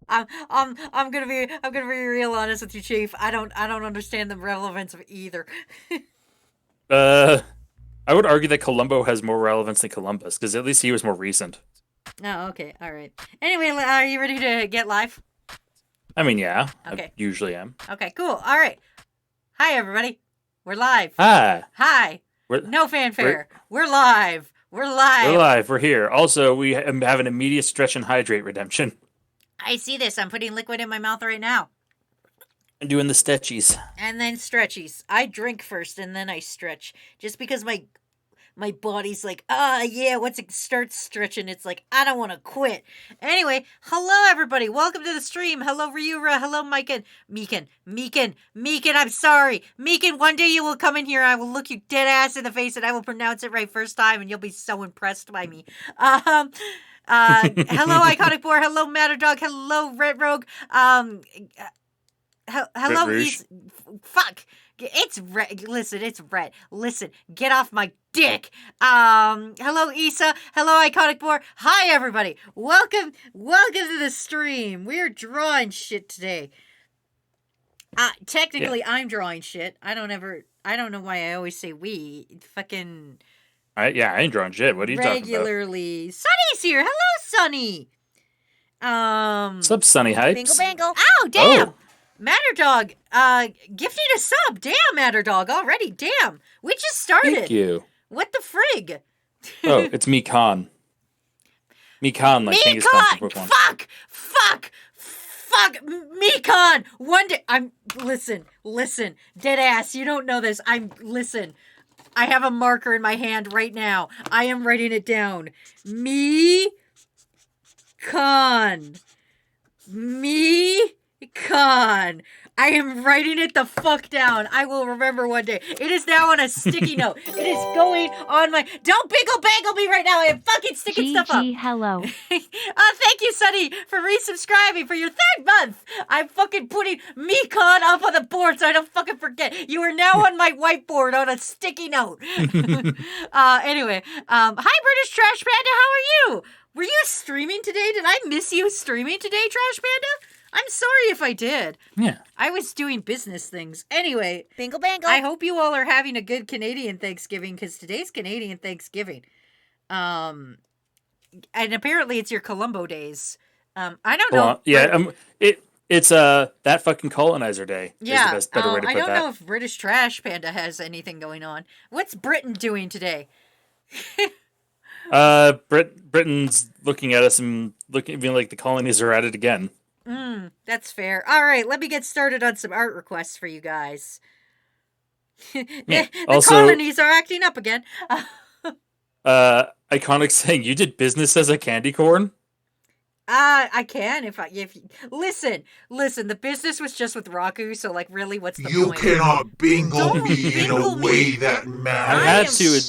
I'm gonna be real honest with you, Chief. I don't understand the relevance of either. Uh, I would argue that Columbo has more relevance than Columbus because at least he was more recent. Oh, okay, all right. Anyway, are you ready to get live? I mean, yeah, I Okay, usually am. okay, cool. All right. Hi, everybody. We're live. Hi, Hi. we're No we're fanfare. We're live. We're we're live. live. We're here. Also, we have an immediate stretch and hydrate redemption. I see this. I'm putting liquid in my mouth right now. And doing the stretchies. And then stretchies. I drink first and then I stretch. Just because my body's like, yeah, once it starts stretching, it's like, I don't want to quit. Anyway, hello everybody. Welcome to the stream. Hello Ryura. Hello Meekin, I'm sorry. Meekin, one day you will come in here, I will look you dead ass in the face and I will pronounce it right first time and you'll be so impressed by me. Hello Iconic Boar. Hello Matter Dog. Hello Red Rogue. Rit Hello, Rouge. fuck. It's red. Listen, it's red. Listen, get off my dick. Hello, Issa. Hello, Iconic Boar. Hi, everybody. Welcome to the stream. We're drawing shit today. Technically, Yeah. I'm drawing shit. I don't know why I always say we. Fucking I ain't drawing shit. What are you talking about? regularly. Sunny's here. Hello, Sunny. What's up, Sunny Bingle Hypes? bangle. Ow, damn. Oh, Matter Dog, gifting a sub. Damn, Matter Dog, already. Damn. We just started. thank you. What the frig? Oh, it's me Khan. Me Khan, like Genghis Khan from Mekon! Pokemon. Fuck! Mekon! One day, listen. Dead ass, you don't know this. Listen. I have a marker in my hand right now. I am writing it down. Mekon. Mekon. I am writing it the fuck down. I will remember one day. It is now on a sticky note. It is going on my... Don't bingle bangle me right now. I am fucking sticking stuff up. Hello. Thank you, Sunny, for resubscribing for your 3rd month. I'm fucking putting Mekon up on the board so I don't fucking forget. You are now on my whiteboard on a sticky note. Anyway, hi, British Trash Panda. How are you? Were you streaming today? Did I miss you streaming today, Trash Panda? I'm sorry if I did. Yeah. I was doing business things. Anyway, Bingle bangle. I hope you all are having a good Canadian Thanksgiving because today's Canadian Thanksgiving. And apparently it's your Columbo days. I don't know. Well, yeah. It's that fucking colonizer day. Yeah. Is the better way to I put don't that. know if British Trash Panda has anything going on. What's Britain doing today? Britain's looking at us and being like the colonies are at it again. That's fair. All right, let me get started on some art requests for you guys. Yeah. The Also, colonies are acting up again. Iconic saying you did business as a candy corn. I can if listen. The business was just with Raku, so like, really, what's the You point? cannot bingle Don't me in bingle a me. way that I matters. had am to.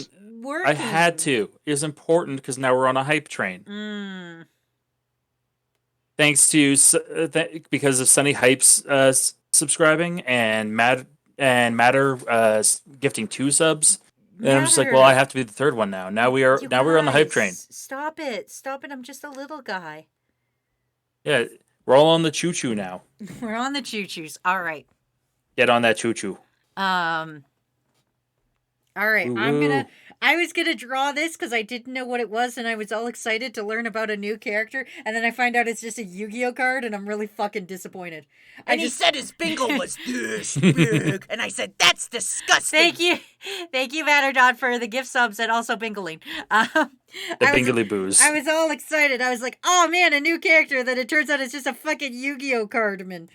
Working. I had to. It was important because now we're on a hype train. Thanks to because of Sunny Hypes subscribing and Matter gifting 2 subs. And I'm just like, well, I have to be the 3rd one now. We're on the hype train. Stop it! I'm just a little guy. Yeah, we're all on the choo choo now. We're on the choo choos. All right. Get on that choo choo. All right, Woo-woo. I was gonna draw this because I didn't know what it was, and I was all excited to learn about a new character, and then I find out it's just a Yu-Gi-Oh card, and I'm really fucking disappointed. And he said his bingle was this big. And I said, that's disgusting. Thank you, Matterdot, for the gift subs and also bingling. The Bingly Boos. I was all excited. I was like, oh man, a new character. Then it turns out it's just a fucking Yu-Gi-Oh card, man.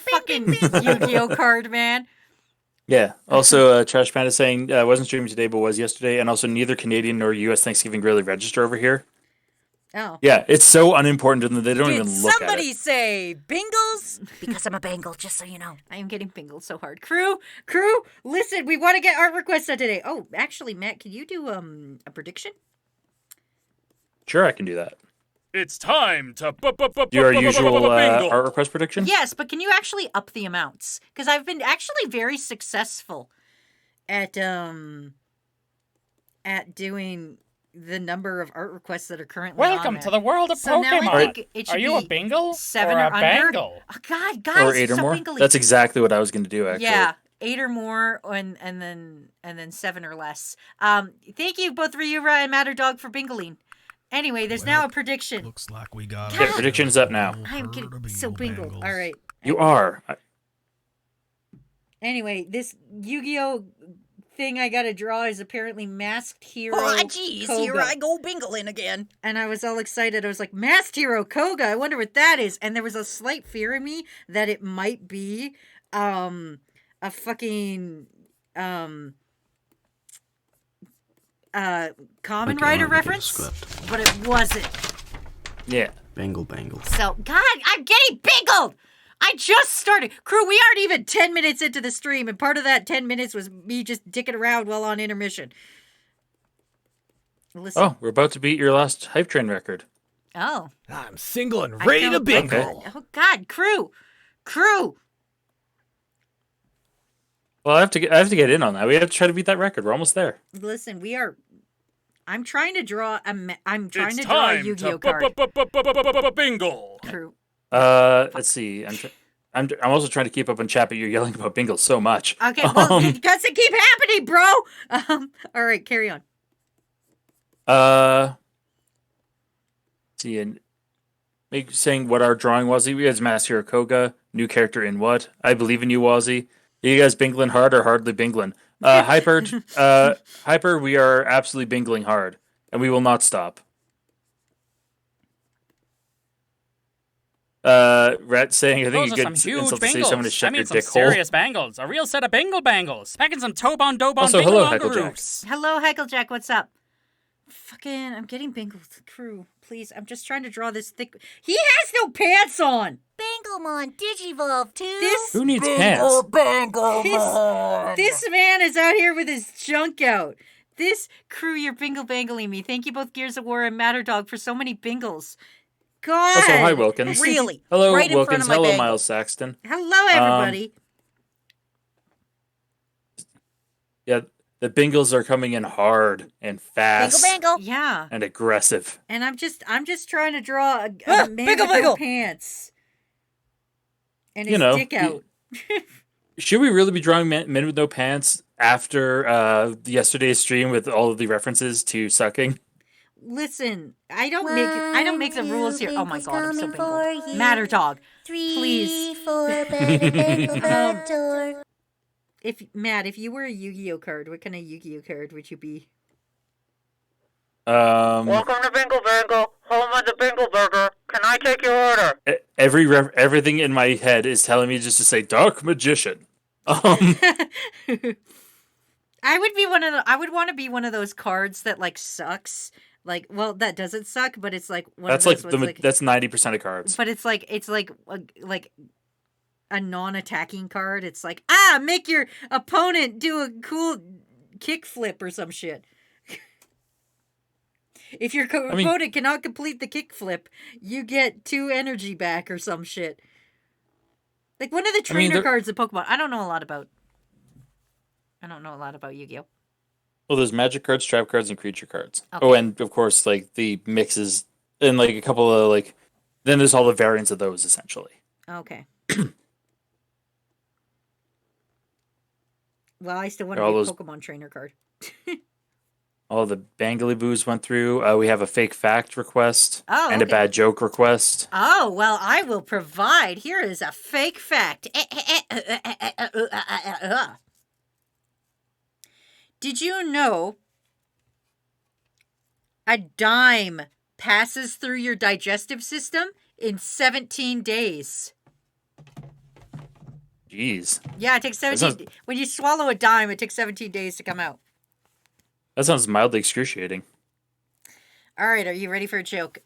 Fucking Yu-Gi-Oh card, man. Yeah. Also, Trash Panda saying wasn't streaming today, but was yesterday, and also neither Canadian nor U.S. Thanksgiving really register over here. Oh. Yeah, it's so unimportant to them that they don't Did even look at somebody it. say bingles? Because I'm a bangle, just so you know. I am getting bingled so hard. Crew, listen, we want to get art requests on today. Oh, actually, Matt, can you do a prediction? Sure, I can do that. It's time to Your usual bingle. art request prediction? Yes, but can you actually up the amounts? Because I've been actually very successful at doing the number of art requests that are currently Welcome on to there. the world of So now I Pokemon. think it should Are you a be bingle 7 or or a under. bangle? Oh, God, guys, Or 8 or so more. bingly. That's exactly what I was going to do. Actually. Yeah, 8 or more, and then 7 or less. Thank you both Ryura and Matter Dog for bingling. Anyway, there's now a prediction. Looks like we got. Yeah, prediction's up now. I'm getting so bingled. All right. You are. Anyway, this Yu-Gi-Oh thing I gotta draw is apparently Masked Hero. Oh, jeez, here Koga. I go bingling again. And I was all excited. I was like, Masked Hero Koga. I wonder what that is. And there was a slight fear in me that it might be a fucking Common Rider reference, but it wasn't. Yeah. Bangle bangle. So, God, I'm getting bingled. I just started. Crew, we aren't even 10 minutes into the stream, and part of that 10 minutes was me just dicking around while on intermission. Listen. Oh, we're about to beat your last hype train record. Oh. I'm single and I ready to don't- bingle. Oh, God, crew. Well, I have to get in on that. We have to try to beat that record. We're almost there. Listen, we are. I'm trying to draw I'm trying It's to draw a time Yu-Gi-Oh to card. bingle. Crew. Let's see. I'm also trying to keep up on chat, but you're yelling about bingo so much. Okay, well, it doesn't keep happening, bro. All right, carry on. See, and saying what our drawing was. You guys, Master Hero Koga, new character in what? I believe in you, Wazzy. Are you guys bingling hard or hardly bingling? Hyper, we are absolutely bingling hard, and we will not stop. Rat saying, I think Those you are could some huge insult to say someone to bangles. shut I mean, your some dick hole. serious bangles. A real set of bangles. Packing some Tobon Dobon Also, bingle hello, Hecklejack. longaroos. Hello, Hecklejack, what's up? Fucking, I'm getting bingled. Crew, please, I'm just trying to draw this thick. He has no pants on! Banglemon Digivolve too. This Who needs pants? This man is out here with his junk out. This crew, you're bangling me. Thank you both Gears of War and Matter Dog for so many bingles. God. Also, hi, Wilkins. Really? Hello, Right in front Wilkins. of my Hello, bangle. Miles Saxton. Hello, everybody. Yeah, the bingles are coming in hard and fast Bangle. Yeah, and aggressive. and I'm just trying to draw a Ah, man bingle, with no bingle. pants and his You know, dick out. Should we really be drawing men with no pants after yesterday's stream with all of the references to sucking? Listen, I don't make the rules here. Oh my god, I'm so bingled. Matter Dog, please. 4, better door. If you were a Yu-Gi-Oh card, what kind of Yu-Gi-Oh card would you be? Welcome to Bingle Bangle, home of the Bingle Burger. Can I take your order? Everything in my head is telling me just to say Dark Magician. I would want to be one of those cards that like sucks. Like, well, that doesn't suck, but it's like one That's of like those ones, that's 90% of cards. but it's like a non-attacking card. It's like, make your opponent do a cool kick flip or some shit. If your opponent cannot complete the kick flip, you get 2 energy back or some shit. Like one of the trainer cards in Pokemon. I don't know a lot about Yu-Gi-Oh. Well, there's magic cards, trap cards, and creature cards. Okay. Oh, and of course, like the mixes and like a couple of like. Then there's all the variants of those essentially. Okay. Well, I still want All to be a those- Pokemon trainer card. All the Bangly Boos went through. We have a fake fact request Oh, and a okay. bad joke request. Oh, well, I will provide. Here is a fake fact. Did you know a dime passes through your digestive system in 17 days? Jeez, Yeah, it takes 17. When you swallow a dime, it takes 17 days to come out. that sounds mildly excruciating. All right, are you ready for a joke?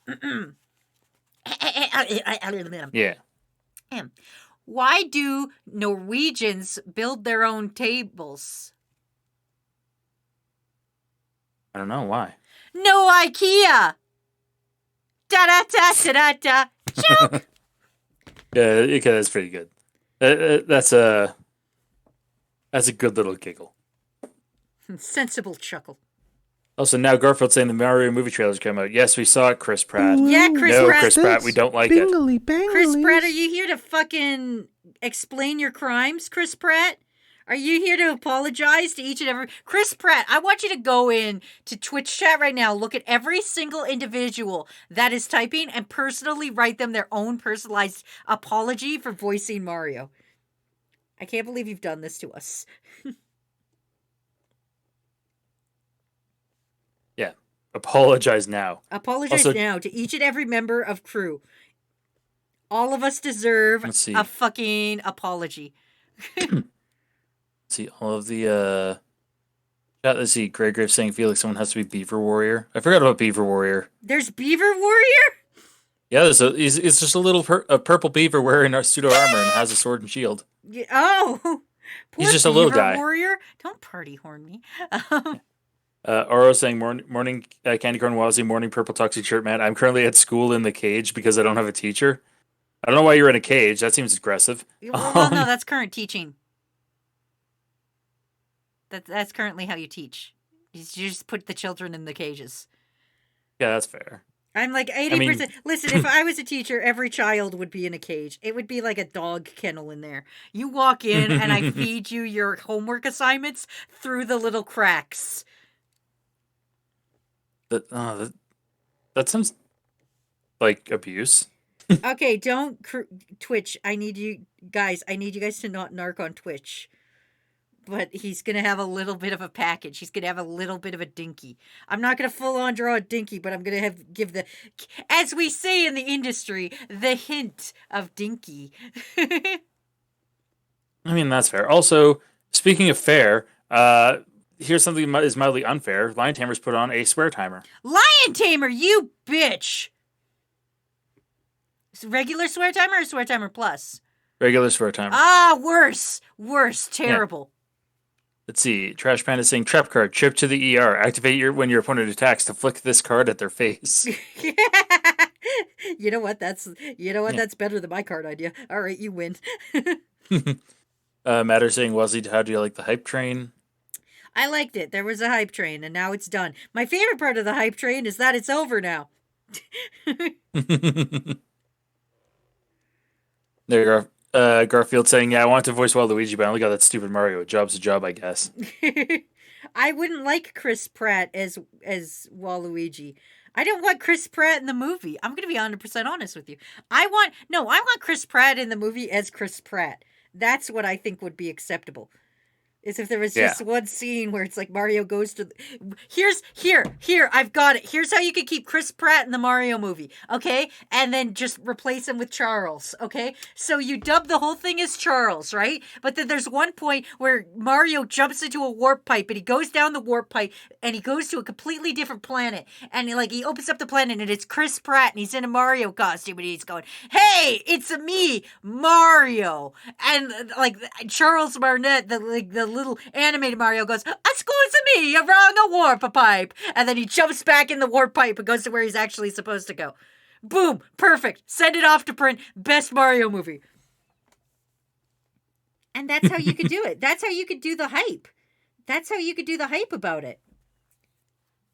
Yeah. Why do Norwegians build their own tables? I don't know why. No IKEA. Da da da da da da. Joke. Yeah, okay, that's pretty good. That's a good little giggle. Sensible chuckle. Also, now Garfield saying the Mario movie trailers came out. Yes, we saw it, Chris Pratt. Yeah, Chris No, Pratt. Chris Pratt, we don't like it. Chris Pratt, are you here to fucking explain your crimes, Chris Pratt? Are you here to apologize to each and every... Chris Pratt, I want you to go in to Twitch chat right now, look at every single individual that is typing, and personally write them their own personalized apology for voicing Mario. I can't believe you've done this to us. Yeah. Apologize now. Apologize Also- now to each and every member of crew. All of us deserve Let's see. a fucking apology. See all of the chat. Let's see. Greg Grave saying Felix, someone has to be Beaver Warrior. I forgot about Beaver Warrior. There's Beaver Warrior? Yeah, it's just a little purple beaver wearing our pseudo armor and has a sword and shield. Yeah, oh, poor He's just a little Beaver guy. Warrior. Don't party horn me. Oro saying morning candy corn Wazzy, morning purple toxic shirt man. I'm currently at school in the cage because I don't have a teacher. I don't know why you're in a cage. That seems aggressive. Well, no, that's current teaching. That's currently how you teach. You just put the children in the cages. Yeah, that's fair. I'm like 80%. Listen, if I was a teacher, every child would be in a cage. It would be like a dog kennel in there. You walk in and I feed you your homework assignments through the little cracks. That sounds like abuse. Okay, don't Twitch. I need you guys to not narc on Twitch. But he's going to have a little bit of a package. He's going to have a little bit of a dinky. I'm not going to full on draw a dinky, but I'm going to give the, as we say in the industry, the hint of dinky. I mean, that's fair. Also, speaking of fair, here's something that is mildly unfair. Lion Tamer's put on a swear timer. Lion Tamer, you bitch! Regular swear timer or swear timer plus? Regular swear timer. Ah, worse. Terrible. Let's see. Trash Panda saying trap card, chip to the ER. Activate when your opponent attacks to flick this card at their face. You know what? That's better than my card idea. All right, you win. Matter saying, Wesley, how do you like the hype train? I liked it. There was a hype train, and now it's done. My favorite part of the hype train is that it's over now. There you go. Garfield saying, yeah, I want to voice Waluigi, but I only got that stupid Mario. A job's a job, I guess. I wouldn't like Chris Pratt as Waluigi. I don't want Chris Pratt in the movie. I'm going to be 100% honest with you. I want Chris Pratt in the movie as Chris Pratt. That's what I think would be acceptable. Is if there was just one scene where it's like Mario goes to... Here, I've got it. Here's how you could keep Chris Pratt in the Mario movie, okay? And then just replace him with Charles, okay? So you dub the whole thing as Charles, right? But then there's one point where Mario jumps into a warp pipe and he goes down the warp pipe and he goes to a completely different planet. And he opens up the planet and it's Chris Pratt and he's in a Mario costume and he's going, hey, it's me, Mario. And Charles Martinet, the little animated Mario goes, excuse me, you're wrong the warp pipe. And then he jumps back in the warp pipe and goes to where he's actually supposed to go. Boom, perfect. Send it off to print. Best Mario movie. And that's how you could do it. That's how you could do the hype. That's how you could do the hype about it.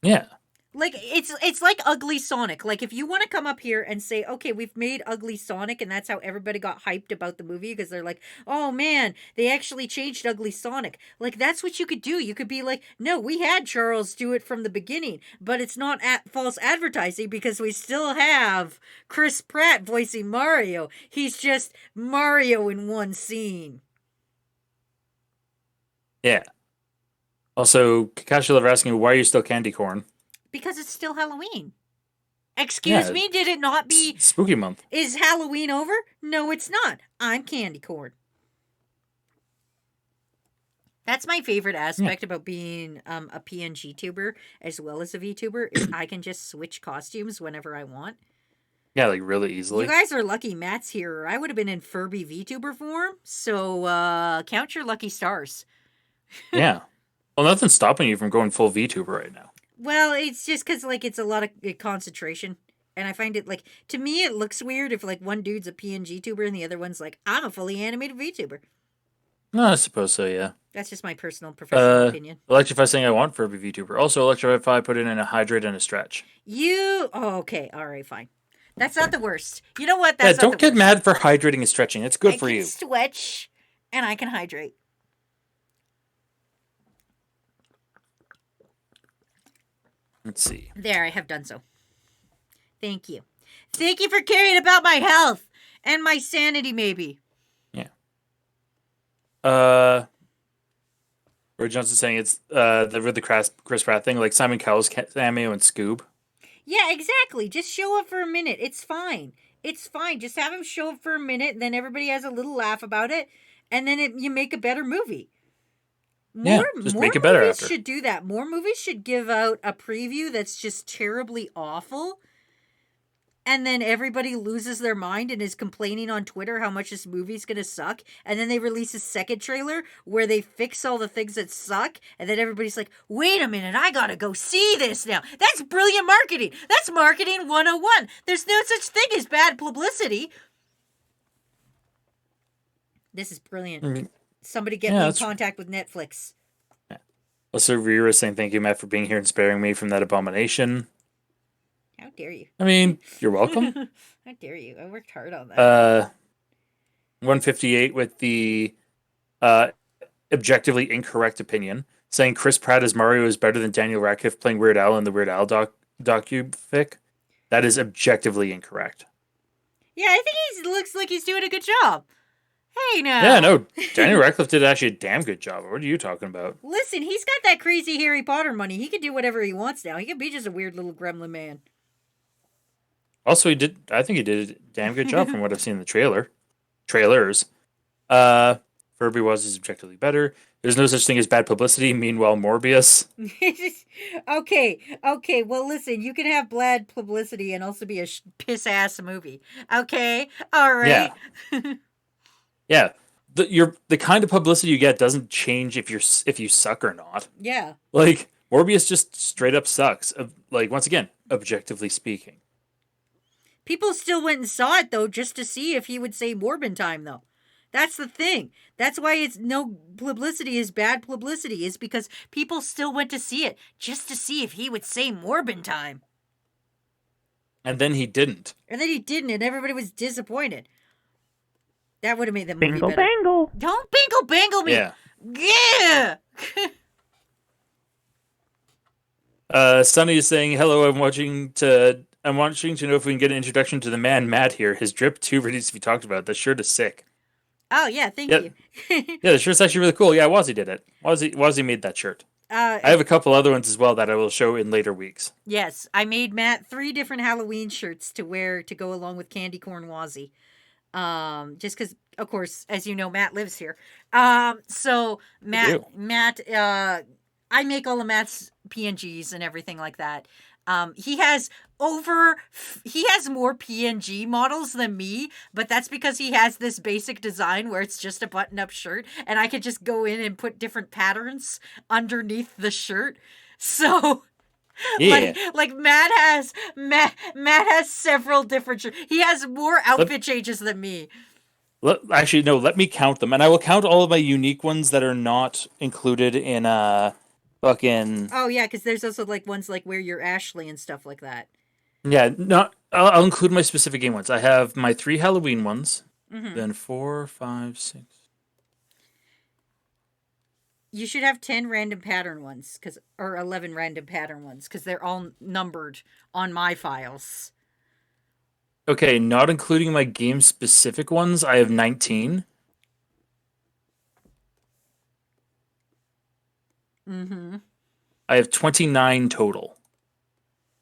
Yeah. Like, it's like Ugly Sonic. Like, if you want to come up here and say, okay, we've made Ugly Sonic, and that's how everybody got hyped about the movie, because they're like, oh man, they actually changed Ugly Sonic. Like, that's what you could do. You could be like, no, we had Charles do it from the beginning, but it's not false advertising, because we still have Chris Pratt voicing Mario. He's just Mario in one scene. Yeah. Also, Kakashi Lover asking, why are you still candy corn? Because it's still Halloween. Excuse me, did it not be... Spooky month. Is Halloween over? No, it's not. I'm candy corn. That's my favorite aspect about being a PNG tuber as well as a VTuber is I can just switch costumes whenever I want. Yeah, like really easily. You guys are lucky Matt's here. I would have been in Furby VTuber form, so count your lucky stars. Yeah. Well, nothing's stopping you from going full VTuber right now. Well, it's just because, it's a lot of concentration. And I find it, to me, it looks weird if, one dude's a PNG tuber and the other one's I'm a fully animated VTuber. No, I suppose so, yeah. That's just my personal professional opinion. Electrify saying I want Furby VTuber. Also, Electrify put in a hydrate and a stretch. Okay, all right, fine. That's not the worst. You know what? Yeah, That's not don't the get worst. mad for hydrating and stretching. It's good I for can you. stretch, and I can hydrate. Let's see. There, I have done so. Thank you. Thank you for caring about my health and my sanity, maybe. Roy Johnson saying it's the Chris Pratt thing, like Simon Cowell's cameo in Scoob. Yeah, exactly. Just show up for a minute. It's fine. It's fine. Just have him show up for a minute, and then everybody has a little laugh about it, and then you make a better movie. Just make it better movies after. should do that. More movies should give out a preview that's just terribly awful, and then everybody loses their mind and is complaining on Twitter how much this movie's gonna suck, and then they release a second trailer where they fix all the things that suck, and then everybody's like, wait a minute, I gotta go see this now. That's brilliant marketing. That's marketing 101. There's no such thing as bad publicity. This is brilliant. Somebody get me in contact with Netflix. Also, Rira saying thank you, Matt, for being here and sparing me from that abomination. How dare you? I mean, you're welcome. How dare you? I worked hard on that. 158 with the objectively incorrect opinion, saying Chris Pratt as Mario is better than Daniel Radcliffe playing Weird Al in the Weird Al docu-fic. That is objectively incorrect. Yeah, I think he looks like he's doing a good job. Hey, now. Yeah, no, Daniel Radcliffe did actually a damn good job. What are you talking about? Listen, he's got that crazy Harry Potter money. He can do whatever he wants now. He can be just a weird little gremlin man. Also, I think he did a damn good job from what I've seen in the trailers. Furby is objectively better. There's no such thing as bad publicity. Meanwhile, Morbius. Okay. Well, listen, you can have bad publicity and also be a piss-ass movie. Okay? All right. Yeah. Yeah. The kind of publicity you get doesn't change if you suck or not. Yeah. Like, Morbius just straight up sucks. Like, once again, objectively speaking. People still went and saw it, though, just to see if he would say Morbin time, though. That's the thing. That's why it's no publicity is bad publicity, is because people still went to see it just to see if he would say Morbin time. And then he didn't. And then he didn't, and everybody was disappointed. That would have made the movie Bingle better. bangle. Don't bingle bangle me. Yeah. Yeah. Sunny is saying, hello, I'm watching to know if we can get an introduction to the man Matt here. His drip tube needs to be talked about. The shirt is sick. Oh, yeah, thank you. Yeah, the shirt's actually really cool. Yeah, Wazzy did it. Wazzy made that shirt. I have a couple other ones as well that I will show in later weeks. Yes, I made Matt 3 different Halloween shirts to wear to go along with Candy Corn Wazzy. Just because, of course, as you know, Matt lives here. So Matt, I make all of Matt's PNGs and everything like that. He has more PNG models than me, but that's because he has this basic design where it's just a button-up shirt, and I could just go in and put different patterns underneath the shirt. So, Yeah. like Matt has several different shirts. He has more outfit changes than me. Actually, no, let me count them. And I will count all of my unique ones that are not included in fucking... Oh, yeah, because there's also like ones like where you're Ashley and stuff like that. Yeah, no, I'll include my specific game ones. I have my 3 Halloween ones, then 4, 5, 6. You should have 10 random pattern ones, or 11 random pattern ones, because they're all numbered on my files. Okay, not including my game-specific ones, I have 19. Mm-hmm. I have 29 total.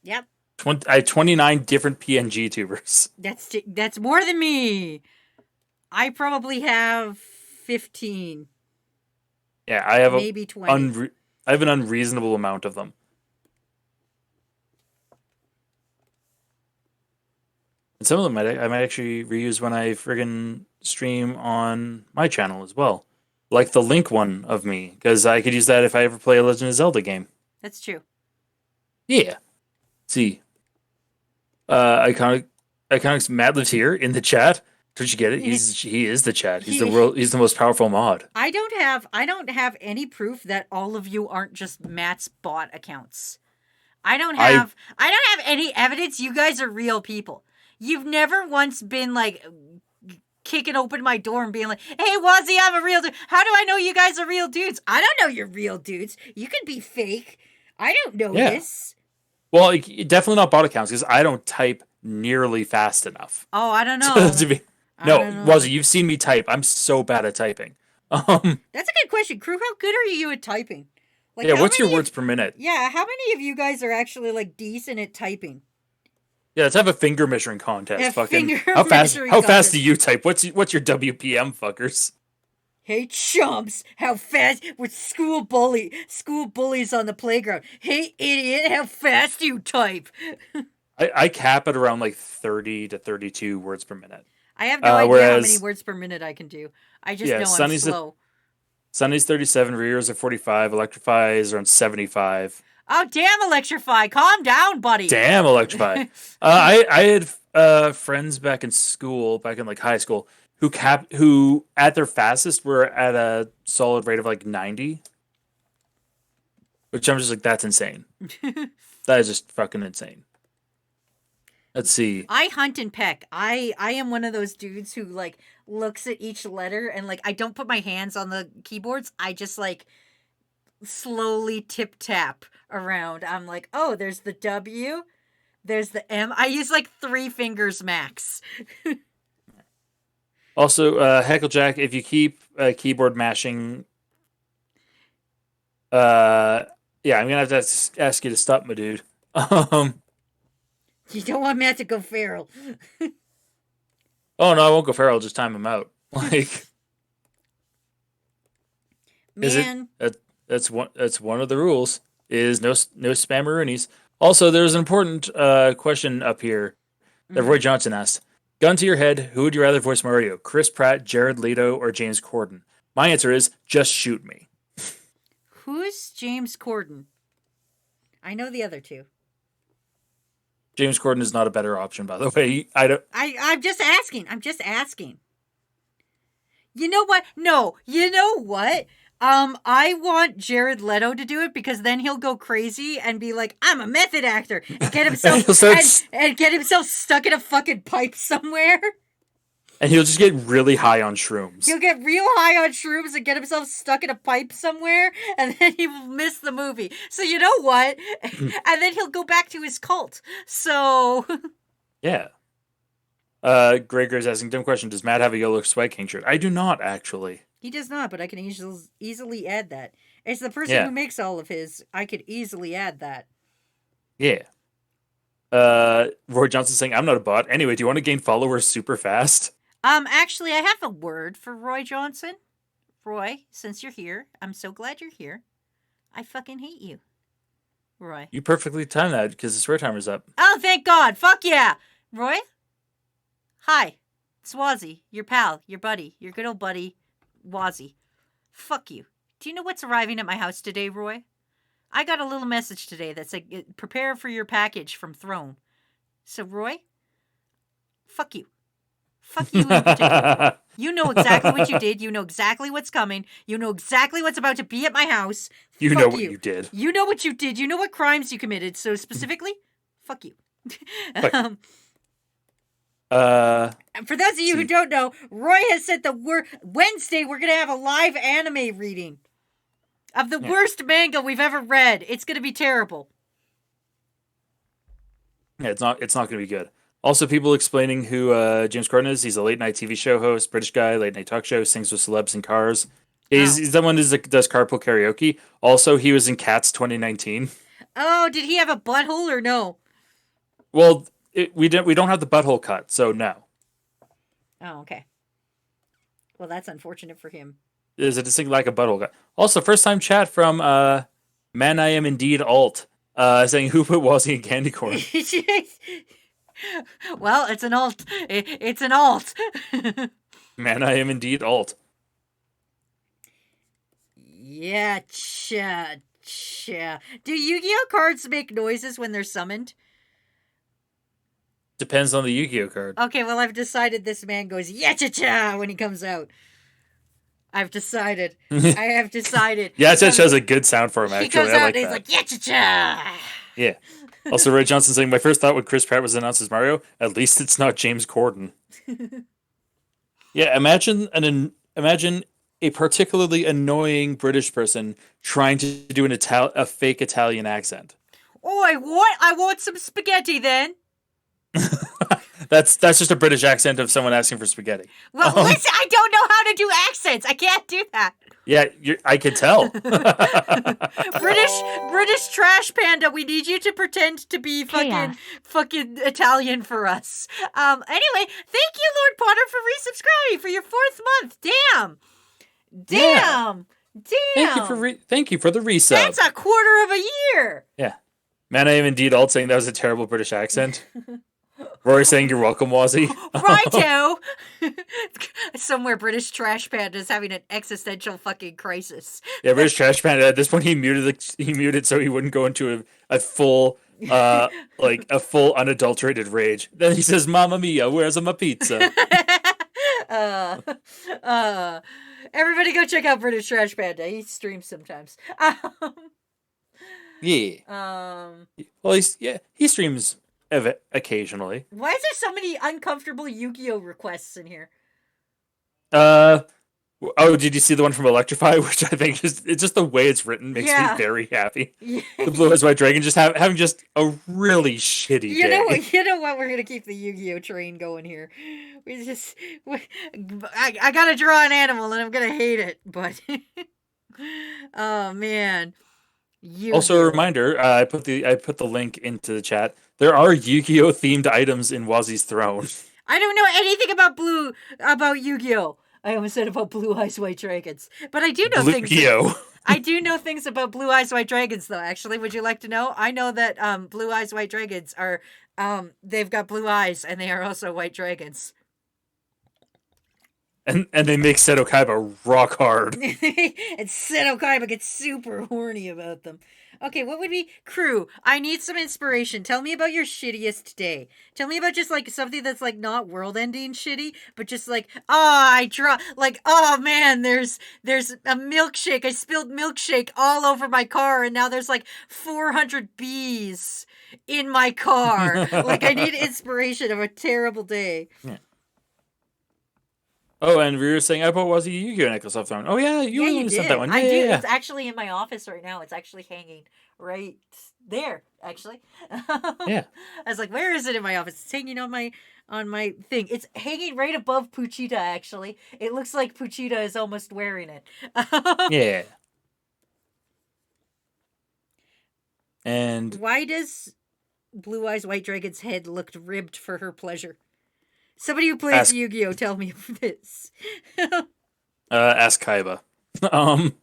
Yep. I have 29 different PNG tubers. That's more than me. I probably have 15. Yeah, I have maybe 20. I have an unreasonable amount of them. And some of them I might actually reuse when I friggin' stream on my channel as well. Like the Link one of me, because I could use that if I ever play a Legend of Zelda game. That's true. Yeah. See. Iconics Matt lives here in the chat. Did you get it? He is the chat. He's the most powerful mod. I don't have any proof that all of you aren't just Matt's bot accounts. I don't have any evidence you guys are real people. You've never once been like kicking open my door and being like, "Hey, Wazzy, I'm a real dude." How do I know you guys are real dudes? I don't know you're real dudes. You could be fake. I don't know this. Well, definitely not bot accounts because I don't type nearly fast enough. Oh, I don't know. No, Wazzy, you've seen me type. I'm so bad at typing. That's a good question, Crew. How good are you at typing? Like, yeah, what's your words per minute? Yeah, how many of you guys are actually like decent at typing? Yeah, let's have a finger measuring contest. How fast do you type? What's your WPM, fuckers? Hey chumps, how fast with school bullies on the playground. Hey idiot, how fast do you type? I cap at around like 30 to 32 words per minute. I have no idea how many words per minute I can do. I just know I'm slow. Sunny's 37, Rears are 45, Electrify is around 75. Oh, damn, Electrify. Calm down, buddy. Damn, Electrify. I had friends back in school, back in like high school, who at their fastest were at a solid rate of like 90. Which I'm just like, that's insane. That is just fucking insane. Let's see. I hunt and peck. I am one of those dudes who like looks at each letter and like I don't put my hands on the keyboards. I just like slowly tip tap around. I'm like, oh, there's the W, there's the M. I use like 3 fingers max. Also, Hecklejack, if you keep keyboard mashing, yeah, I'm gonna have to ask you to stop, my dude. You don't want Matt to go feral. Oh no, I won't go feral. I'll just time him out. Like, man, that's one of the rules. Is no spammeroonies. Also, there's an important question up here that Roy Johnson asked. Gun to your head, who would you rather voice Mario? Chris Pratt, Jared Leto, or James Corden? My answer is just shoot me. Who's James Corden? I know the other two. James Corden is not a better option, by the way. I'm just asking. You know what? No. You know what? I want Jared Leto to do it because then he'll go crazy and be like, "I'm a method actor," and get himself and get himself stuck in a fucking pipe somewhere. And he'll just get really high on shrooms. He'll get real high on shrooms and get himself stuck in a pipe somewhere, and then he will miss the movie. So you know what? And then he'll go back to his cult. So yeah. Gregor's asking, dumb question, does Matt have a yellow Swag King shirt? I do not, actually. He does not, but I can easily add that. It's the person who makes all of his. I could easily add that. Yeah. Roy Johnson saying, I'm not a bot. Anyway, do you want to gain followers super fast? Actually, I have a word for Roy Johnson. Roy, since you're here, I'm so glad you're here. I fucking hate you. Roy. You perfectly timed that because the swear timer's up. Oh, thank God. Fuck yeah. Roy? Hi. It's Wazzy, your pal, your buddy, your good old buddy, Wazzy. Fuck you. Do you know what's arriving at my house today, Roy? I got a little message today that said, prepare for your package from Throne. So, Roy, fuck you. Fuck you in particular. You know exactly what you did. You know exactly what's coming. You know exactly what's about to be at my house. You fuck know what you did. You know what you did. You know what crimes you committed. So, specifically, fuck you. Fuck. For those of you who don't know, Roy has said Wednesday we're going to have a live anime reading of the worst manga we've ever read. It's going to be terrible. Yeah, it's not going to be good. Also, people explaining who James Corden is. He's a late night TV show host, British guy, late night talk show, sings with celebs in cars. He's someone who does carpool karaoke. Also, he was in Cats 2019. Oh, did he have a butthole or no? Well, we don't have the butthole cut, so no. Oh, okay. Well, that's unfortunate for him. There's a distinct lack of butthole cut. Also, first time chat from Man I Am Indeed Alt saying who put Wazzy in candy corn. Well, it's an alt. It's an alt. Man I Am Indeed Alt. Yeah, cha. Do Yu-Gi-Oh cards make noises when they're summoned? Depends on the Yu-Gi-Oh card. Okay, well, I've decided this man goes yacha-cha when he comes out. I've decided. I have decided. Yacha-cha has a good sound for him, He actually. comes I out like and he's that. like, yacha-cha! Yeah. Also, Ray Johnson saying, my first thought when Chris Pratt was announced as Mario, at least it's not James Corden. Yeah, imagine a particularly annoying British person trying to do a fake Italian accent. Oi, what? I want some spaghetti then. That's just a British accent of someone asking for spaghetti. Well, listen, I don't know how to do accents. I can't do that. Yeah, I could tell. British trash panda. We need you to pretend to be fucking Italian for us. Anyway, thank you, Lord Potter, for resubscribing for your 4th month. Damn. Thank you for the resub. That's a quarter of a year. Yeah. Man, I am indeed alt saying that was a terrible British accent. Rory saying you're welcome, Wazzy. Righto. Somewhere British trash panda is having an existential fucking crisis. Yeah, British Trash Panda. At this point, he muted so he wouldn't go into a full a full unadulterated rage. Then he says, "Mamma mia, where's my pizza?" Everybody go check out British Trash Panda. He streams sometimes. Yeah. Well, he streams occasionally. Why is there so many uncomfortable Yu-Gi-Oh requests in here? Oh, did you see the one from Electrify? Which I think it's just the way it's written makes me very happy. The Blue Eyes White Dragon just having just a really shitty day. You know what? We're gonna keep the Yu-Gi-Oh train going here. I gotta draw an animal and I'm gonna hate it, but oh man. Also, a reminder: I put the link into the chat. There are Yu-Gi-Oh themed items in Wazi's throne. I don't know anything about Yu-Gi-Oh. I almost said about Blue Eyes White Dragons, but I do know things. I do know things about Blue Eyes White Dragons, though. Actually, would you like to know? I know that Blue Eyes White Dragons are they've got blue eyes and they are also white dragons. And they make Seto Kaiba rock hard. And Seto Kaiba gets super horny about them. Okay, what would be crew? I need some inspiration. Tell me about your shittiest day. Tell me about just like something that's like not world-ending shitty, but just like, oh man, there's a milkshake. I spilled milkshake all over my car, and now there's like 400 bees in my car. Like I need inspiration of a terrible day. Yeah. Oh, and we were saying I bought Wazzy Yu-Gi-Oh necklace off that one. Oh yeah, you sent that one. I do. Yeah. It's actually in my office right now. It's actually hanging right there. Actually. Yeah. I was like, where is it in my office? It's hanging on my thing. It's hanging right above Puchita. Actually, it looks like Puchita is almost wearing it. Yeah. And why does Blue Eyes White Dragon's head looked ribbed for her pleasure? Somebody who plays Yu-Gi-Oh, tell me this. Ask Kaiba. Boop,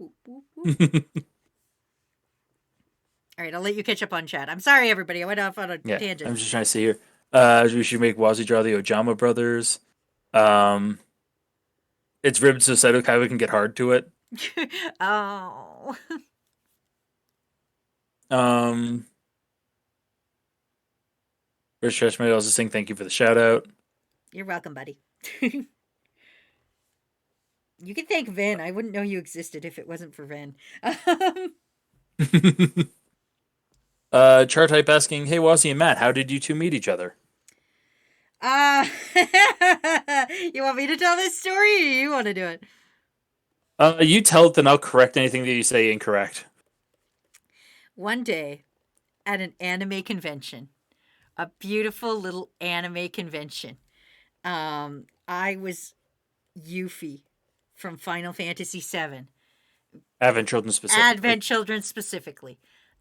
boop, boop. All right, I'll let you catch up on chat. I'm sorry, everybody. I went off on a tangent. I'm just trying to see here. We should make Wazzy draw the Ojama brothers. It's ribbed so Seto Kaiba can get hard to it. Oh. Rich Trash might also saying thank you for the shout out. You're welcome, buddy. You can thank Vin. I wouldn't know you existed if it wasn't for Vin. Chart type asking, hey Wazzy and Matt, how did you two meet each other? You want me to tell this story, or you want to do it? You tell it, then I'll correct anything that you say incorrect. One day, at an anime convention, a beautiful little anime convention, I was Yuffie from Final Fantasy VII. Advent Children specifically.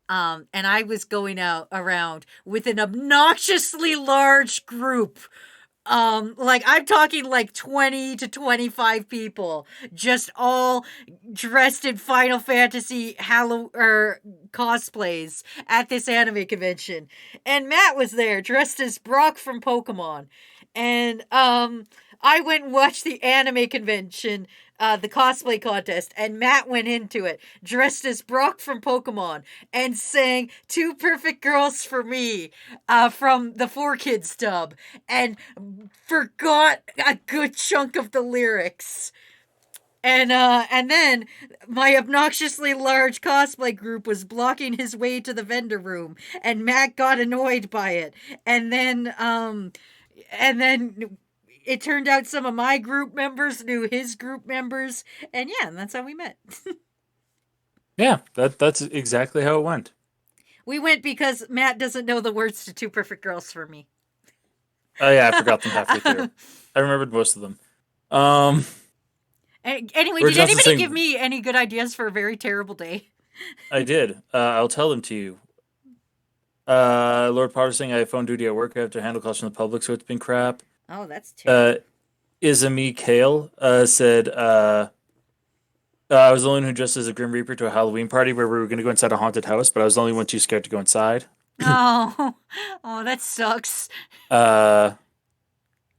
And I was going around with an obnoxiously large group. Like I'm talking like 20 to 25 people, just all dressed in Final Fantasy cosplays at this anime convention. And Matt was there dressed as Brock from Pokemon. And I went and watched the anime convention the cosplay contest, and Matt went into it dressed as Brock from Pokemon and sang Two Perfect Girls for Me from the 4Kids dub and forgot a good chunk of the lyrics. And then my obnoxiously large cosplay group was blocking his way to the vendor room, and Matt got annoyed by it. And then it turned out some of my group members knew his group members, and yeah, and that's how we met. Yeah, that's exactly how it went. We went because Matt doesn't know the words to Two Perfect Girls for Me. Oh yeah, I forgot them halfway through. I remembered most of them. Anyway, We're did just anybody saying- give me any good ideas for a very terrible day? I did. I'll tell them to you. Lord Potter saying I have phone duty at work. I have to handle calls from the public, so it's been crap. Oh, that's terrible. Izami Kale said, I was the only one who dressed as a Grim Reaper to a Halloween party where we were going to go inside a haunted house, but I was the only one too scared to go inside. Oh, that sucks. I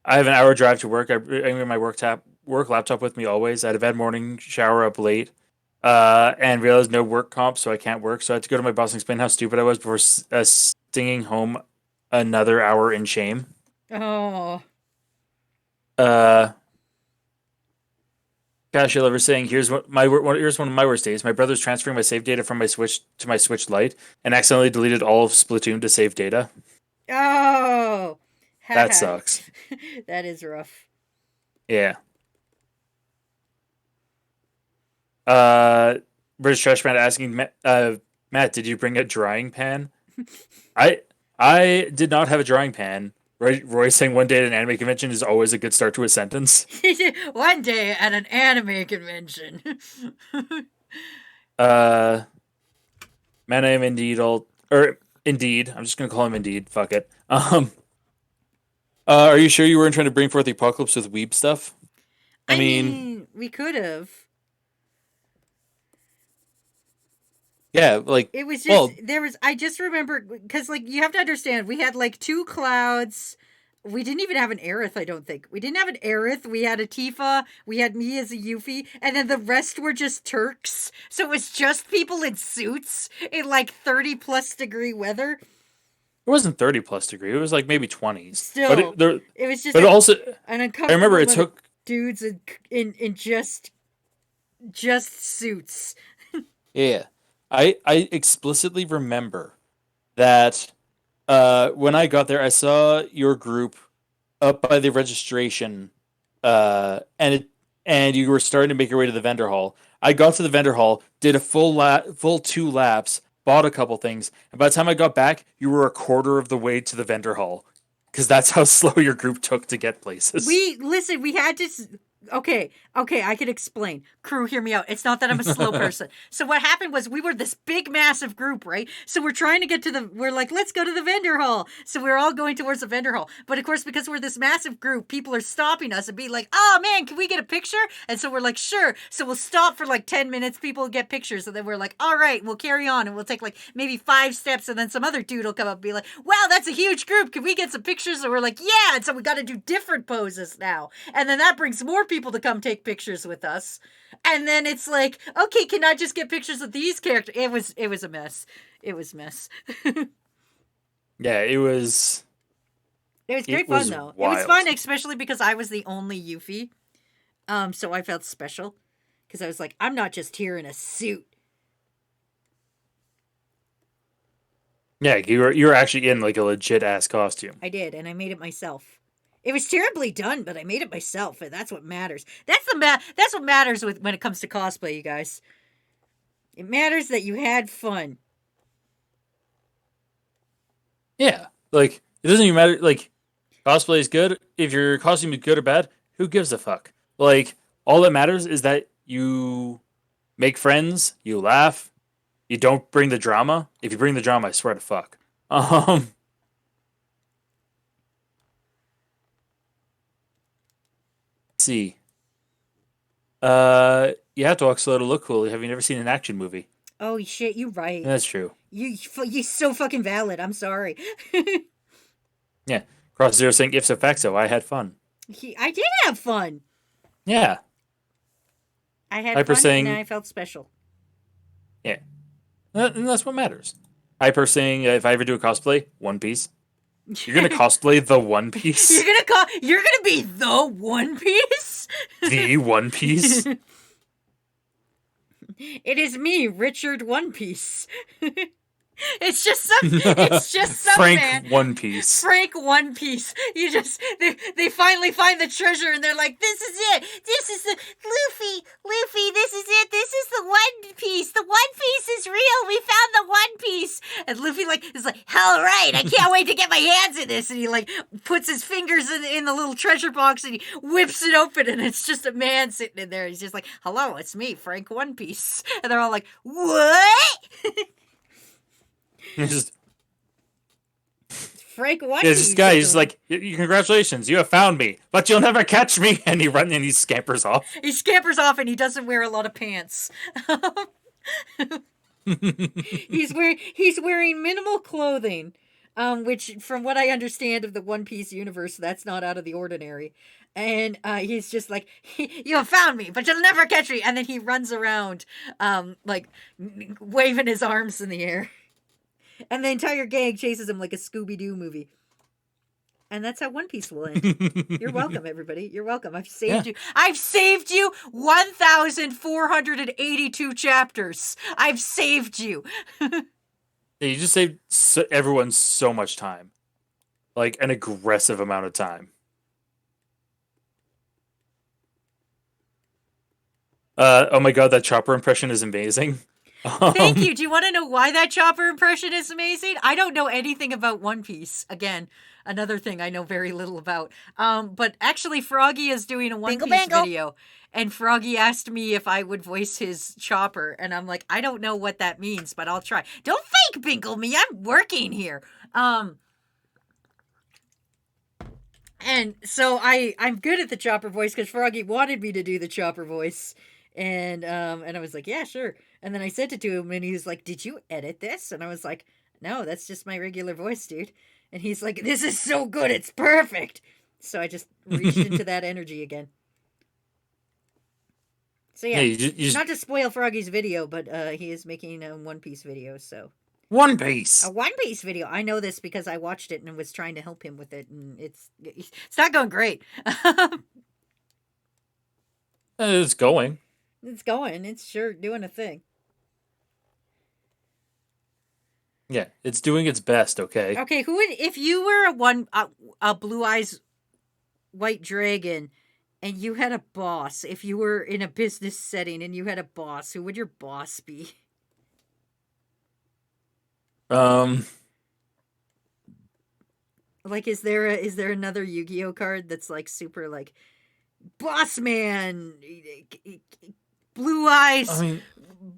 have an hour drive to work. I bring my work laptop with me always. I had a bad morning, shower up late, and realized no work comp, so I can't work. So I had to go to my boss and explain how stupid I was before stinging home another hour in shame. Oh. Gosh, I love her saying, here's one of my worst days. My brother's transferring my save data from my Switch to my Switch Lite and accidentally deleted all of Splatoon to save data. Oh. That sucks. That is rough. Yeah. British Trash Man asking, Matt, did you bring a drying pan? I did not have a drying pan. Roy saying one day at an anime convention is always a good start to a sentence. One day at an anime convention. Man, I am Indeed Indeed. I'm just gonna call him Indeed. Fuck it. Are you sure you weren't trying to bring forth the apocalypse with weeb stuff? I mean, we could have. Yeah, like It was just I just remember because like you have to understand we had like 2 clouds. We didn't even have an Aerith, I don't think. We didn't have an Aerith. We had a Tifa. We had me as a Yuffie. And then the rest were just Turks. So it was just people in suits in like 30 plus degree weather. It wasn't 30 plus degree. It was like maybe 20s. Still, but it was just but also an uncomfortable I remember it amount of took dudes in just suits. Yeah. I explicitly remember that when I got there, I saw your group up by the registration, and you were starting to make your way to the vendor hall. I got to the vendor hall, did a full 2 laps, bought a couple things, and by the time I got back, you were a quarter of the way to the vendor hall, because that's how slow your group took to get places. We had to. Okay, I can explain. Crew, hear me out. It's not that I'm a slow person. So what happened was we were this big, massive group, right? So we're trying to get to we're like, let's go to the vendor hall. So we're all going towards the vendor hall. But of course, because we're this massive group, people are stopping us and being like, oh man, can we get a picture? And so we're like, sure. So we'll stop for like 10 minutes. People will get pictures. And then we're like, all right, we'll carry on. And we'll take like maybe 5 steps. And then some other dude will come up and be like, wow, that's a huge group. Can we get some pictures? And we're like, yeah. And so we got to do different poses now. And then that brings more people to come take pictures with us. And then it's like, okay, can I just get pictures of these characters? It was a mess. It was a mess. Yeah, it was. It was great fun though. Wild. It was fun, especially because I was the only Yuffie. So I felt special because I was like, I'm not just here in a suit. Yeah, you were actually in like a legit ass costume. I did, and I made it myself. It was terribly done, but I made it myself, and that's what matters. That's what matters when it comes to cosplay, you guys. It matters that you had fun. Yeah, like it doesn't even matter. Like cosplay is good. If your costume is good or bad, who gives a fuck? Like all that matters is that you make friends, you laugh, you don't bring the drama. If you bring the drama, I swear to fuck. See. You have to walk slow to look cool. Have you never seen an action movie? Oh shit, you're right. That's true. You're so fucking valid. I'm sorry. Yeah. Cross Zero saying if so fact so. I had fun. I did have fun. Yeah. I had Hyper fun saying- and I felt special. Yeah. And that's what matters. Hyper saying, if I ever do a cosplay, One Piece. You're gonna cosplay the One Piece? You're gonna be the One Piece? The One Piece? It is me, Richard One Piece. It's just some Frank man. One Piece. Frank One Piece. They finally find the treasure and they're like, this is it. This is the Luffy, this is it. This is the One Piece. The One Piece is real. We found the One Piece. And Luffy is like, all right, I can't wait to get my hands in this. And he puts his fingers in the little treasure box and he whips it open and it's just a man sitting in there. He's just like, hello, it's me, Frank One Piece. And they're all like, what? Just, Frank One yeah, Piece. this guy is like, congratulations, you have found me, but you'll never catch me. And he scampers off. He scampers off and he doesn't wear a lot of pants. He's wearing minimal clothing, which from what I understand of the One Piece universe, that's not out of the ordinary. And he's just like, you have found me, but you'll never catch me. And then he runs around, waving his arms in the air. And the entire gang chases him like a Scooby-Doo movie. And that's how One Piece will end. You're welcome, everybody. You're welcome. I've saved you. I've saved you 1,482 chapters. I've saved you. Yeah, you just saved everyone so much time. Like, an aggressive amount of time. Oh my god, that Chopper impression is amazing. Thank you. Do you want to know why that Chopper impression is amazing? I don't know anything about One Piece. Again, another thing I know very little about. But actually, Froggy is doing a One Piece video. And Froggy asked me if I would voice his Chopper. And I'm like, I don't know what that means, but I'll try. Don't fake Binkle me. I'm working here. And so I'm good at the Chopper voice because Froggy wanted me to do the Chopper voice. And I was like, yeah, sure. And then I sent it to him and he was like, did you edit this? And I was like, no, that's just my regular voice, dude. And he's like, this is so good. It's perfect. So I just reached into that energy again. So yeah, you just not to spoil Froggy's video, but he is making a One Piece video, so. One Piece. A One Piece video. I know this because I watched it and was trying to help him with it, and it's not going great. It's going. It's going. It's sure doing a thing. Yeah, it's doing its best, okay? Okay, who would, if you were a Blue Eyes White Dragon and you had a boss, if you were in a business setting and you had a boss, who would your boss be? Like, is there another Yu-Gi-Oh card that's like super like boss man, blue eyes,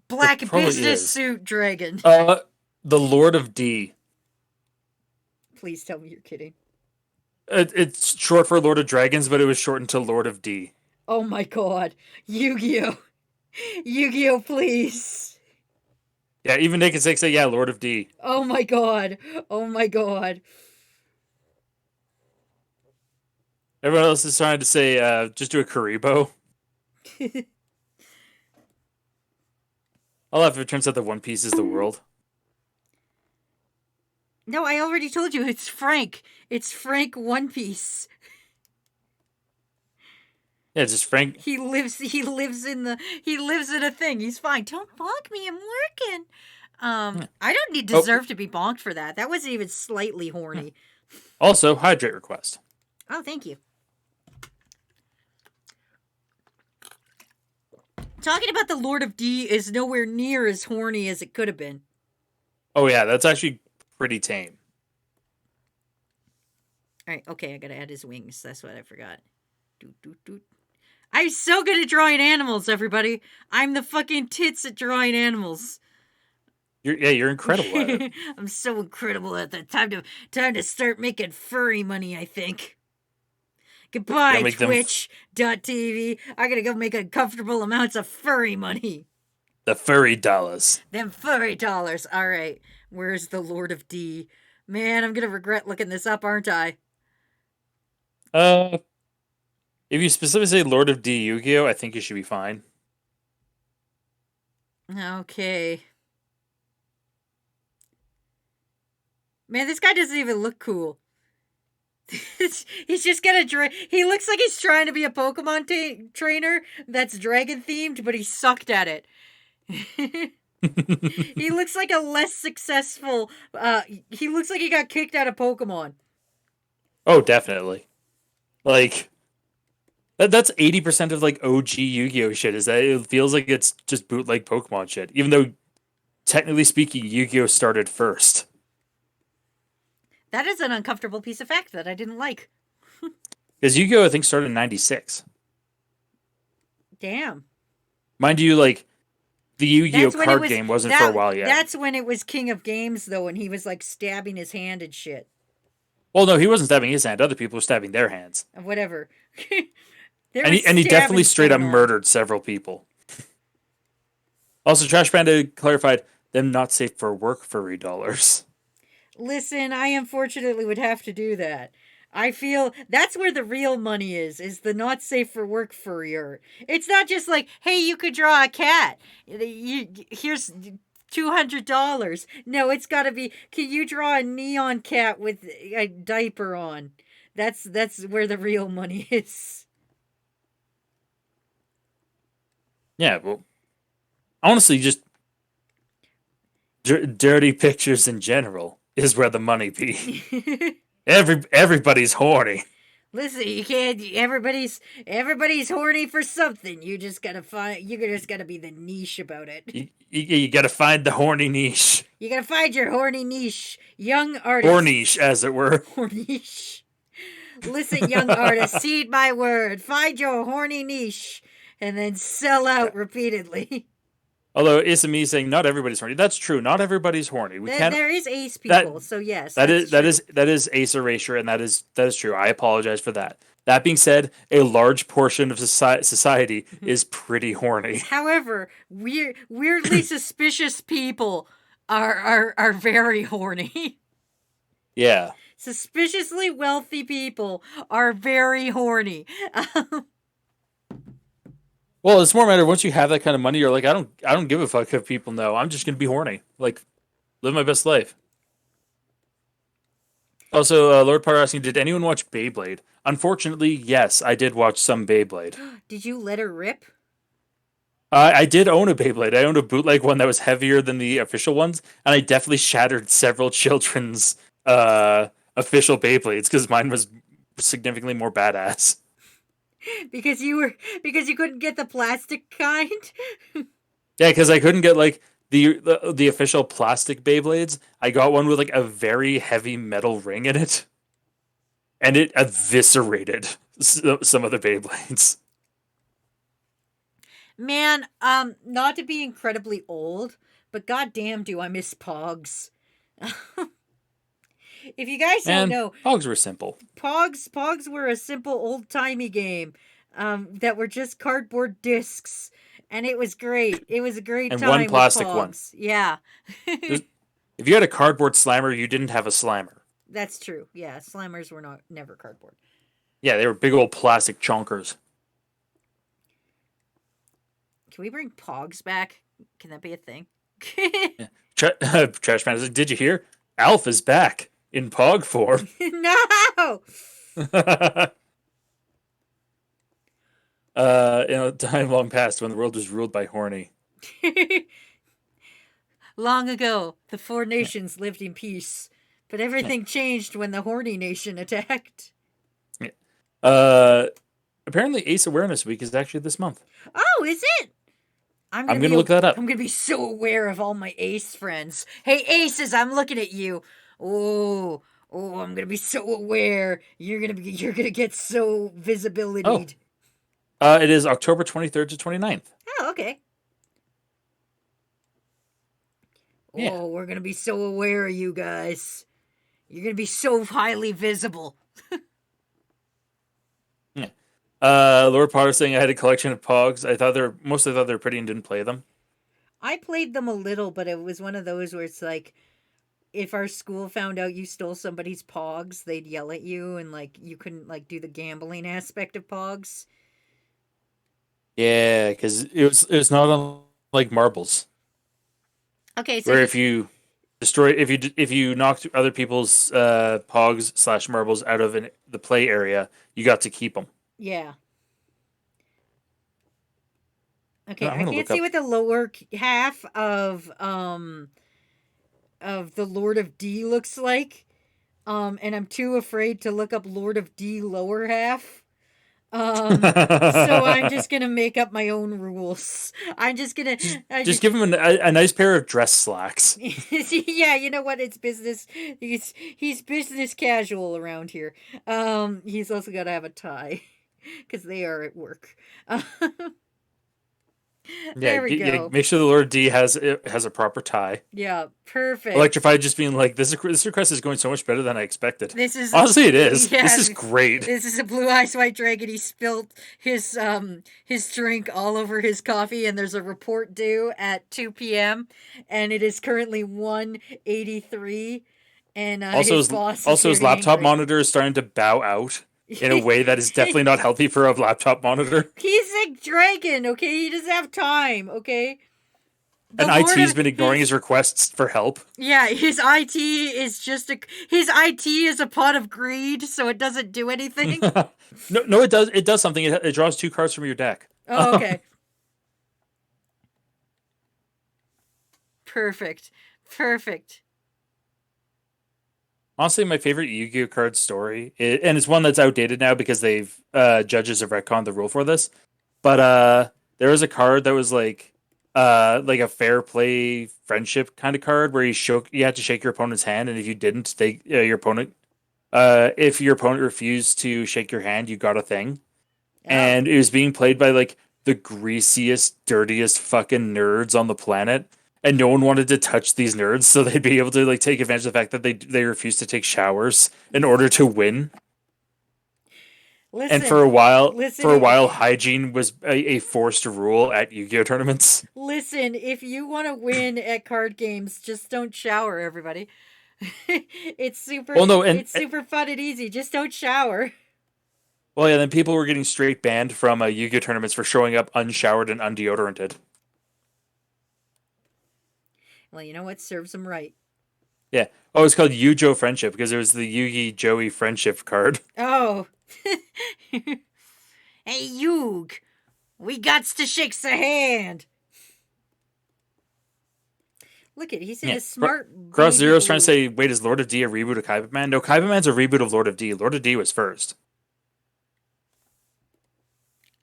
black business suit dragon? The Lord of D. Please tell me you're kidding. It's short for Lord of Dragons, but it was shortened to Lord of D. Oh my god. Yu-Gi-Oh! Yu-Gi-Oh, please. Yeah, even Nick and Six say, yeah, Lord of D. Oh my god. Oh my god. Everyone else is trying to say, just do a Karibo. I'll laugh if it turns out that One Piece is the world. No, I already told you, it's Frank. It's Frank One Piece. Yeah, it's just Frank. He lives in a thing. He's fine. Don't bonk me, I'm working. I don't need deserve to be bonked for that. That wasn't even slightly horny. Also, hydrate request. Oh, thank you. Talking about the Lord of D is nowhere near as horny as it could have been. Oh yeah, that's actually pretty tame. All right, okay, I gotta add his wings. That's what I forgot. Doot, doot, doot. I'm so good at drawing animals, everybody. I'm the fucking tits at drawing animals. You're incredible at it. I'm so incredible at that. Time to start making furry money, I think. Goodbye, Twitch.tv. I gotta go make uncomfortable amounts of furry money. The furry dollars. Them furry dollars. All right. Where's the Lord of D? Man, I'm gonna regret looking this up, aren't I? If you specifically say Lord of D Yu-Gi-Oh, I think you should be fine. Okay. Man, this guy doesn't even look cool. He's just got a he looks like he's trying to be a Pokemon trainer that's dragon themed, but he sucked at it. He looks like a less successful he looks like he got kicked out of Pokemon. Oh, definitely. Like that's 80% of like OG Yu-Gi-Oh shit is that it feels like it's just bootleg Pokemon shit, even though technically speaking Yu-Gi-Oh started first. That is an uncomfortable piece of fact that I didn't like. Because Yu-Gi-Oh I think started in 96. Damn. Mind you, like the Yu-Gi-Oh That's when card game wasn't for a while yet. That's when it was King of Games though, and he was like stabbing his hand and shit. Well, no, he wasn't stabbing his hand. Other people were stabbing their hands. Whatever. And he definitely straight up murdered several people. Also, Trash Panda clarified them not safe for work furry dollars. Listen, I unfortunately would have to do that. I feel that's where the real money is the not safe for work furrier. It's not just like, hey, you could draw a cat. Here's $200. No, it's got to be, can you draw a neon cat with a diaper on? That's where the real money is. Yeah, well, honestly, just dirty pictures in general is where the money be. Everybody's horny. Listen, you can't. Everybody's horny for something. You just gotta be the niche about it. You gotta find the horny niche. You gotta find your horny niche, young artist. Or niche, as it were. Horniche. Listen, young artist, heed my word. Find your horny niche, and then sell out repeatedly. Although it's me saying not everybody's horny. That's true. Not everybody's horny. There is ace people, so yes. That is ace erasure, and that is true. I apologize for that. That being said, a large portion of society is pretty horny. However, weirdly suspicious people are very horny. Yeah. Suspiciously wealthy people are very horny. Well, it's more a matter of once you have that kind of money, you're like, I don't give a fuck if people know. I'm just gonna be horny. Like, live my best life. Also, Lord Potter asking, did anyone watch Beyblade? Unfortunately, yes, I did watch some Beyblade. Did you let her rip? I did own a Beyblade. I owned a bootleg one that was heavier than the official ones, and I definitely shattered several children's official Beyblades because mine was significantly more badass. Because you couldn't get the plastic kind? Yeah, because I couldn't get like the official plastic Beyblades. I got one with like a very heavy metal ring in it, and it eviscerated some of the Beyblades. Man, not to be incredibly old, but goddamn, do I miss Pogs. If you guys don't know, Pogs were simple. Pogs were a simple old-timey game that were just cardboard discs, and it was great. It was a great time. And one plastic with one. Yeah. If you had a cardboard slammer, you didn't have a slammer. That's true. Yeah, slammers were never cardboard. Yeah, they were big old plastic chonkers. Can we bring Pogs back? Can that be a thing? Yeah. Trash Man, did you hear? Alf is back in Pog form. No! In a time long past when the world was ruled by horny. Long ago, the four nations lived in peace, but everything changed when the horny nation attacked. Apparently Ace Awareness Week is actually this month. Oh, is it? I'm gonna look that up. I'm gonna be so aware of all my Ace friends. Hey, Aces, I'm looking at you. Oh, I'm gonna be so aware. You're gonna get so visibility. Oh. It is October 23rd to 29th. Oh, okay. Yeah. Oh, we're gonna be so aware of you guys. You're gonna be so highly visible. Yeah. Lord Potter saying I had a collection of Pogs. I thought they were pretty and didn't play them. I played them a little, but it was one of those where it's like, if our school found out you stole somebody's Pogs, they'd yell at you, and like you couldn't like do the gambling aspect of Pogs. Yeah, because it was not like marbles. Okay, so Where if you if you knocked other people's pogs / marbles out of the play area, you got to keep them. yeah. Okay, I'm I gonna can't look see up. what the lower half of the Lord of D looks like. And I'm too afraid to look up Lord of D lower half. So I'm just gonna make up my own rules. I'm just gonna, Just give him a nice pair of dress slacks. yeah, you know what? It's business. He's business casual around here. He's also got to have a tie because they are at work. Yeah, There we go. make sure the Lord D has a proper tie. Yeah, perfect. Electrified just being like, this request is going so much better than I expected. This is Honestly, it is. yeah, This is great. This is a Blue Eyes White Dragon. He spilled his drink all over his coffee, and there's a report due at 2 p.m. and it is currently 1:83. And his boss is his very laptop angry. monitor is starting to bow out in a way that is definitely not healthy for a laptop monitor. He's a dragon, okay? He doesn't have time, okay? And IT's been ignoring his requests for help. Yeah, his IT is his IT is a pot of greed, so it doesn't do anything. No, it does. It does something. It draws 2 cards from your deck. Oh, okay. Perfect. Honestly, my favorite Yu-Gi-Oh card story, and it's one that's outdated now because they've judges have retconned the rule for this. But there was a card that was like a fair play friendship kind of card where you had to shake your opponent's hand, and if you didn't, if your opponent refused to shake your hand, you got a thing. And it was being played by like the greasiest, dirtiest fucking nerds on the planet. And no one wanted to touch these nerds, so they'd be able to like take advantage of the fact that they refused to take showers in order to win. Listen, And for a while, listen, hygiene was a forced rule at Yu-Gi-Oh tournaments. Listen, if you want to win at card games, just don't shower, everybody. It's super. Well, no, it's super fun and easy. Just don't shower. Well, yeah, then people were getting straight banned from Yu-Gi-Oh tournaments for showing up unshowered and undeodoranted. Well, you know what? Serves them right. Yeah. Oh, it's called Yu-Jo Friendship because it was the Yugi Joey Friendship card. Oh. Hey, Yug. We gots to shake the hand. Look at he's in a smart. Cross Zero's trying to say, wait, is Lord of D a reboot of Kaiba Man? No, Kaiba Man's a reboot of Lord of D. Lord of D was first.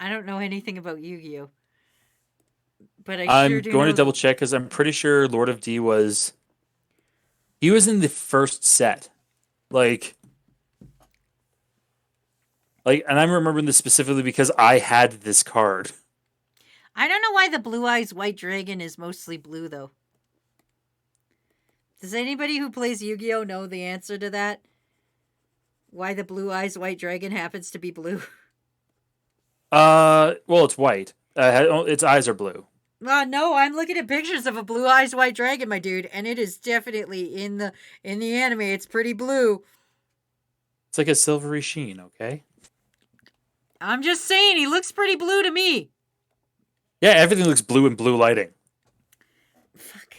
I don't know anything about Yu-Gi-Oh. But I'm going to double check because I'm pretty sure Lord of D was. He was in the first set, and I'm remembering this specifically because I had this card. I don't know why the Blue Eyes White Dragon is mostly blue though. Does anybody who plays Yu-Gi-Oh know the answer to that? Why the Blue Eyes White Dragon happens to be blue? Well, it's white. Its eyes are blue. No, I'm looking at pictures of a Blue Eyes White Dragon, my dude, and it is definitely in the anime. It's pretty blue. It's like a silvery sheen, okay? I'm just saying, he looks pretty blue to me. Yeah, everything looks blue in blue lighting. Fuck.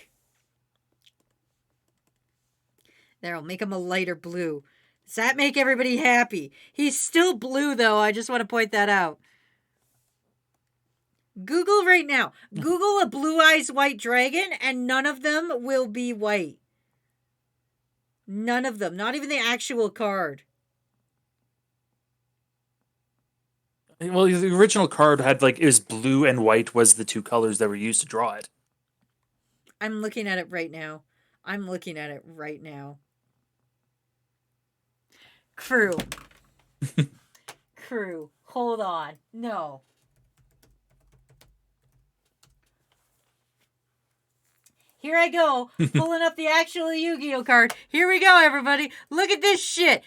There, I'll make him a lighter blue. Does that make everybody happy? He's still blue, though. I just want to point that out. Google right now. Google a Blue Eyes White Dragon, and none of them will be white. None of them. Not even the actual card. Well, the original card had it was blue and white was the 2 colors that were used to draw it. I'm looking at it right now. Crew. Crew. Hold on. No. Here I go, pulling up the actual Yu-Gi-Oh card. Here we go, everybody. Look at this shit.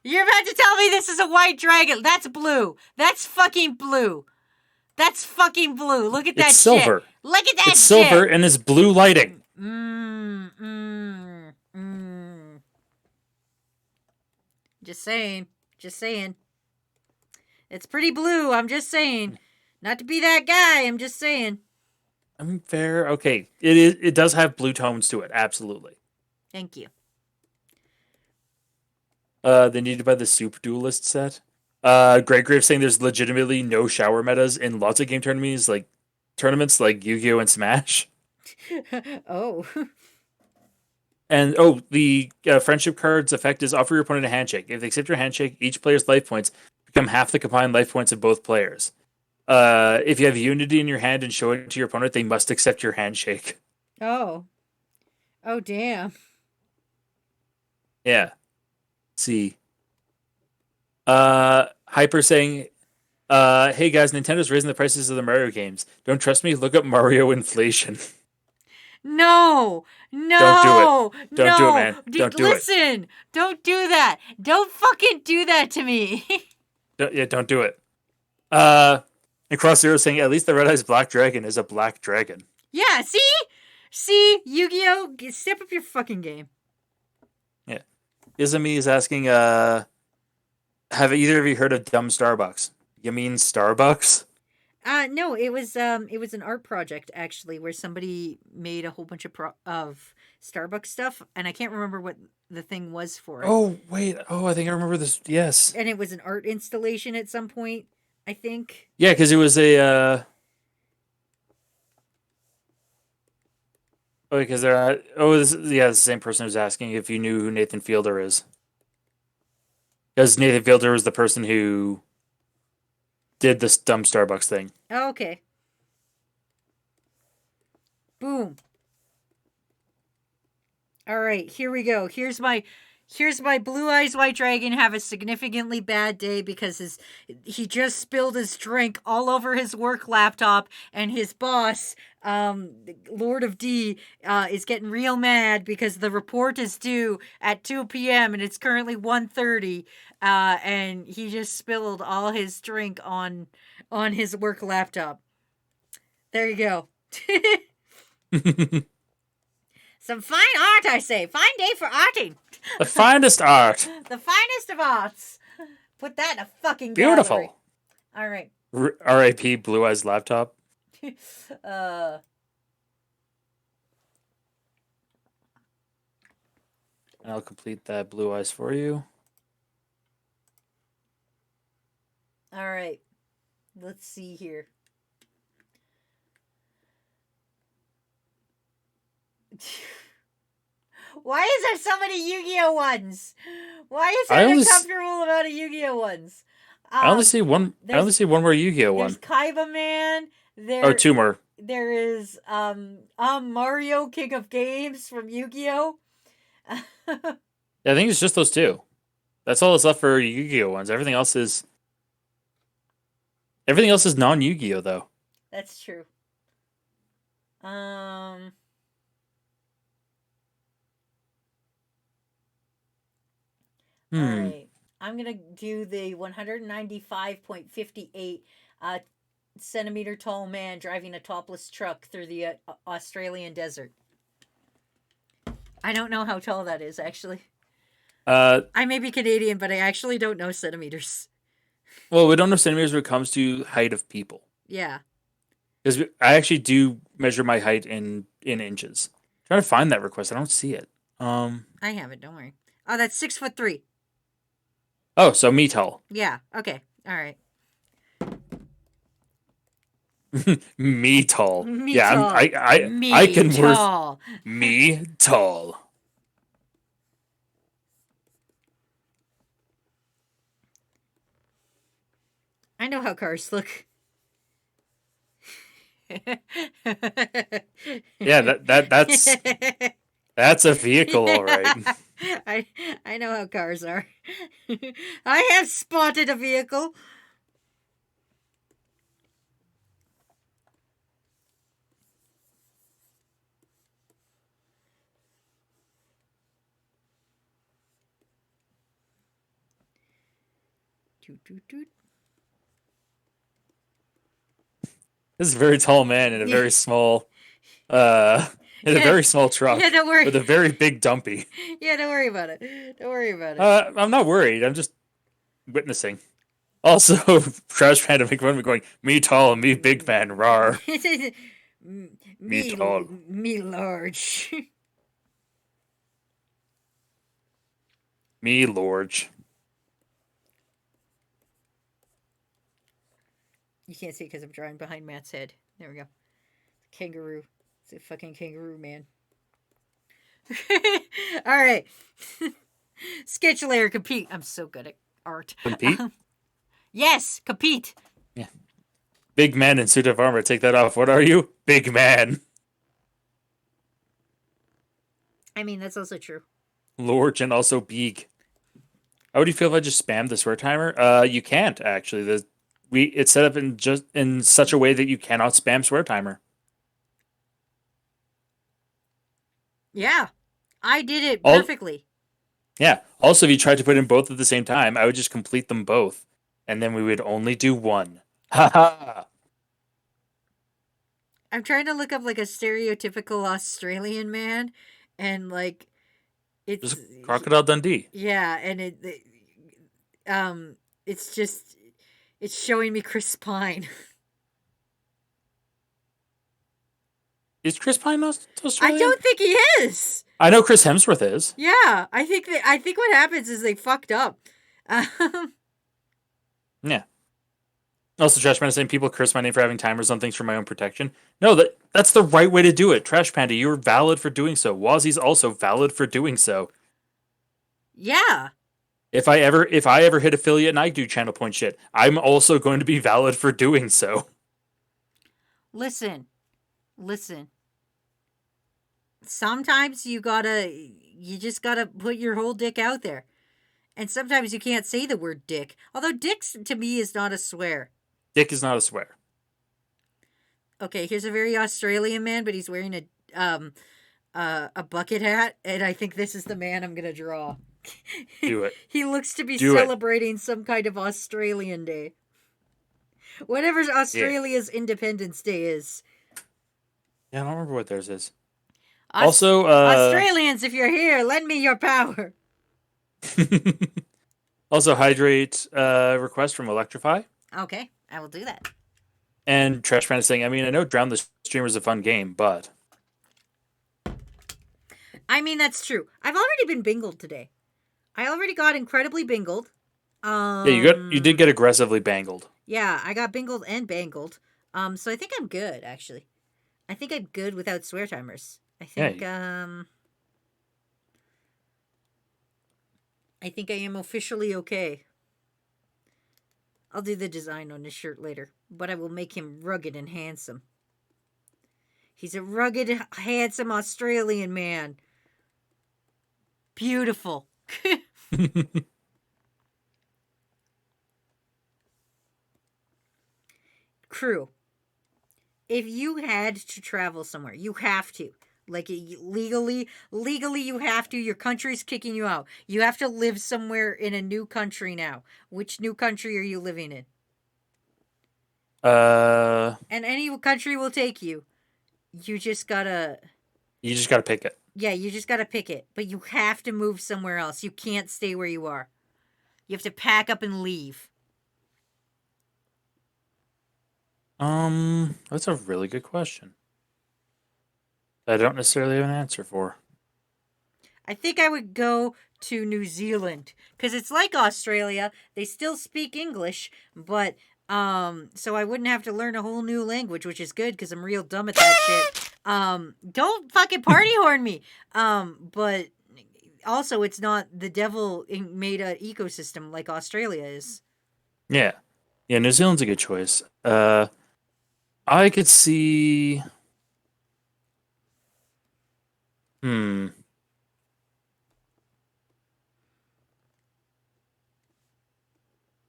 You're about to tell me this is a white dragon. That's blue. That's fucking blue. Look at that shit. It's silver. Look at that It's silver and it's blue lighting. Just saying. It's pretty blue. I'm just saying. Not to be that guy. I'm just saying. I mean, fair. Okay, it is. It does have blue tones to it. Absolutely. Thank you. They need to buy the Soup Duelist set. Greg Graves saying there's legitimately no shower metas in lots of game tournaments like Yu-Gi-Oh and Smash. Oh. And the friendship cards effect is offer your opponent a handshake. If they accept your handshake, each player's life points become half the combined life points of both players. If you have Unity in your hand and show it to your opponent, they must accept your handshake. Oh. Oh, damn. Yeah. See. Hyper saying, hey guys, Nintendo's raising the prices of the Mario games. Don't trust me? Look up Mario inflation. No, no, Don't do it. Don't do it, no. man. Don't do it. Listen, don't do that. Don't fucking do that to me. Don't do it. And Cross Zero saying, at least the Red Eyes Black Dragon is a black dragon. Yeah, see, Yu-Gi-Oh, step up your fucking game. Yeah. Izumi is asking, have either of you heard of Dumb Starbucks? You mean Starbucks? No, it was an art project actually where somebody made a whole bunch of Starbucks stuff, and I can't remember what the thing was for it. Oh, wait. Oh, I think I remember this. Yes. And it was an art installation at some point, I think. Yeah, because it was a, oh, because they're, it's the same person who's asking if you knew who Nathan Fielder is. Because Nathan Fielder was the person who did this dumb Starbucks thing. Oh, okay. Boom. All right, here we go. Here's my Blue Eyes White Dragon have a significantly bad day because he just spilled his drink all over his work laptop, and his boss, Lord of D, is getting real mad because the report is due at 2 p.m. and it's currently 1:30, and he just spilled all his drink on his work laptop. There you go. Some fine art, I say. Fine day for arting. The finest art. The finest of arts. Put that in a fucking Beautiful. gallery. All right. R.I.P. Blue Eyes laptop. uh. And I'll complete that Blue Eyes for you. All right. Let's see here. Why is there so many Yu-Gi-Oh ones? Why is there an uncomfortable amount of Yu-Gi-Oh ones? I only see one. I only see one more Yu-Gi-Oh one. There's Kaiba Man. Oh, two more. There is Mario King of Games from Yu-Gi-Oh. Yeah, I think it's just those two. That's all that's left for Yu-Gi-Oh ones. Everything else is non-Yu-Gi-Oh though. That's true. All right. I'm going to do the 195.58 centimeter tall man driving a topless truck through the Australian desert. I don't know how tall that is, actually. I may be Canadian, but I actually don't know centimeters. Well, we don't know centimeters when it comes to height of people. Yeah. Because I actually do measure my height in inches. I'm trying to find that request. I don't see it. I have it. Don't worry. Oh, that's 6'3". Oh, so me tall. Yeah. Okay. All right. Me tall. Me yeah, tall. I can tall. Me tall. I know how cars look. Yeah, that's a vehicle, all right. I know how cars are. I have spotted a vehicle. Toot, toot, toot. This is a very tall man in a very small in a very small truck. Yeah, don't worry. With a very big dumpy. Yeah, don't worry about it. Don't worry about it. I'm not worried. I'm just witnessing. Also, Crouch Panda make fun of me going, me tall, me big man, rar. Me tall. Me large. Me large. You can't see it because I'm drawing behind Matt's head. There we go. Kangaroo. It's a fucking kangaroo, man. All right. Sketch layer compete. I'm so good at art. Compete? Yes, compete. Big man in suit of armor. Take that off. What are you? Big man. I mean, that's also true. Large and also big. How would you feel if I just spammed the swear timer? You can't actually. It's set up in such a way that you cannot spam swear timer. Yeah, I did it All- perfectly. Yeah. Also, if you tried to put in both at the same time, I would just complete them both, and then we would only do one. Ha ha. I'm trying to look up like a stereotypical Australian man, and like it's Just Crocodile Dundee. yeah, and it's just it's showing me Chris Pine. Is Chris Pine I Australian? don't think he is. I know Chris Hemsworth is. Yeah, I think what happens is they fucked up. Yeah. Also, Trash Panda saying people curse my name for having timers on things for my own protection. No, that's the right way to do it. Trash Panda, you're valid for doing so. Wazzy's also valid for doing so. Yeah. If I ever hit affiliate and I do channel point shit, I'm also going to be valid for doing so. Listen. Sometimes you just gotta put your whole dick out there. And sometimes you can't say the word dick. Although dicks to me is not a swear. Dick is not a swear. Okay, here's a very Australian man, but he's wearing a bucket hat, and I think this is the man I'm gonna draw. Do it. He looks to be Do it. celebrating some kind of Australian day. Whatever Australia's Independence Day is. Yeah, I don't remember what theirs is. Aus- Also, Australians, if you're here, lend me your power. also hydrate request from Electrify. Okay, I will do that. And Trash Panda saying, I mean, I know Drown the Streamer is a fun game, but I mean, that's true. I've already been bingled today. I already got incredibly bingled. yeah, you did get aggressively bangled. Yeah, I got bingled and bangled. So I think I'm good, actually. I think I'm good without swear timers. I think I think I am officially okay. I'll do the design on his shirt later, but I will make him rugged and handsome. He's a rugged, handsome Australian man. Beautiful. Crew. If you had to travel somewhere, you have to. Like legally you have to. Your country's kicking you out. You have to live somewhere in a new country now. Which new country are you living in? And any country will take you. You just gotta pick it. Yeah, you just gotta pick it. But you have to move somewhere else. You can't stay where you are. You have to pack up and leave. That's a really good question. I don't necessarily have an answer for. I think I would go to New Zealand because it's like Australia. They still speak English, but so I wouldn't have to learn a whole new language, which is good because I'm real dumb at that shit. Don't fucking party horn me. But also it's not the devil made an ecosystem like Australia is. Yeah, New Zealand's a good choice. I could see.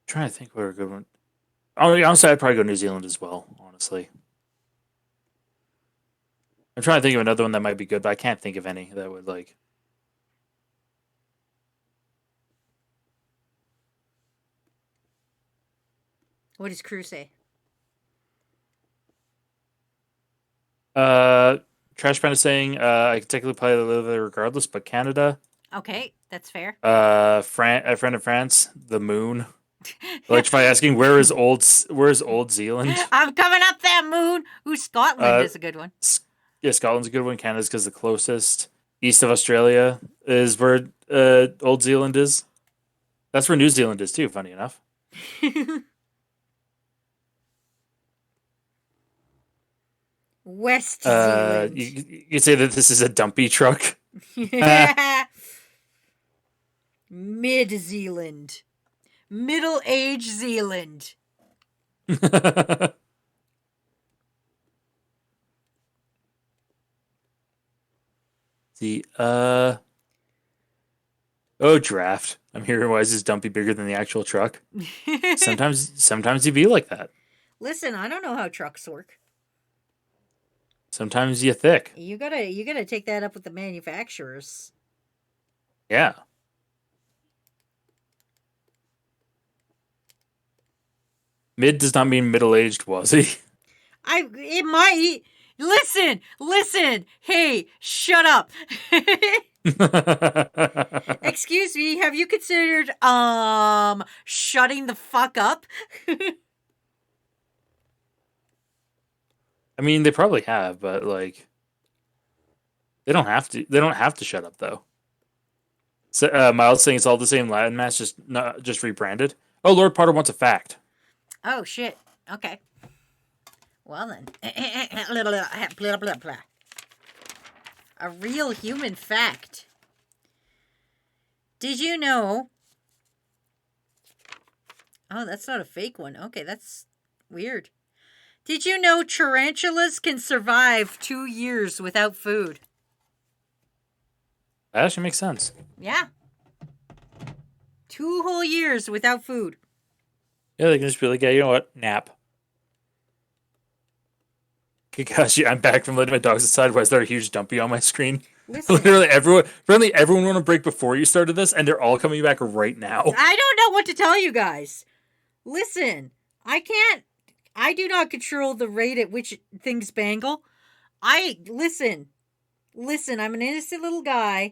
Trying to think what a good one. Honestly, I'd probably go New Zealand as well. Honestly, I'm trying to think of another one that might be good, but I can't think of any that would like. What does Crew say? Trash Panda saying I could technically play live there regardless, but Canada. Okay, that's fair. A friend of France, the moon. Electrify asking where's Old Zealand? I'm coming up that moon. Ooh, Scotland Uh, is a good one. Yeah, Scotland's a good one. Canada's because the closest. East of Australia is where Old Zealand is. That's where New Zealand is too. Funny enough. West Zealand. You could say that this is a dumpy truck. Mid Zealand. Middle Age Zealand. The draft. I'm hearing why is this dumpy bigger than the actual truck? Sometimes you be like that. Listen, I don't know how trucks work. Sometimes you thick. You gotta take that up with the manufacturers. Yeah. Mid does not mean middle aged, was he? It might. Listen. Hey, shut up. Excuse me, have you considered shutting the fuck up? I mean, they probably have, but like, they don't have to. They don't have to shut up though. So, Miles saying it's all the same Latin mass, just rebranded. Oh, Lord Potter wants a fact. Oh shit. Okay. Well then. A real human fact. Did you know? Oh, that's not a fake one. Okay, that's weird. Did you know tarantulas can survive 2 years without food? That actually makes sense. Yeah. 2 whole years without food. Yeah, they can just be like, yeah, you know what? Nap. Gosh, I'm back from letting my dogs outside. Why is there a huge dumpy on my screen? Listen, Literally everyone went on break before you started this, and they're all coming back right now. I don't know what to tell you guys. Listen, I do not control the rate at which things bangle. Listen, I'm an innocent little guy.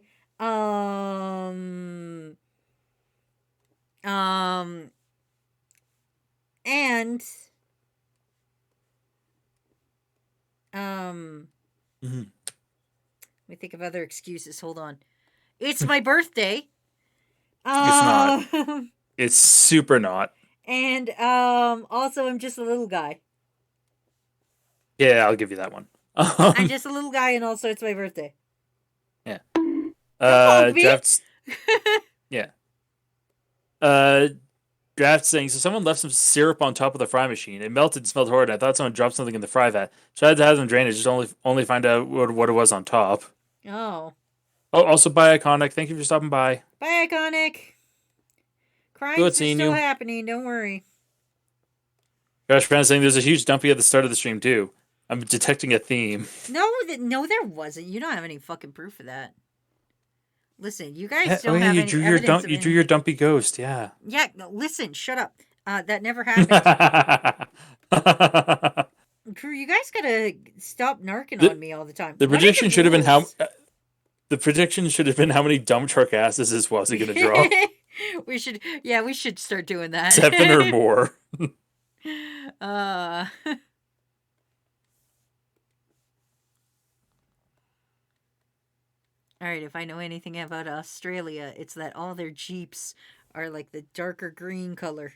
And Mhm. let me think of other excuses. Hold on. It's my birthday. not. It's super not. And also I'm just a little guy. Yeah, I'll give you that one. I'm just a little guy, and also it's my birthday. Yeah. poke me. Drafts. Yeah. Draft saying, so someone left some syrup on top of the fry machine. It melted and smelled horrid. I thought someone dropped something in the fry vat. Tried to have them drain it, just only find out what it was on top. Oh. Oh, also by Iconic. Thank you for stopping by. Bye, Iconic. Crimes Good are seeing still you. happening. Don't worry. Josh Fan saying there's a huge dumpy at the start of the stream too. I'm detecting a theme. No, there wasn't. You don't have any fucking proof of that. Listen, you guys don't have you any drew evidence of you drew any- your dumpy ghost. Yeah. Yeah, no, listen, shut up. That never happened. Drew, you guys gotta stop narking on me all the time. The What are prediction the should have been how. rules? The prediction should have been how many dump truck asses is Wazzy going to draw. we should start doing that. 7 or more. Uh, all right, if I know anything about Australia, it's that all their Jeeps are like the darker green color.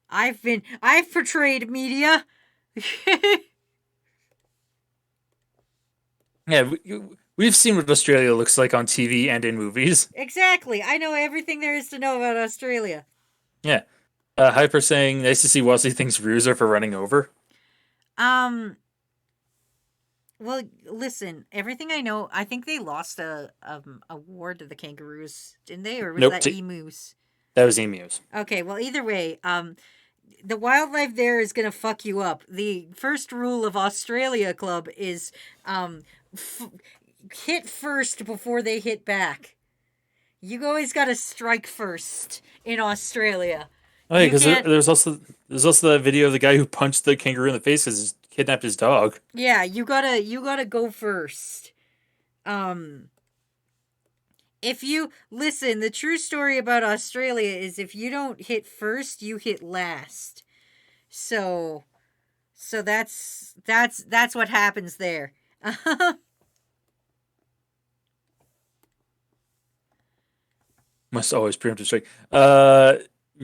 I've portrayed media. Yeah, we've seen what Australia looks like on TV and in movies. Exactly. I know everything there is to know about Australia. Yeah. Hyper saying, nice to see Wazzy thinks Ruse are for running over. Well, listen, everything I know, I think they lost a war to the kangaroos, didn't they? Or was Nope, that emus? That was emus. Okay, well, either way, the wildlife there is going to fuck you up. The first rule of Australia Club is hit first before they hit back. You always got to strike first in Australia. Oh, yeah, You because can't- there's also that video of the guy who punched the kangaroo in the face because he kidnapped his dog. Yeah, you gotta go first. If you listen, the true story about Australia is if you don't hit first, you hit last. So that's what happens there. Must always preemptive strike.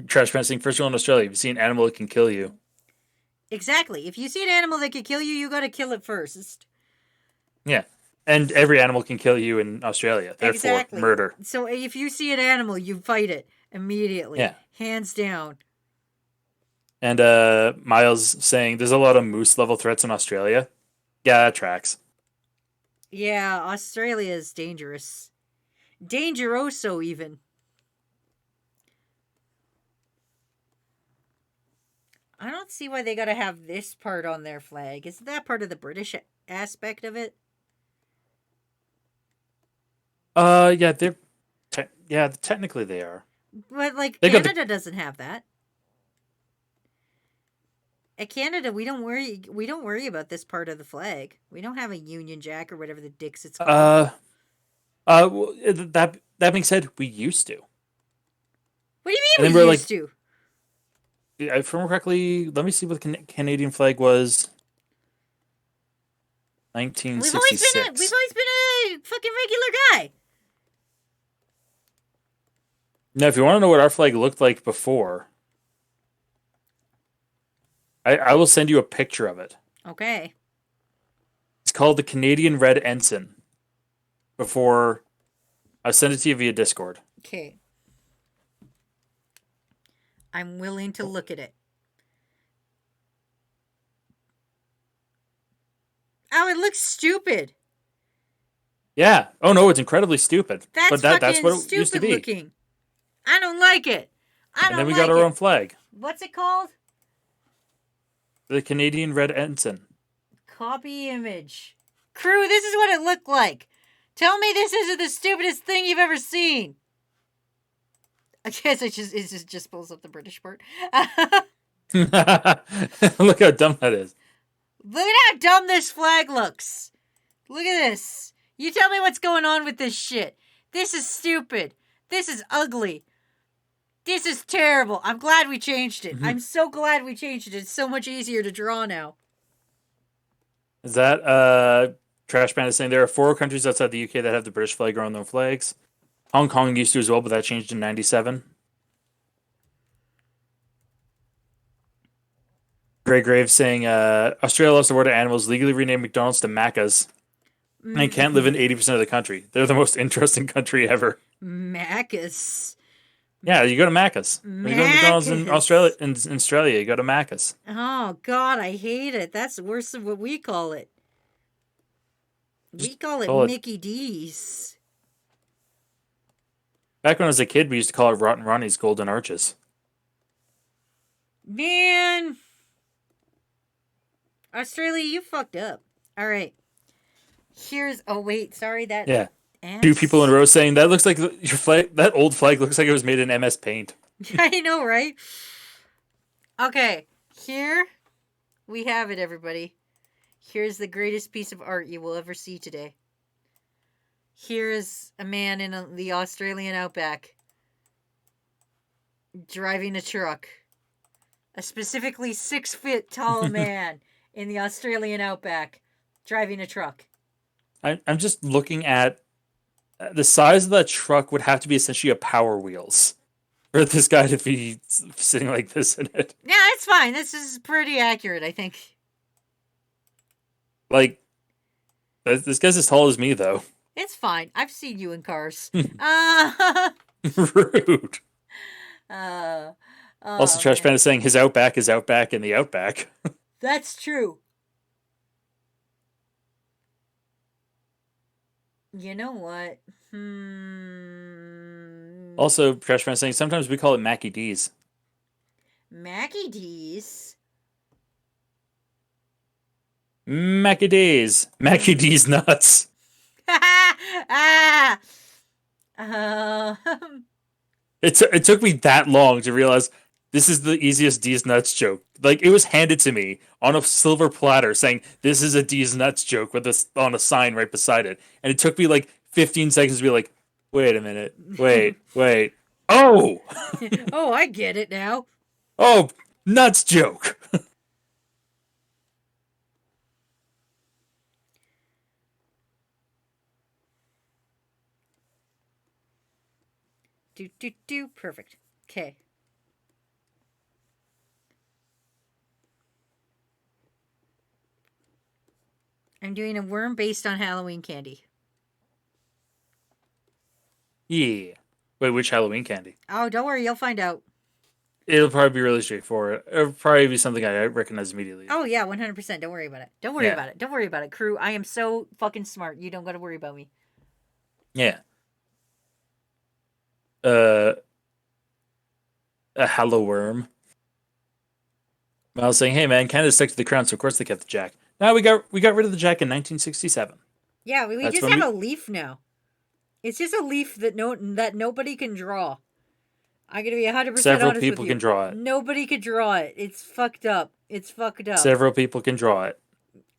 Trash Man saying, first rule in Australia, if you see an animal that can kill you. Exactly. If you see an animal that could kill you, you got to kill it first. Yeah. And every animal can kill you in Australia. Therefore, Exactly. murder. So if you see an animal, you fight it immediately. Yeah. Hands down. And Miles saying, there's a lot of moose level threats in Australia. Yeah, that tracks. Yeah, Australia is dangerous. Dangeroso, even. I don't see why they gotta have this part on their flag. Isn't that part of the British aspect of it? Yeah, technically they are. But like They got Canada doesn't have that. At Canada, we don't worry about this part of the flag. We don't have a Union Jack or whatever the dicks it's called. Well, that being said, we used to. What do you and mean then we we're used to? If I remember correctly, let me see what the Canadian flag was. We've always 1966. been a fucking regular guy. Now, if you want to know what our flag looked like before, I will send you a picture of it. Okay. It's called the Canadian Red Ensign. Before, I'll send it to you via Discord. Okay. I'm willing to look at it. Oh, it looks stupid. Yeah. Oh no, it's incredibly stupid. That's but fucking that's what it stupid used to be. looking. I don't like it. And then we got our own flag, What's it called? the Canadian Red Ensign. Copy image. Crew, this is what it looked like. Tell me this isn't the stupidest thing you've ever seen. I guess it just pulls up the British part. Look how dumb that is. Look at how dumb this flag looks. Look at this. You tell me what's going on with this shit. This is stupid. This is ugly. This is terrible. I'm glad we changed it. I'm so glad we changed it. It's so much easier to draw now. Is that Trash Band is saying there are 4 countries outside the UK that have the British flag or on their flags. Hong Kong used to as well, but that changed in 97. Grey Graves saying Australia lost the word to animals, legally renamed McDonald's to Maccas. And can't live in 80% of the country. They're the most interesting country ever. Macca's. Yeah, you go to Macca's. When you go to McDonald's in Australia, you go to Macca's. Oh, God, I hate it. That's worse than what we call it. We call it Mickey D's. Back when I was a kid, we used to call it Rotten Ronnie's Golden Arches. Man. Australia, you fucked up. All right. Here's... Oh, wait. Sorry, that... Yeah. 2 people in a row saying that looks like your flag. That old flag looks like it was made in MS Paint. I know, right? Okay, here we have it, everybody. Here's the greatest piece of art you will ever see today. Here is a man in the Australian outback driving a truck. A specifically 6-foot tall man in the Australian outback driving a truck. I'm just looking at the size of that truck would have to be essentially a Power Wheels for this guy to be sitting like this in it. Yeah, it's fine. This is pretty accurate, I think. Like, this guy's as tall as me, though. It's fine. I've seen you in cars. Rude. Oh, Also, Trash Panda is saying his outback is outback in the outback. That's true. You know what? Also, Trash Panda is saying sometimes we call it Mackie D's. Mackie D's? Mackie D's. Mackie D's nuts. Ah! It took me that long to realize this is the easiest D's nuts joke. Like, it was handed to me on a silver platter saying, this is a D's nuts joke with this on a sign right beside it. And it took me like 15 seconds to be like, Wait a minute. Wait. Oh! Oh, I get it now. Oh, nuts joke. Do. Perfect. Okay. I'm doing a worm based on Halloween candy. Yeah. Wait, which Halloween candy? Oh, don't worry, you'll find out. It'll probably be really straightforward. It'll probably be something I recognize immediately. Oh yeah, 100%. Don't worry about it. Don't worry Yeah. about it. Don't worry about it, crew. I am so fucking smart. You don't got to worry about me. Yeah. A Hallow Worm. I was saying, hey man, Canada stuck to the crown, so of course they kept the jack. Now we got rid of the jack in 1967. Yeah, we That's just when have we- a leaf now. It's just a leaf that nobody can draw. I'm gonna be 100% Several honest people with you. can draw it. Nobody could draw it. It's fucked up. It's fucked up. Several people can draw it.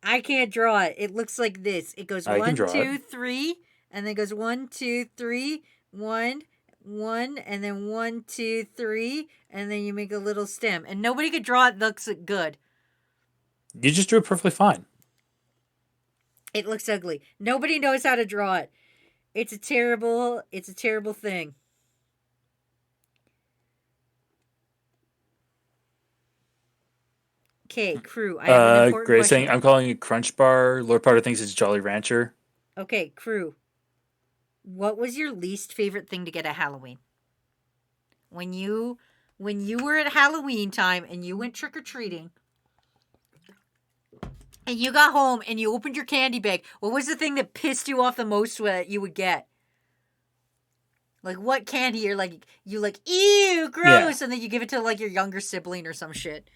I can't draw it. It looks like this. It goes I can 1, draw 2, it. 3, and then it goes 1, 2, 3, 1, 1, and then 1, 2, 3, and then you make a little stem. And nobody could draw it. Looks good. You just drew it perfectly fine. It looks ugly. Nobody knows how to draw it. It's a terrible thing. Okay, crew. I have an important Gray question. saying, I'm calling it Crunch Bar. Lord Potter thinks it's Jolly Rancher. Okay, crew. What was your least favorite thing to get at Halloween? When you were at Halloween time and you went trick-or-treating and you got home and you opened your candy bag, what was the thing that pissed you off the most that you would get? Like what candy you're like, ew, gross, and then you give it to like your younger sibling or some shit.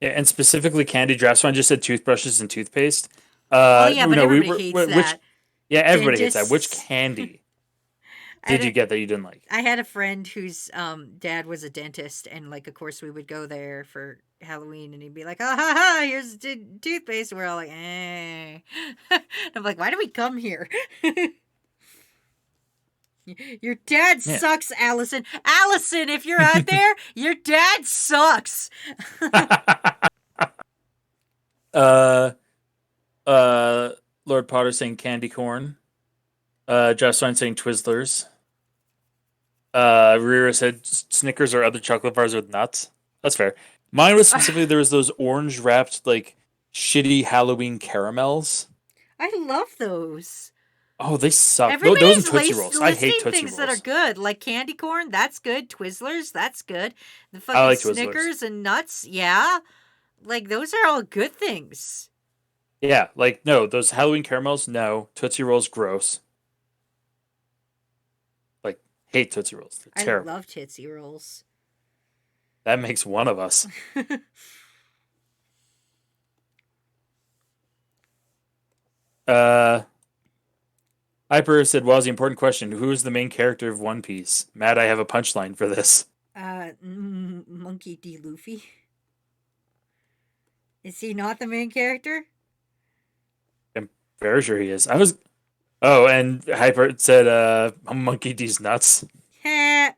Yeah, and specifically candy drafts. So I just said toothbrushes and toothpaste. Oh yeah, but no, everybody hates that. Yeah, everybody hates that. Dentists. Which candy did you get that you didn't like? I had a friend whose dad was a dentist, and like, of course, we would go there for Halloween, and he'd be like, "Oh, ha ha! Here's toothpaste." And we're all like, "Eh." I'm like, "Why do we come here?" Your dad sucks, Allison. Allison, if you're out there, your dad sucks. Lord Potter saying candy corn. Josh Stein saying Twizzlers. Rira said Snickers or other chocolate bars with nuts. That's fair. Mine was specifically there was those orange wrapped like shitty Halloween caramels. I love those. Oh, they suck. Those Everybody's and Tootsie Rolls. I hate Tootsie things Rolls. that are good, like candy corn. That's good. Twizzlers. That's good. The fucking I like Twizzlers. Snickers and nuts. Yeah, like those are all good things. Yeah, like no, those Halloween caramels. No, Tootsie Rolls, gross. Like hate Tootsie Rolls. They're terrible. I love Tootsie Rolls. That makes one of us. Hyper said, "Well, the important question: who is the main character of One Piece?" Matt, I have a punchline for this. Monkey D. Luffy. Is he not the main character? I'm very sure he is. I was. Oh, and Hyper said, "Monkey D's nuts." Heh.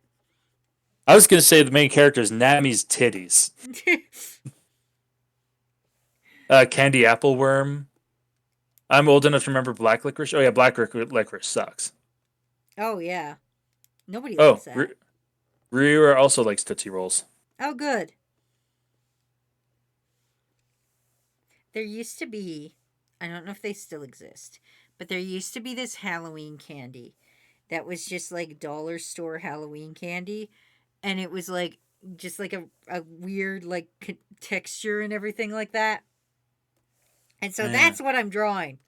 I was gonna say the main character is Nami's titties. Candy Apple Worm. I'm old enough to remember Black Licorice. Oh yeah, Black Licorice sucks. Oh yeah, nobody Oh, likes that. Rira also likes Tootsie Rolls. Oh good. There used to be, I don't know if they still exist, but there used to be this Halloween candy that was just like dollar store Halloween candy, and it was like just like a weird like texture and everything like that. And so that's what I'm drawing.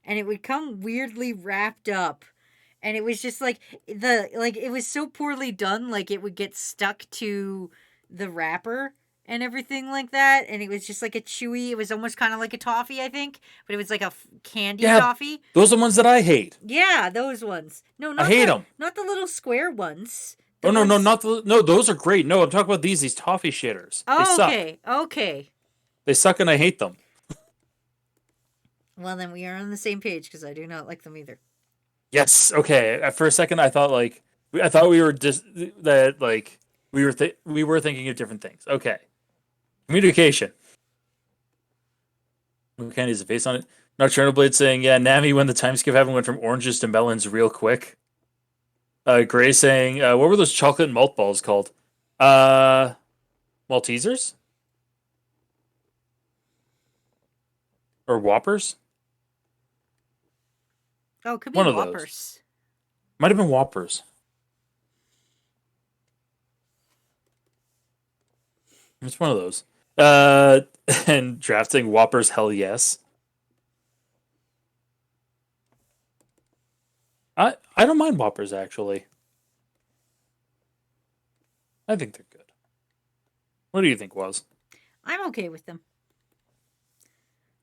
And it would come weirdly wrapped up. And it was just like it was so poorly done, like it would get stuck to the wrapper and everything like that. And it was just like a chewy, it was almost kind of like a toffee, I think, but it was like a candy toffee. Those are the ones that I hate. Yeah, those ones. No, not I hate them. Not the little square ones. Oh no, not no. Those are great. No, I'm talking about these toffee shitters. They suck. Okay. They suck, and I hate them. Well, then we are on the same page because I do not like them either. Yes. Okay. For a second, I thought we were just that like we were thinking of different things. Okay. Communication. Candy has a face on it. Nocturnal Blade saying, "Yeah, Nami, when the time skip happened, went from oranges to melons real quick." Gray saying, "What were those chocolate malt balls called? Maltesers or Whoppers? Oh, could be One of those. Whoppers. Might have been Whoppers." It's one of those. And drafting Whoppers, hell yes. I don't mind Whoppers actually. I think they're good. What do you think, Was? I'm okay with them.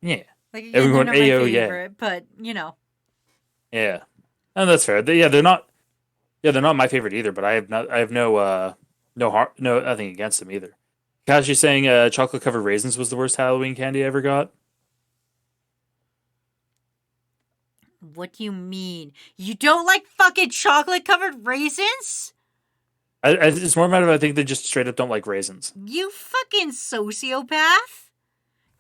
Yeah, Like again, Everyone, they're not my ayo, yeah. favorite, but you know. yeah, and that's fair. They're not. Yeah, they're not my favorite either. But I have no nothing against them either. Kashi saying chocolate covered raisins was the worst Halloween candy I ever got. What do you mean? You don't like fucking chocolate covered raisins? It's more a matter of I think they just straight up don't like raisins. You fucking sociopath.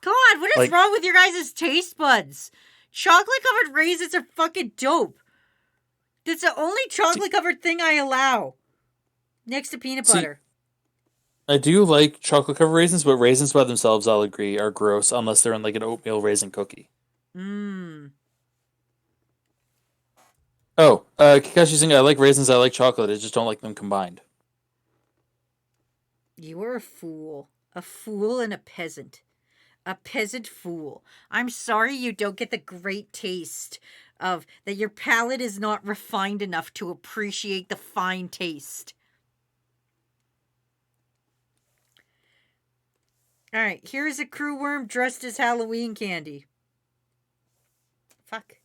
God, what is Like- wrong with your guys' taste buds? Chocolate covered raisins are fucking dope. That's the only chocolate covered thing I allow. Next to peanut See- butter. I do like chocolate covered raisins, but raisins by themselves, I'll agree, are gross unless they're in like an oatmeal raisin cookie. Mmm. Oh, Kakashi saying I like raisins, I like chocolate, I just don't like them combined. You are a fool. A fool and a peasant. A peasant fool. I'm sorry you don't get the great taste of that your palate is not refined enough to appreciate the fine taste. All right, here's a crew worm dressed as Halloween candy. Fuck.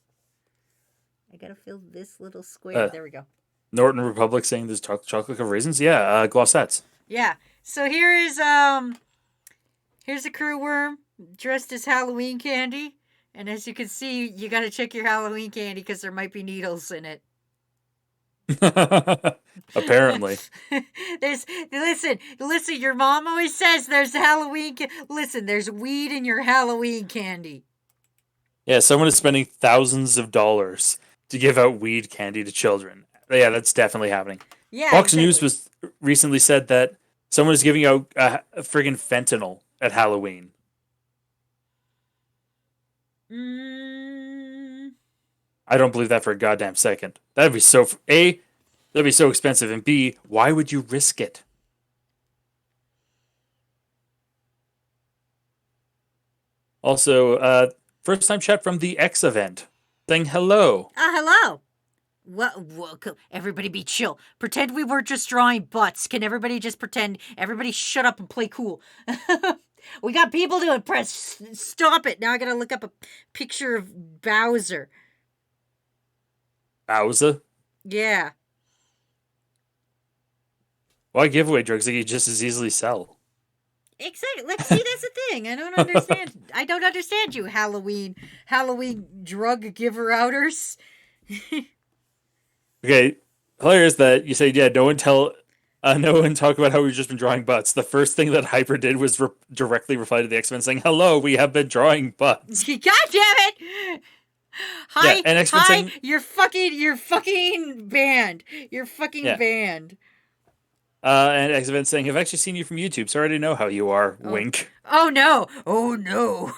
I gotta fill this little square. There we go. Norton Republic saying there's chocolate covered raisins. Yeah, glossettes. Yeah. So here's a crew worm dressed as Halloween candy, and as you can see, you got to check your Halloween candy because there might be needles in it. Apparently. Listen. Your mom always says there's Halloween. Listen, there's weed in your Halloween candy. Yeah, someone is spending thousands of dollars to give out weed candy to children. Yeah, that's definitely happening. Yeah. Fox exactly. News was recently said that someone is giving out friggin' fentanyl at Halloween. I don't believe that for a goddamn second. That'd be so that'd be so expensive, and B, why would you risk it? Also, first time chat from the X event saying hello. Hello. Everybody be chill. Pretend we were just drawing butts. Can everybody just pretend? Everybody shut up and play cool. We got people to impress. Stop it. Now I gotta look up a picture of Bowser. Bowser? Yeah. Why give away drugs that you just as easily sell? Exactly. Let's see, that's the thing. I don't understand. I don't understand you, Halloween drug giver outers. Okay, hilarious that you say, yeah, no one talk about how we've just been drawing butts. The first thing that Hyper did was directly reply to the X-Men saying, hello, we have been drawing butts. God damn it! Hi, Yeah, and X-Men hi, saying- you're fucking banned. You're fucking Yeah. banned. And X-Men saying, I've actually seen you from YouTube, so I already know how you are. Oh. Wink. Oh no! Oh no!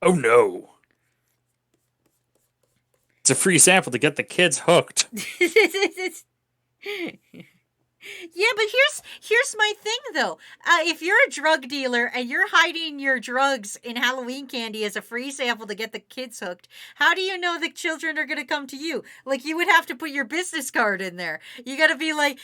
Oh no. It's a free sample to get the kids hooked. Yeah, but here's my thing though. If you're a drug dealer and you're hiding your drugs in Halloween candy as a free sample to get the kids hooked, how do you know the children are gonna come to you? Like, you would have to put your business card in there. You gotta be like,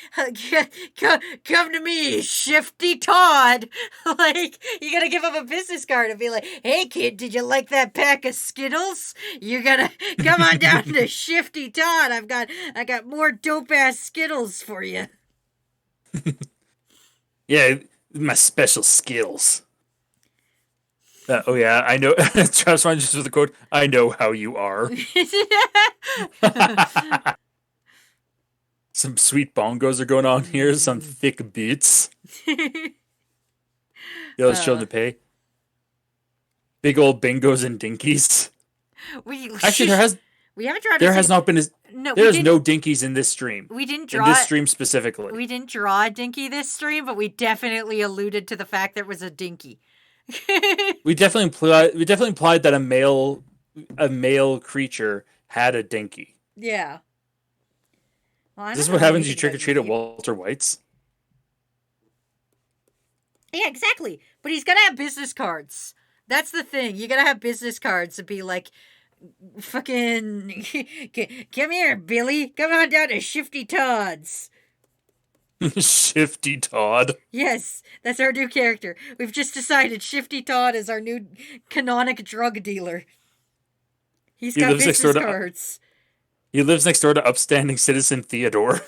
come to me, Shifty Todd. Like, you gotta give them a business card and be like, hey kid, did you like that pack of Skittles? You gotta come on down to Shifty Todd. I got more dope ass Skittles for you. Yeah, my special skills. Oh yeah, I know. Travis Fine just with the quote, "I know how you are." Some sweet bongos are going on here. Some thick beats. Yeah, let's show them to pay. Big old bingos and dinkies. Actually, we haven't tried. There has not been. No, There's no dinkies in this stream. We didn't in draw this stream specifically. We didn't draw a dinky this stream, but we definitely alluded to the fact there was a dinky. We definitely implied that a male creature had a dinky. Yeah. Well, Is this what happens? You trick or treat at Walter White's? Yeah, exactly. But he's gonna have business cards. That's the thing. You gotta have business cards to be like, fucking, come here, Billy. Come on down to Shifty Todd's. Shifty Todd. Yes, that's our new character. We've just decided Shifty Todd is our new canonic drug dealer. He got business cards. He lives next door to upstanding citizen Theodore.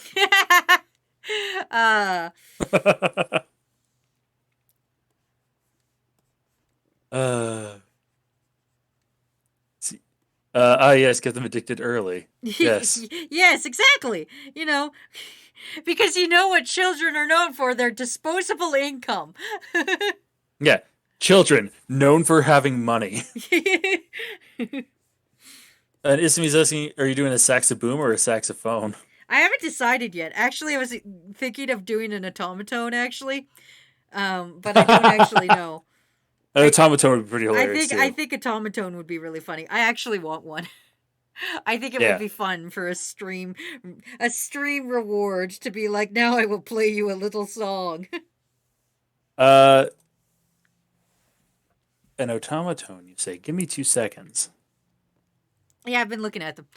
Yes, get them addicted early. Yes. Yes, exactly. You know, because you know what children are known for, their disposable income. Yeah, children known for having money. And Ismi's asking, are you doing a saxoboom or a saxophone? I haven't decided yet. Actually, I was thinking of doing an automaton, actually. But I don't actually know. An automaton would be pretty hilarious. I think automaton would be really funny. I actually want one. I think it would be fun for a stream reward to be like, now I will play you a little song. An automaton, you say? Give me 2 seconds. Yeah, I've been looking at them.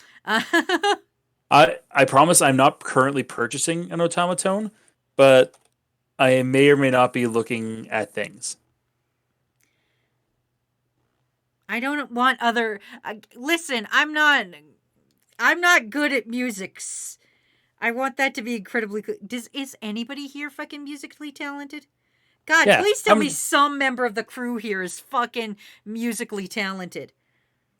I promise I'm not currently purchasing an automaton, but I may or may not be looking at things. I don't want other. Listen, I'm not good at musics. I want that to be incredibly good. Is anybody here fucking musically talented? God, Yeah, please tell me some member of the crew here is fucking musically talented.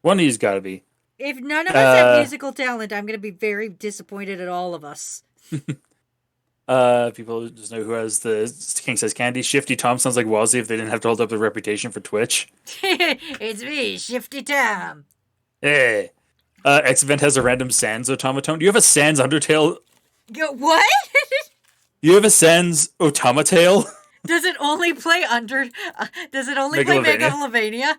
One of you's got to be. If none of us have musical talent, I'm going to be very disappointed at all of us. People just know who has the King Size Candy. Shifty Tom sounds like Wozzy if they didn't have to hold up their reputation for Twitch. It's me, Shifty Tom. Hey. X-Event has a random Sans automaton. Do you have a Sans Undertale? What? You have a Sans Automatale? Does it only play Megalovania?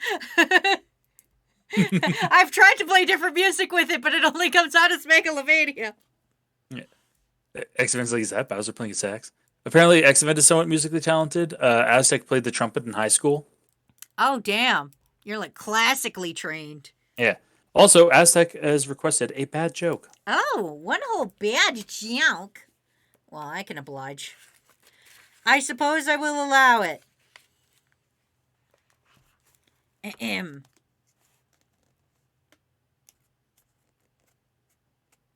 I've tried to play different music with it, but it only comes out as Megalovania. Yeah. X-Event's like, is that Bowser playing a sax? Apparently, X-Event is somewhat musically talented. Aztec played the trumpet in high school. Oh, damn. You're like classically trained. Yeah. Also, Aztec has requested a bad joke. Oh, one whole bad joke. Well, I can oblige. I suppose I will allow it. Ahem.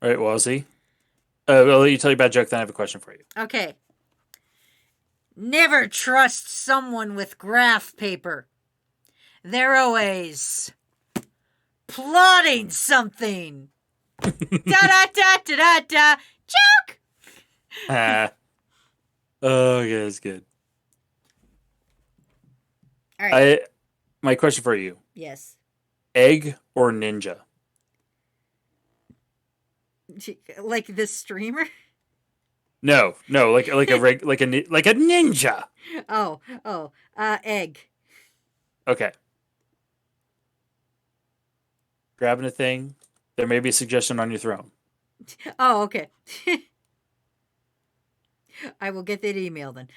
All right, Wozzy. I'll let you tell your bad joke, then I have a question for you. Okay. Never trust someone with graph paper. They're always plotting something. Da-da-da-da-da-da. Joke! Oh, yeah, that's good. All right. My question for you. Yes. Egg or ninja? Like this streamer? No, like a ninja. Egg. Okay. Grabbing a thing. There may be a suggestion on your throne. Oh, okay. I will get that email then.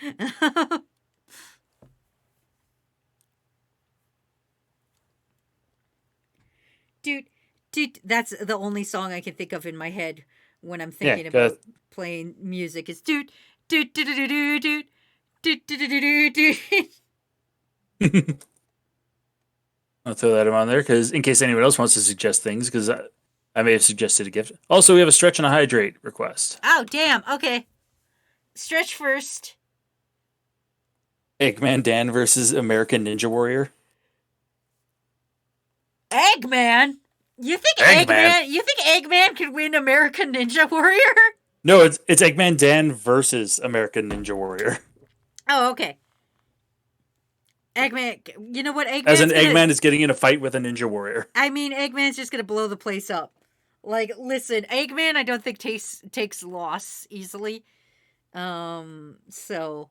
Dude, that's the only song I can think of in my head when I'm thinking about playing music. Is doot doot doot doot doot doot doot doot doot doot. I'll throw that on there because in case anyone else wants to suggest things, because I may have suggested a gift. Also, we have a stretch and a hydrate request. Oh, damn. Okay. Stretch first. Eggman Dan versus American Ninja Warrior. Eggman? You think Eggman? You think Eggman could win American Ninja Warrior? No, it's Eggman Dan versus American Ninja Warrior. Oh, okay. Eggman, you know what? Eggman is getting in a fight with a Ninja Warrior. I mean, Eggman's just gonna blow the place up. Like, listen, Eggman, I don't think takes loss easily. So.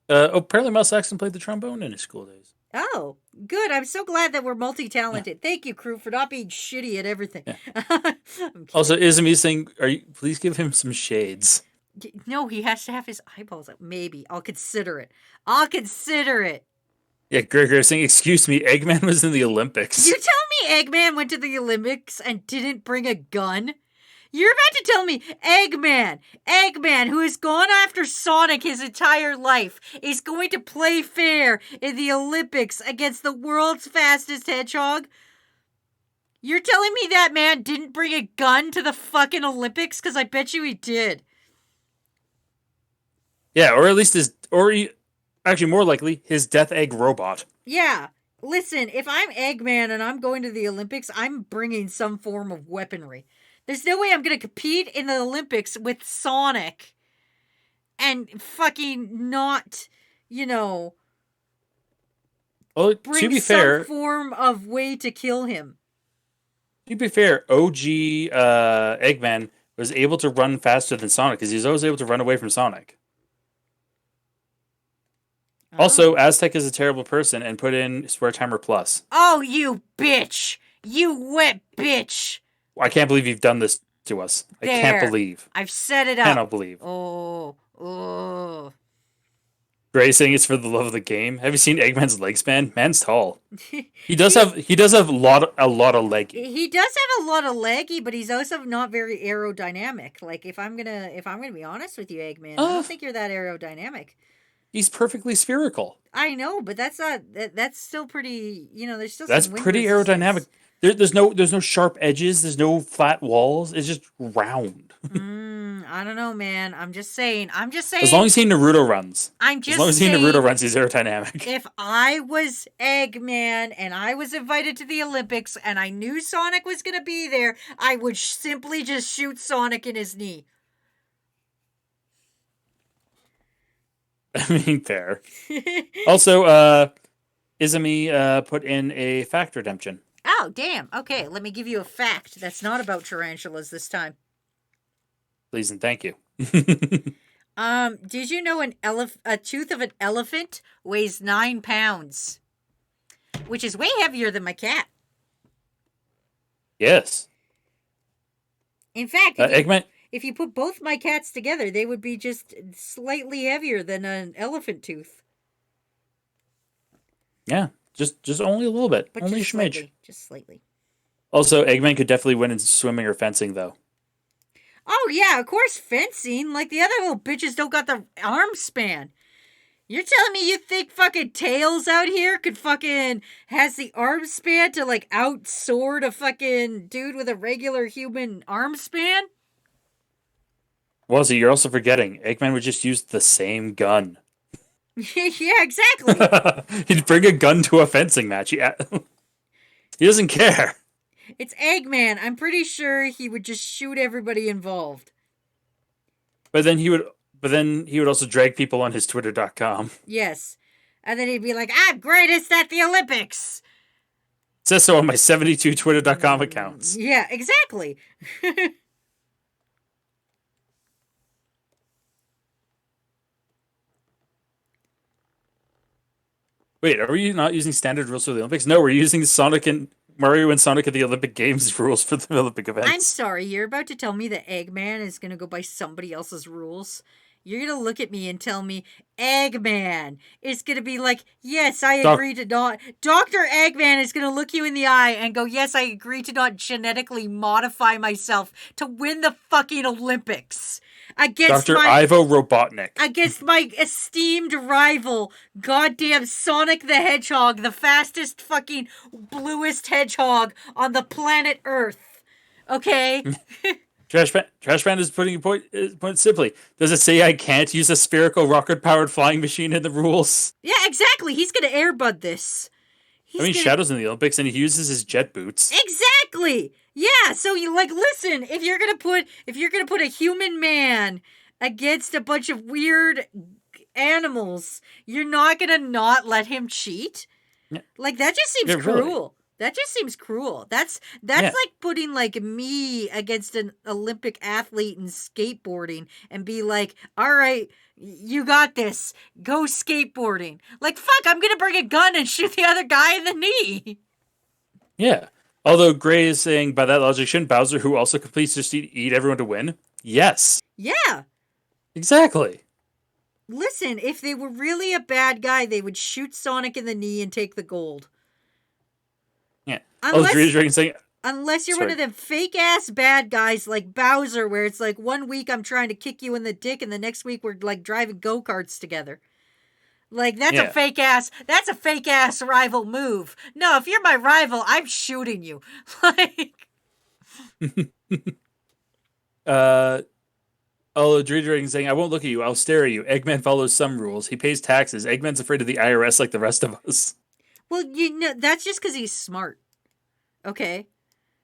Apparently, Mel Saxon played the trombone in his school days. Oh, good. I'm so glad that we're multi-talented. Thank you, crew, for not being shitty at everything. Also, Izumi saying, please give him some shades. No, he has to have his eyeballs out. Maybe. I'll consider it. I'll consider it. Yeah, Gregor saying, excuse me, Eggman was in the Olympics. You tell me Eggman went to the Olympics and didn't bring a gun? You're about to tell me Eggman, who has gone after Sonic his entire life, is going to play fair in the Olympics against the world's fastest hedgehog? You're telling me that man didn't bring a gun to the fucking Olympics? Because I bet you he did. Yeah, or at least actually more likely, his Death Egg robot. Yeah. Listen, if I'm Eggman and I'm going to the Olympics, I'm bringing some form of weaponry. There's no way I'm going to compete in the Olympics with Sonic and fucking not, Well, bring to be some fair, form of way to kill him. OG Eggman was able to run faster than Sonic because he's always able to run away from Sonic. Oh. Also, Aztec is a terrible person and put in Swear Timer Plus. Oh, you bitch! You wet bitch! I can't believe you've done this to us. I can't believe. I've set it up. Cannot believe. Oh. Gray saying it's for the love of the game. Have you seen Eggman's leg span? Man's tall. He does have a lot of leggy. He does have a lot of leggy, but he's also not very aerodynamic. Like if I'm gonna be honest with you, Eggman, I don't think you're that aerodynamic. He's perfectly spherical. I know, but that's still pretty. There's still That's some wind pretty resistance. aerodynamic. There's no sharp edges. There's no flat walls. It's just round. I don't know, man. I'm just saying. As long as he Naruto runs. As long as he Naruto runs, he's aerodynamic. If I was Eggman and I was invited to the Olympics and I knew Sonic was going to be there, I would simply just shoot Sonic in his knee. I mean, fair. Also, Izumi put in a fact redemption. Oh, damn. Okay, let me give you a fact that's not about tarantulas this time. Please and thank you. Did you know a tooth of an elephant weighs 9 pounds? Which is way heavier than my cat. Yes. In fact, Eggman. if you put both my cats together, they would be just slightly heavier than an elephant tooth. Yeah, just only a little bit. But only a just smidge. slightly. Just slightly. Also, Eggman could definitely win in swimming or fencing, though. Oh, yeah, of course, fencing. Like, the other little bitches don't got the arm span. You're telling me you think fucking Tails out here has the arm span to, like, outsword a fucking dude with a regular human arm span? Well, so you're also forgetting, Eggman would just use the same gun. Yeah, exactly. He'd bring a gun to a fencing match. He doesn't care. It's Eggman. I'm pretty sure he would just shoot everybody involved. But then he would also drag people on his Twitter.com. Yes. And then he'd be like, I'm greatest at the Olympics. It says so on my 72 Twitter.com accounts. Yeah, exactly. Wait, are we not using standard rules for the Olympics? No, we're using Mario and Sonic at the Olympic Games rules for the Olympic events. I'm sorry, you're about to tell me that Eggman is going to go by somebody else's rules? You're going to look at me and tell me Eggman is going to be like, yes, I agree to not... Dr. Eggman is going to look you in the eye and go, yes, I agree to not genetically modify myself to win the fucking Olympics. Against Dr. Ivo Robotnik. Against my esteemed rival, goddamn Sonic the Hedgehog, the fastest fucking bluest hedgehog on the planet Earth. Okay? Trashman is putting point simply. Does it say I can't use a spherical rocket-powered flying machine in the rules? Yeah, exactly. He's gonna airbud this. I mean, Shadow's in the Olympics, and he uses his jet boots. Exactly. Yeah. So you like listen. If you're gonna put a human man against a bunch of weird animals, you're not gonna not let him cheat. Yeah. Like that just seems Yeah, really. cruel. That just seems cruel. That's Yeah. like putting like me against an Olympic athlete in skateboarding and be like, all right, you got this. Go skateboarding. Like, fuck, I'm gonna bring a gun and shoot the other guy in the knee. Yeah. Although Gray is saying, by that logic, shouldn't Bowser, who also completes, just eat everyone to win? Yes. Yeah. Exactly. Listen, if they were really a bad guy, they would shoot Sonic in the knee and take the gold. Yeah. Unless, Saying, unless you're Sorry. one of them fake ass bad guys like Bowser, where it's like 1 week I'm trying to kick you in the dick, and the next week we're like driving go karts together. Like that's Yeah. That's a fake ass rival move. No, if you're my rival, I'm shooting you. Like, although Dream saying, I won't look at you, I'll stare at you. Eggman follows some rules. He pays taxes. Eggman's afraid of the IRS like the rest of us. well, you know that's just because he's smart. Okay.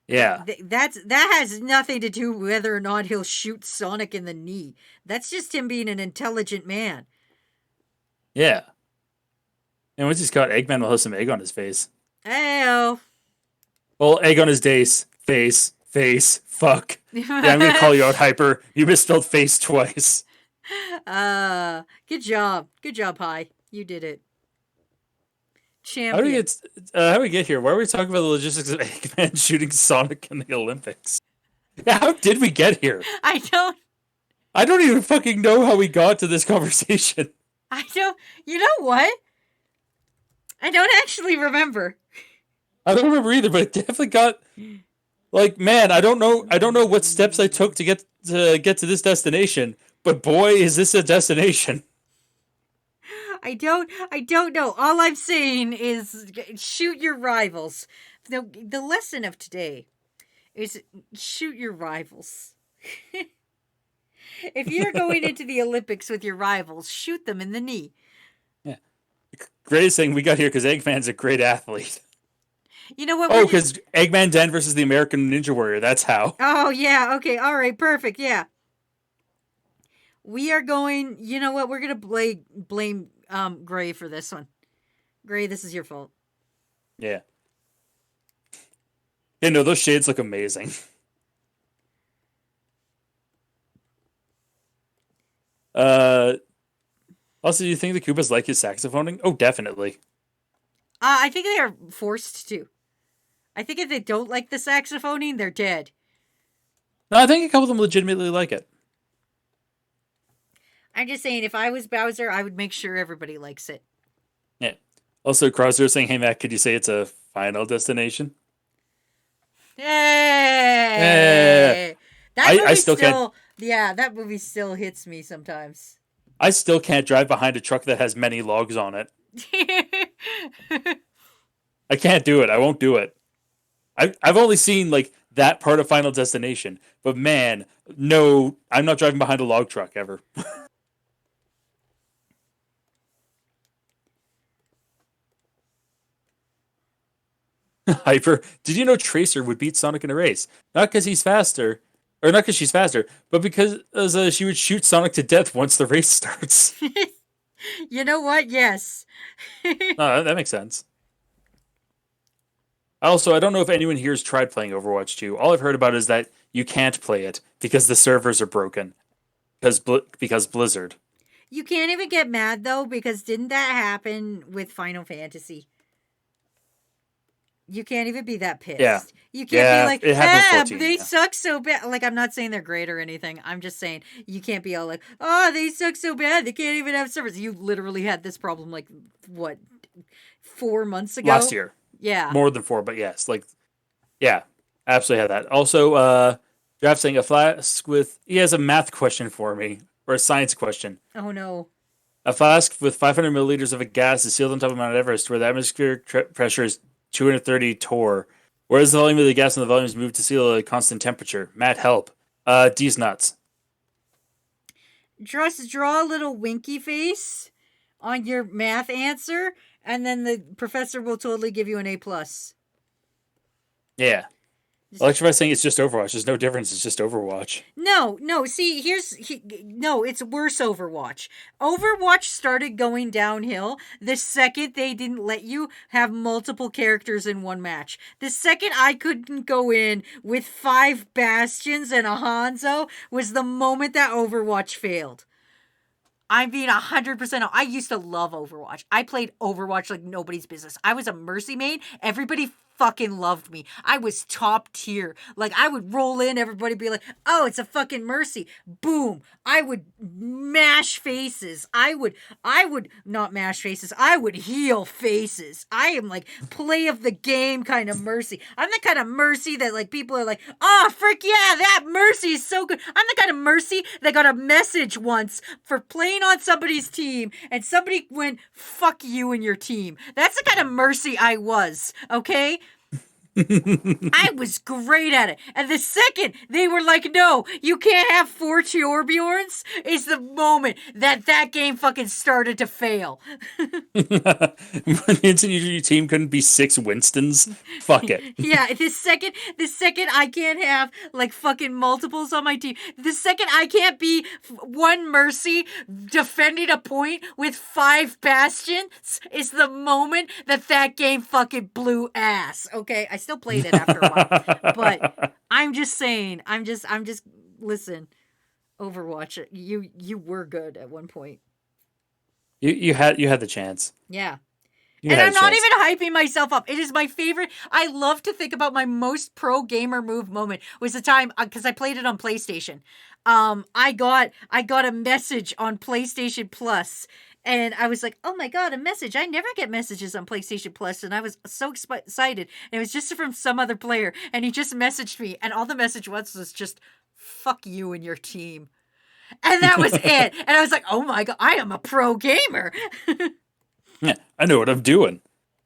Yeah. That has nothing to do with whether or not he'll shoot Sonic in the knee. That's just him being an intelligent man. Yeah. And once he's caught, Eggman will have some egg on his face. Ayo. Well, egg on his face, fuck. Yeah, I'm gonna call you out, Hyper. You misspelled face twice. Good job. Good job, Hi. You did it. How do Champion. how do we get here? Why are we talking about the logistics of Eggman shooting Sonic in the Olympics? Yeah, how did we get here? I I don't even fucking know how we got to this conversation. don't, you know what? I don't actually remember. I don't remember either, but it definitely got like, man, I don't know what steps I took to get to this destination, but boy, is this a destination. I don't know. All I'm saying is shoot your rivals. The lesson of today is shoot your rivals. If you're going into the Olympics with your rivals, shoot them in the knee. Greatest thing we got here because Eggman's a great athlete. You know what? Oh, we're because Eggman Den versus the American Ninja Warrior. That's how. Oh, yeah. Okay. All right. Perfect. Yeah. We are going, you know what? We're going to blame Gray for this one. Gray, this is your fault. Yeah. Yeah, no, those shades look amazing. Also, do you think the Koopas like his saxophoning? Oh, definitely. I think they are forced to. I think if they don't like the saxophoning, they're dead. No, I think a couple of them legitimately like it. I'm just saying, if I was Bowser, I would make sure everybody likes it. Yeah. Also, Crosser saying, "Hey Matt, could you say it's a final destination?" Hey! That I movie still can't- Yeah, that movie still hits me sometimes. I still can't drive behind a truck that has many logs on it. I can't do it. I won't do it. I've only seen like that part of Final Destination, but man, no, I'm not driving behind a log truck ever. Hyper, did you know Tracer would beat Sonic in a race? Not because he's faster, or not because she's faster, but because she would shoot Sonic to death once the race starts. You know what? Yes. No, that makes sense. Also, I don't know if anyone here has tried playing Overwatch 2. All I've heard about is that you can't play it because the servers are broken. Because Blizzard. You can't even get mad, though, because didn't that happen with Final Fantasy? You can't even be that pissed. Yeah. You can't Yeah, be like, it happened with 14, they yeah. suck so bad. Like, I'm not saying they're great or anything. I'm just saying you can't be all like, oh, they suck so bad. They can't even have servers. You literally had this problem, like, what, 4 months ago? Last year. Yeah. More than 4, but yes. Like, yeah, absolutely had that. Also, Draft saying a flask with... He has a math question for me, or a science question. Oh, no. A flask with 500 milliliters of a gas is sealed on top of Mount Everest, where the atmospheric pressure is 230 torr. Whereas the volume of the gas and the volume is moved to seal at a constant temperature. Matt, help. D's nuts. Just draw a little winky face on your math answer, and then the professor will totally give you an A+. Yeah. Electrify saying it's just Overwatch. There's no difference. It's just Overwatch. No. See, no, it's worse Overwatch. Overwatch started going downhill the second they didn't let you have multiple characters in one match. The second I couldn't go in with 5 Bastions and a Hanzo was the moment that Overwatch failed. I'm being 100%. I used to love Overwatch. I played Overwatch like nobody's business. I was a Mercy main. Everybody fucking loved me. I was top tier. Like, I would roll in, everybody be like, oh, it's a fucking Mercy. Boom. I would mash faces. I would not mash faces. I would heal faces. I am like play of the game kind of Mercy. I'm the kind of Mercy that like people are like, oh, frick yeah, that Mercy is so good. I'm the kind of Mercy that got a message once for playing on somebody's team and somebody went, fuck you and your team. That's the kind of Mercy I was, okay? I was great at it. And the second they were like, no, you can't have 4 Torbjorns, is the moment that game fucking started to fail. Your team couldn't be 6 Winstons. Fuck it. Yeah, the second I can't have like fucking multiples on my team. The second I can't be 1 Mercy defending a point with 5 Bastions is the moment that game fucking blew ass. Okay, I still played it after a while, but I'm just saying. I'm just. Listen, Overwatch. You were good at one point. You had the chance. Yeah. You And had I'm a not chance. even hyping myself up. It is my favorite. I love to think about my most pro gamer move moment was the time, because I played it on PlayStation. I got a message on PlayStation Plus, and I was like, oh my god, a message. I never get messages on PlayStation Plus, and I was so excited. And it was just from some other player, and he just messaged me, and all the message was just, fuck you and your team. And that was it. And I was like, oh my god, I am a pro gamer. Yeah, I know what I'm doing.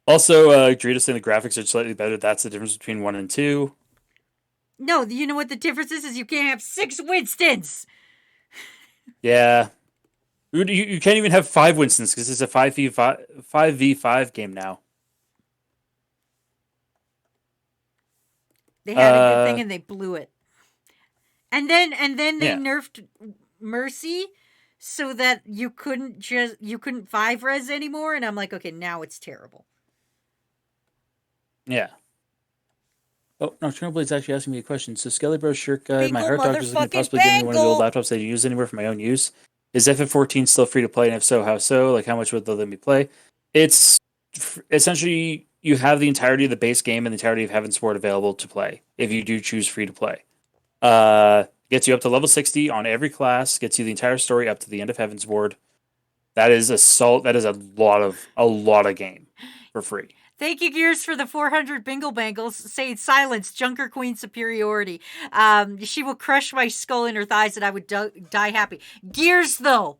Also, Drita saying the graphics are slightly better. That's the difference between 1 and 2. No, you know what the difference is you can't have 6 Winstons. Yeah. You can't even have 5 Winstons because it's a 5v5 game now. They had a good thing and they blew it. And then they Yeah. nerfed Mercy so that you couldn't 5-res anymore, and I'm like, okay, now it's terrible. Yeah. Oh, no, Chernoblade's actually asking me a question. So, Skelly Bros Shirt Guy, my Bingo, heart doctor's looking to motherfucking possibly give me one of the old bangle. laptops I use anywhere for my own use. Is FF14 still free to play? And if so, how so? Like, how much would they let me play? It's essentially, you have the entirety of the base game and the entirety of Heavensward available to play if you do choose free to play. Gets you up to level 60 on every class, gets you the entire story up to the end of Heavensward. That is a lot of game for free. Thank you, Gears, for the 400 bingle bangles. Saying silence, Junker Queen superiority. She will crush my skull in her thighs and I would die happy. Gears, though.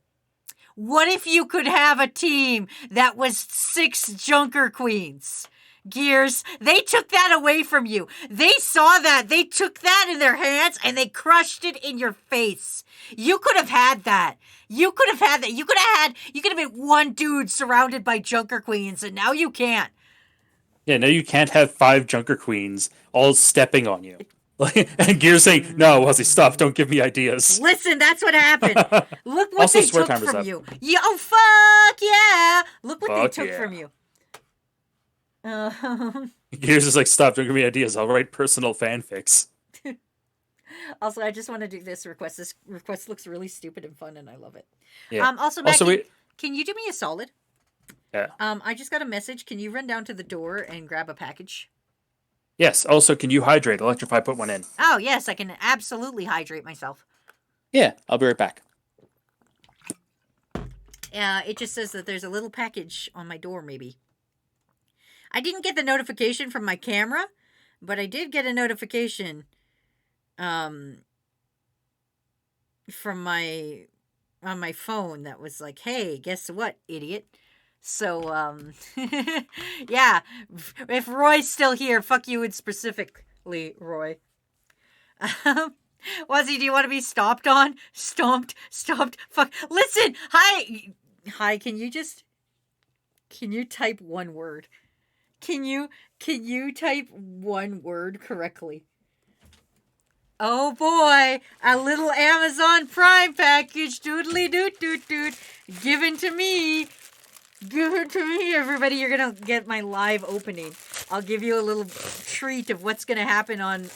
What if you could have a team that was 6 Junker Queens? Gears, they took that away from you. They saw that. They took that in their hands and they crushed it in your face. You could have had that. You could have had that. You could have been one dude surrounded by Junker Queens, and now you can't. Yeah, no, you can't have 5 Junker Queens all stepping on you. And Gears saying, no, Wuzzy, stop, don't give me ideas. Listen, that's what happened. Look what Also, they swear took timer's from up. you. Yo, fuck yeah. Look what Fuck they took yeah. from you. Gears is like, stop, don't give me ideas. I'll write personal fanfics. Also, I just want to do this request. This request looks really stupid and fun, and I love it. Yeah. Also, Matt, Also, can you do me a solid? Yeah. I just got a message. Can you run down to the door and grab a package? Yes. Also, can you hydrate? Electrify put one in. Oh, yes, I can absolutely hydrate myself. Yeah, I'll be right back. It just says that there's a little package on my door, maybe. I didn't get the notification from my camera, but I did get a notification from on my phone that was like, hey, guess what, idiot? So, yeah, if Roy's still here, fuck you and specifically, Roy. Wuzzy, do you want to be stomped on? Stomped, fuck. Listen, hi, can you just Can you type one word? Can you type one word correctly? Oh boy, a little Amazon Prime package, doodly doot doot doot, given to me. Give it to me, everybody. You're gonna get my live opening. I'll give you a little treat of what's gonna happen on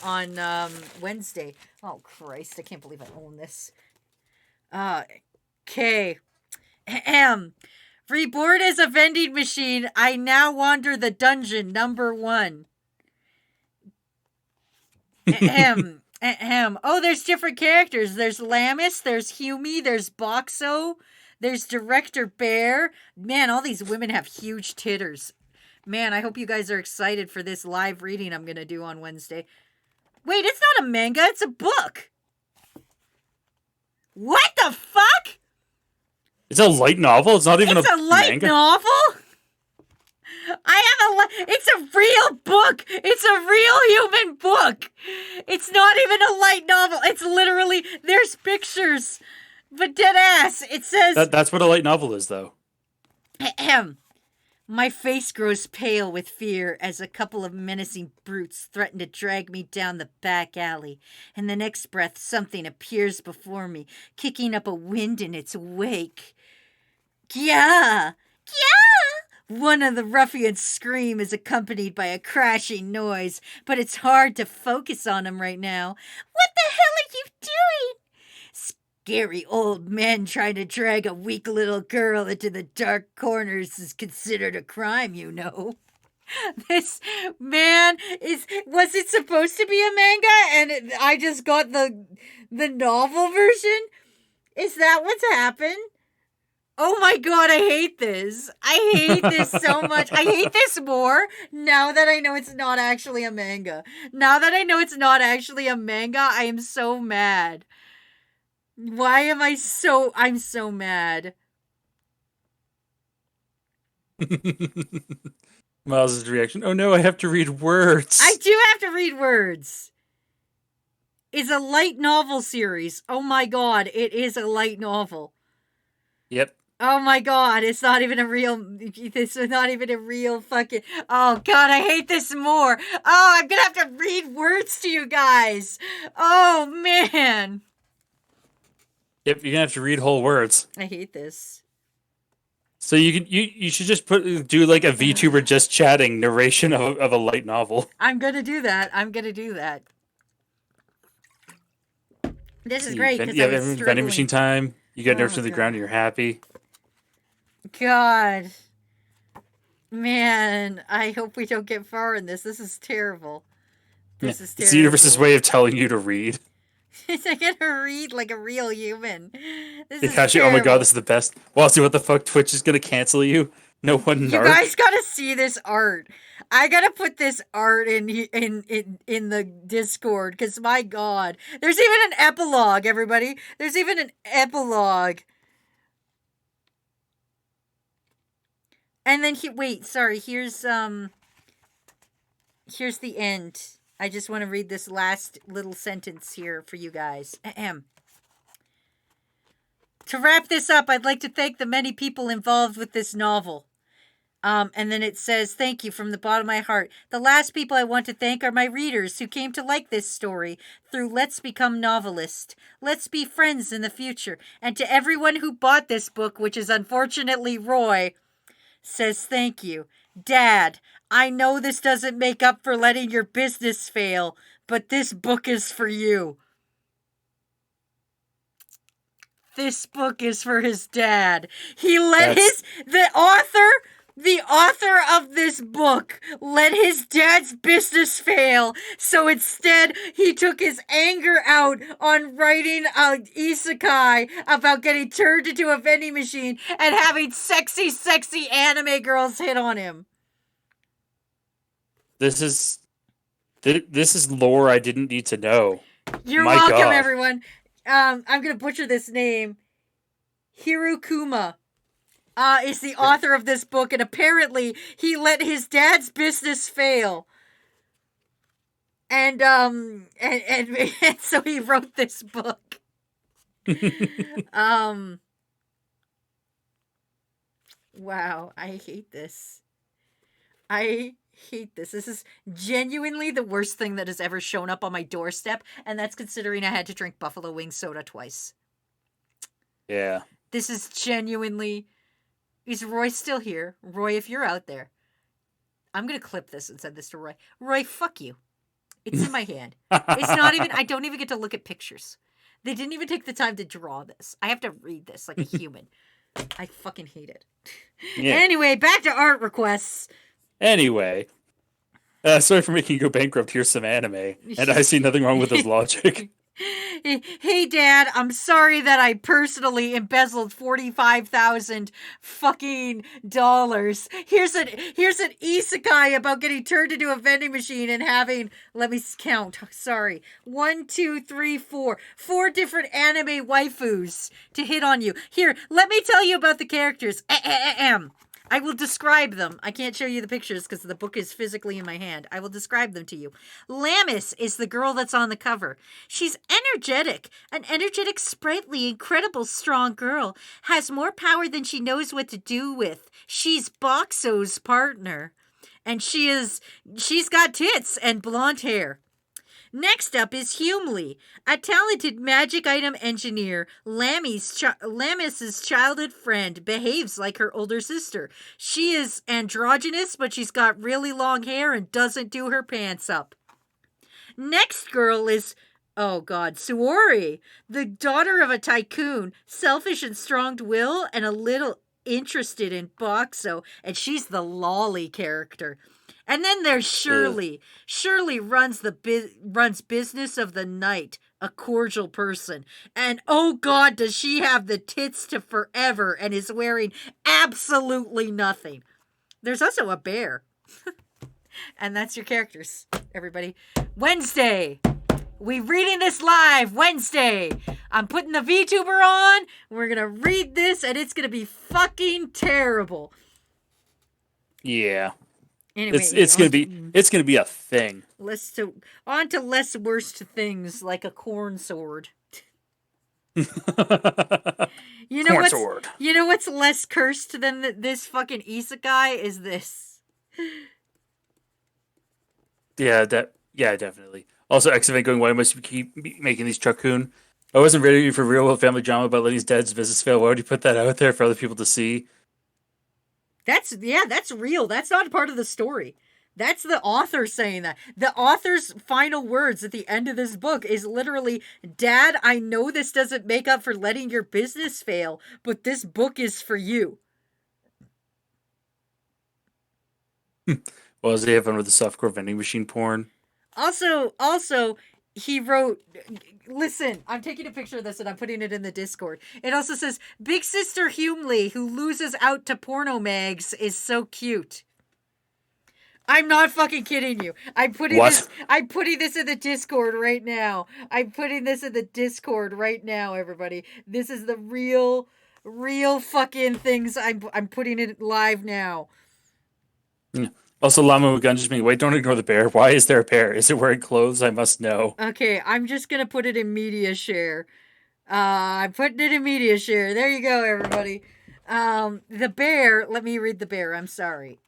Wednesday. Oh Christ, I can't believe I own this. Okay. Reborn as a vending machine, I now wander the dungeon number 1. Oh, there's different characters. There's Lamis, there's Hume, there's Boxo, there's Director Bear. Man, all these women have huge titters. Man, I hope you guys are excited for this live reading I'm going to do on Wednesday. Wait, it's not a manga, it's a book. What the fuck? It's a light novel. It's not even It's a light manga. novel? It's a real book. It's a real human book. It's not even a light novel. It's literally, there's pictures. But dead ass, it says... That's what a light novel is, though. My face grows pale with fear as a couple of menacing brutes threaten to drag me down the back alley. In the next breath, something appears before me, kicking up a wind in its wake. Gya! Gya! One of the ruffians' scream is accompanied by a crashing noise, but it's hard to focus on him right now. What the hell are you doing? Scary old men trying to drag a weak little girl into the dark corners is considered a crime, you know. This man was it supposed to be a manga and I just got the novel version? Is that what's happened? Oh my god, I hate this. I hate this so much. I hate this more now that I know it's not actually a manga. Now that I know it's not actually a manga, I am so mad. Why am I'm so mad. Miles' reaction. Oh no, I have to read words. I do have to read words. It's a light novel series. Oh my god, it is a light novel. Yep. Oh my god, it's not even a real fucking... Oh god, I hate this more. Oh, I'm gonna have to read words to you guys. Oh man. Yep, you're gonna have to read whole words. I hate this. So you should just do like a VTuber just chatting narration of a light novel. I'm gonna do that. This is great because You I have was vending machine struggling. time. You get nerfed Oh, to the God. ground and you're happy. God. Man, I hope we don't get far in this. This is terrible. This is terrible. It's the universe's way of telling you to read. I'm gonna read like a real human. This is Actually, oh my terrible. god, this is the best. Walsy, what the fuck? Twitch is gonna cancel you. No one You narc. guys gotta see this art. I gotta put this art in the Discord because my god, there's even an epilogue. Everybody, there's even an epilogue. And then here's the end. I just want to read this last little sentence here for you guys. Ahem. To wrap this up, I'd like to thank the many people involved with this novel. And then it says, thank you from the bottom of my heart. The last people I want to thank are my readers who came to like this story through Let's Become Novelist. Let's be friends in the future. And to everyone who bought this book, which is unfortunately Roy, says thank you. Dad, I know this doesn't make up for letting your business fail, but this book is for you. This book is for his dad. He let the author of this book let his dad's business fail. So instead, he took his anger out on writing an isekai about getting turned into a vending machine and having sexy anime girls hit on him. This is lore I didn't need to know. You're My welcome, God. everyone. I'm gonna butcher this name. Hirokuma is the author of this book, and apparently he let his dad's business fail. And so he wrote this book. Wow, I hate this. I hate this. This is genuinely the worst thing that has ever shown up on my doorstep, and that's considering I had to drink buffalo wing soda twice. Yeah. This is genuinely. Is Roy still here? Roy, if you're out there, I'm gonna clip this and send this to Roy. Roy, fuck you. It's in my hand. It's not even. I don't even get to look at pictures. They didn't even take the time to draw this. I have to read this like a human. I fucking hate it. Yeah. Anyway, back to art requests. Anyway, sorry for making you go bankrupt. Here's some anime, and I see nothing wrong with his logic. Hey, Dad, I'm sorry that I personally embezzled 45,000 fucking dollars. Here's an isekai about getting turned into a vending machine and having, let me count, sorry, 1, 2, 3, 4 different anime waifus to hit on you. Here, let me tell you about the characters. I will describe them. I can't show you the pictures because the book is physically in my hand. I will describe them to you. Lamis is the girl that's on the cover. She's energetic. An energetic, sprightly, incredible, strong girl. Has more power than she knows what to do with. She's Boxo's partner. And she's got tits and blonde hair. Next up is Humley, a talented magic item engineer. Lamis's childhood friend, behaves like her older sister. She is androgynous, but she's got really long hair and doesn't do her pants up. Next girl is, oh god, Suori, the daughter of a tycoon, selfish and strong-willed and a little interested in Boxo, and she's the lolly character. And then there's Shirley. Ugh. Shirley runs business of the night, a cordial person. And oh god, does she have the tits to forever and is wearing absolutely nothing. There's also a bear. And that's your characters, everybody. Wednesday. We reading this live Wednesday. I'm putting the VTuber on. We're going to read this and it's going to be fucking terrible. Yeah. Anyway, it's gonna be a thing. On to less worst things like a corn sword. You know what's less cursed than this fucking isekai is this. Yeah, definitely. Also, X-Event going, why must you keep making these Chakun? I wasn't ready for real family drama about letting his dad's business fail. Why would you put that out there for other people to see? That's real. That's not part of the story. That's the author saying that. The author's final words at the end of this book is literally, Dad, I know this doesn't make up for letting your business fail, but this book is for you. Well, does he have fun with the softcore vending machine porn? Also, he wrote, listen, I'm taking a picture of this and I'm putting it in the Discord. It also says, Big Sister Humley, who loses out to porno mags, is so cute. I'm not fucking kidding you. I'm putting this in the Discord right now. Everybody. This is the real fucking things. I'm putting it live now. Yeah. Also, Llama with Gun just being, wait, don't ignore the bear. Why is there a bear? Is it wearing clothes? I must know. Okay, I'm just going to put it in media share. I'm putting it in media share. There you go, everybody. The bear, let me read the bear. I'm sorry.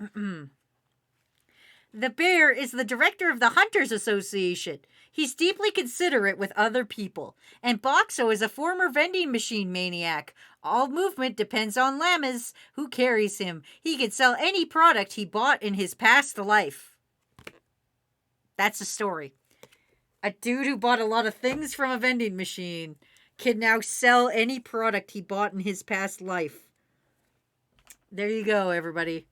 The bear is the director of the Hunters Association. He's deeply considerate with other people. And Boxo is a former vending machine maniac. All movement depends on Lamas, who carries him. He can sell any product he bought in his past life. That's the story. A dude who bought a lot of things from a vending machine can now sell any product he bought in his past life. There you go, everybody.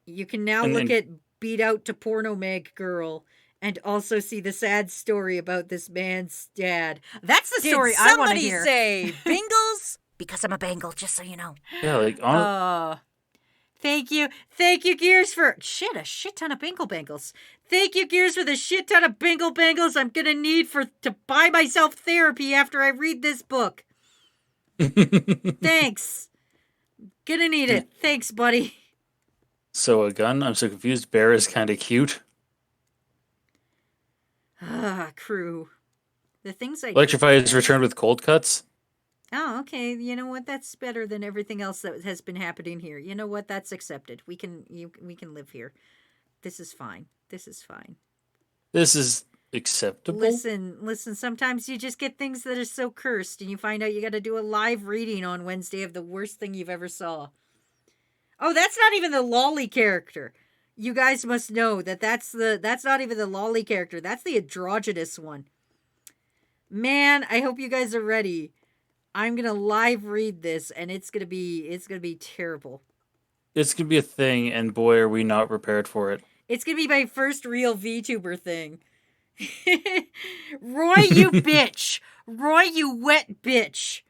You can now look at Beat Out to Porno Mag Girl and also see the sad story about this man's dad. That's the story I want to hear. Did somebody say Bingles? Because I'm a Bengal, just so you know. Yeah, like, thank you, Gears, for a shit ton of Bingle Bangles. Thank you, Gears, for the shit ton of Bingle Bangles I'm gonna need to buy myself therapy after I read this book. Thanks. Gonna need it. Thanks, buddy. So a gun? I'm so confused. Bear is kind of cute. Crew. The things I Electrify is returned with cold cuts. Oh, okay. You know what? That's better than everything else that has been happening here. You know what? That's accepted. We can live here. This is fine. This is fine. This is acceptable. Listen. Sometimes you just get things that are so cursed, and you find out you got to do a live reading on Wednesday of the worst thing you've ever saw. Oh, that's not even the lolly character. You guys must know that's not even the lolly character. That's the androgynous one. Man, I hope you guys are ready. I'm gonna live read this, and it's gonna be terrible. It's gonna be a thing, and boy, are we not prepared for it. It's gonna be my first real VTuber thing. Roy, you bitch! Roy, you wet bitch!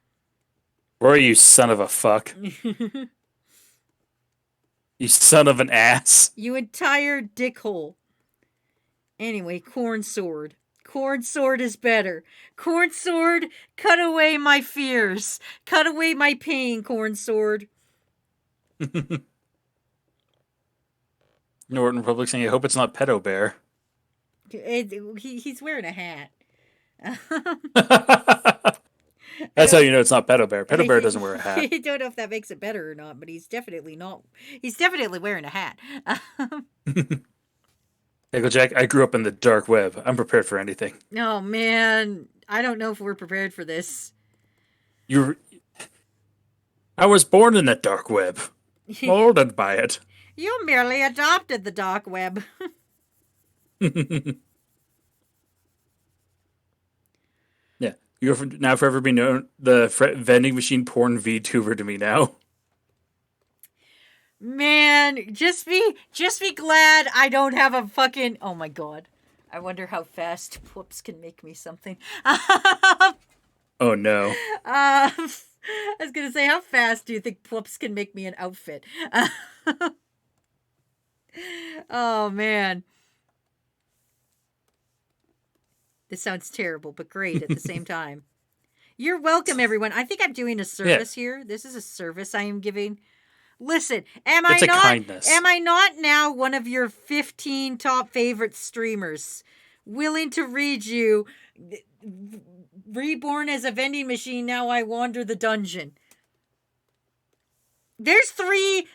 Roy, you son of a fuck! You son of an ass! You entire dickhole. Anyway, Corn Sword. Corn Sword is better. Corn Sword, cut away my fears. Cut away my pain, Corn Sword. Norton Republic saying, I hope it's not Pedo Bear. He's wearing a hat. That's how you know it's not Pedo Bear. Pedo Bear doesn't wear a hat. I don't know if that makes it better or not, but he's definitely not. He's definitely wearing a hat. Jack, I grew up in the dark web. I'm prepared for anything. Oh, man. I don't know if we're prepared for this. I was born in the dark web. Molded by it. You merely adopted the dark web. Yeah. You'll now forever be known the vending machine porn VTuber to me now. Man, just be glad I don't have a fucking... Oh my god. I wonder how fast Whoops can make me something. Oh no. I was gonna say, how fast do you think Whoops can make me an outfit? Oh man. This sounds terrible, but great at the same time. You're welcome, everyone. I think I'm doing a service here. This is a service I am giving. Listen, am I not now one of your 15 top favorite streamers? Willing to read you Reborn as a Vending Machine, Now I Wander the Dungeon. There's three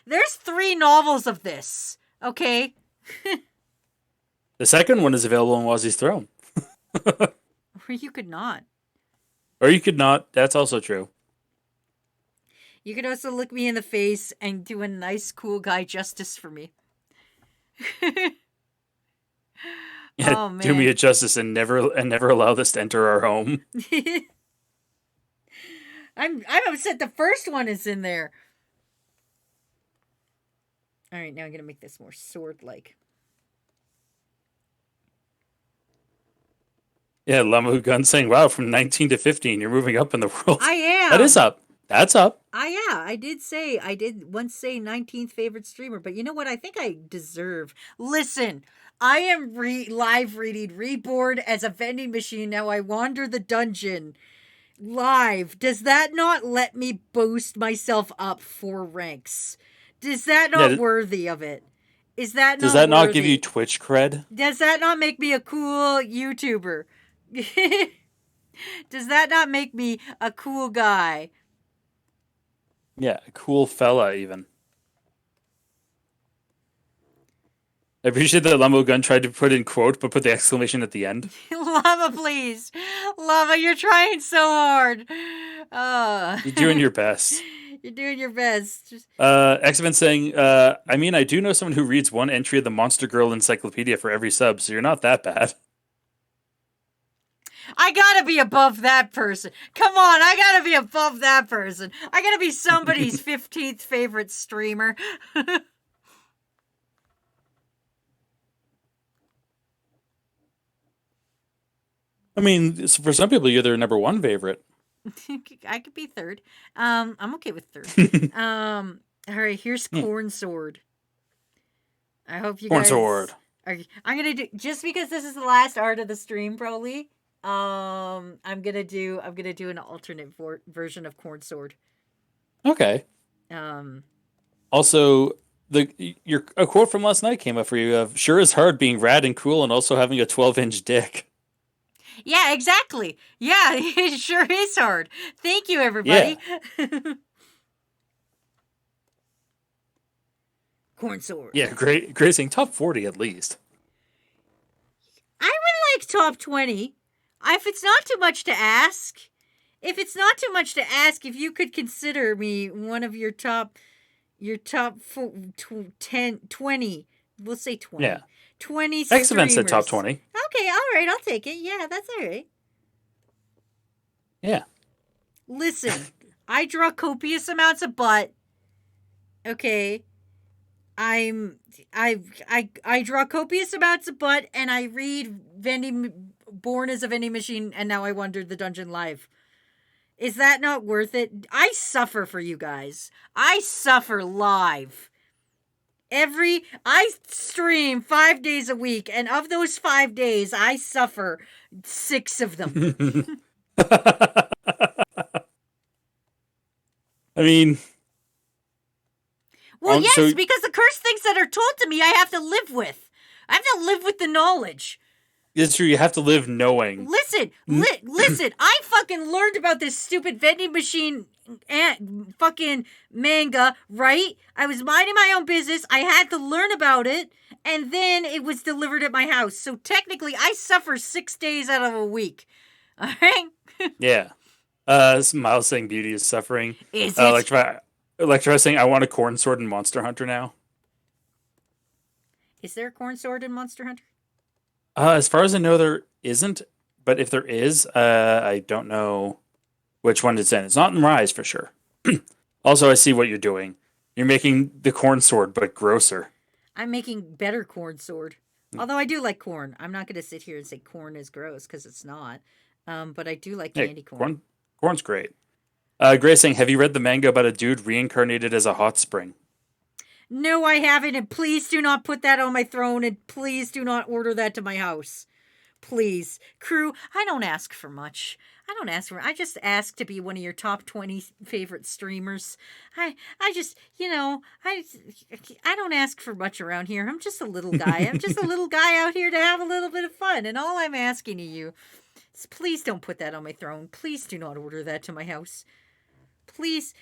novels of this, okay? The second one is available on Wazzy's Throne. Or you could not. Or you could not. That's also true. You could also look me in the face and do a nice, cool guy justice for me. Yeah, oh, man. do me a justice and never allow this to enter our home. I'm upset the first one is in there. All right, now I'm gonna make this more sword-like. Yeah, Lamu Gun saying, "Wow, from 19 to 15, you're moving up in the world." I am. That is up. That's up. I did once say 19th favorite streamer, but you know what? I think I deserve. Listen, I am live reading Reborn as a Vending Machine, Now I Wander the Dungeon live. Does that not let me boost myself up 4 ranks? Is that not worthy of it? Is that Does that not give you Twitch cred? Does that not make me a cool YouTuber? Does that not make me a cool guy? Yeah, a cool fella, even. I appreciate that Lambo Gun tried to put in quote, but put the exclamation at the end. Lava, please. Lava, you're trying so hard. You're doing your best. You're doing your best. X-Men saying, I mean, I do know someone who reads one entry of the Monster Girl Encyclopedia for every sub, so you're not that bad. I gotta be above that person. Come on, I gotta be above that person. I gotta be somebody's 15th favorite streamer. I mean, for some people, you're their number 1 favorite. I could be third. I'm okay with third. All right, here's Corn Sword. I hope you guys... Corn Sword. I'm gonna do, just because this is the last art of the stream, probably. I'm gonna do an alternate version of Corn Sword. Okay. Also, a quote from last night came up for you. Sure is hard being rad and cool and also having a 12-inch dick. Yeah, exactly. Yeah, it sure is hard. Thank you, everybody. Corn sword. Yeah, great saying top 40 at least. I would like top 20. If it's not too much to ask. If it's not too much to ask, if you could consider me one of your top 10, 20. We'll say 20. Yeah. 20 X Event said top streamers. 20. Okay, all right, I'll take it. Yeah, that's all right. Yeah. Listen, I draw copious amounts of butt. Okay. I draw copious amounts of butt, and I read Born as a Vending Machine, and Now I Wonder the Dungeon Live. Is that not worth it? I suffer for you guys. I suffer live. I stream 5 days a week, and of those 5 days, I suffer 6 of them. I mean, Well, yes, so- because the cursed things that are told to me, I have to live with. I have to live with the knowledge. it's true. You have to live knowing. Listen, listen. I fucking learned about this stupid vending machine fucking manga, right? I was minding my own business. I had to learn about it, and then it was delivered at my house. So technically, I suffer 6 days out of a week. All right? Yeah. Miles saying beauty is suffering. Is it? Electro saying I want a corn sword in Monster Hunter now. Is there a corn sword in Monster Hunter? As far as I know, there isn't. But if there is, I don't know which one it's in. It's not in Rise for sure. Also, I see what you're doing. You're making the corn sword, but grosser. I'm making better corn sword. Although I do like corn. I'm not going to sit here and say corn is gross because it's not. But I do like candy corn. Corn's great. Grace saying, have you read the manga about a dude reincarnated as a hot spring? No, I haven't, and please do not put that on my throne, and please do not order that to my house. Please. Crew, I don't ask for much. I just ask to be one of your top 20 favorite streamers. I just, I don't ask for much around here. I'm just a little guy. I'm just a little guy out here to have a little bit of fun, and all I'm asking of you is please don't put that on my throne. Please do not order that to my house. Please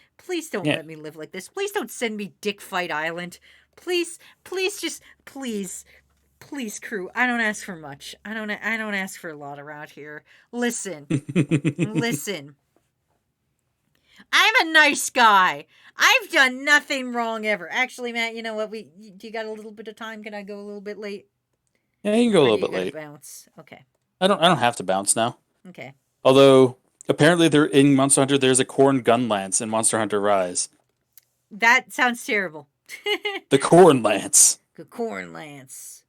don't let me live like this. Please don't send me Dick Fight Island. Please, crew. I don't ask for much. I don't ask for a lot around here. Listen. I'm a nice guy. I've done nothing wrong ever. Actually, Matt, you know what? Do you got a little bit of time? Can I go a little bit late? Yeah, you can go a Or little do bit you late. gotta bounce. Okay. I don't have to bounce now. Okay. Although apparently there in Monster Hunter there's a corn gun lance in Monster Hunter Rise. That sounds terrible. The corn lance. The corn lance.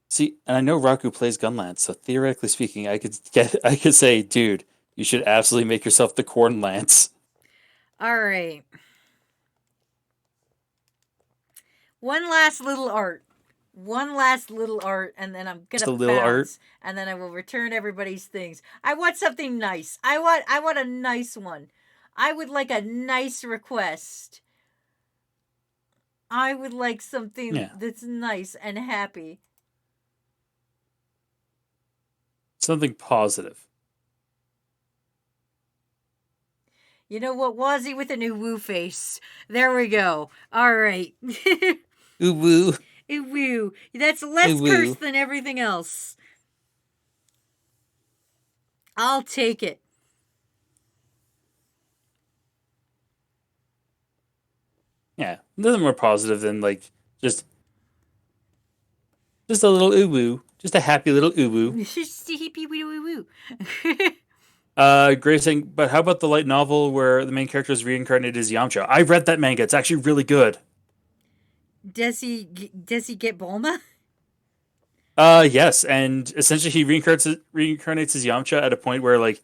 See, and I know Raku plays Gunlance, so theoretically speaking, I could say, dude, you should absolutely make yourself the corn lance. All right. One last little art, and then I'm gonna Just a little art? bounce, and then I will return everybody's things. I want something nice. I want a nice one. I would like a nice request. I would like something that's nice and happy. Something positive. You know what, Wazzy with a new woo face. There we go. All right. Ooh woo. Ooh woo. That's less Ooh, woo. cursed than everything else. I'll take it. Yeah, nothing more positive than like just a little ooh woo, just a happy little ooh woo. Just a hippie woo woo woo. Grace saying, but how about the light novel where the main character is reincarnated as Yamcha? I read that manga. It's actually really good. Does he get Bulma? Yes, and essentially he reincarnates as Yamcha at a point where, like,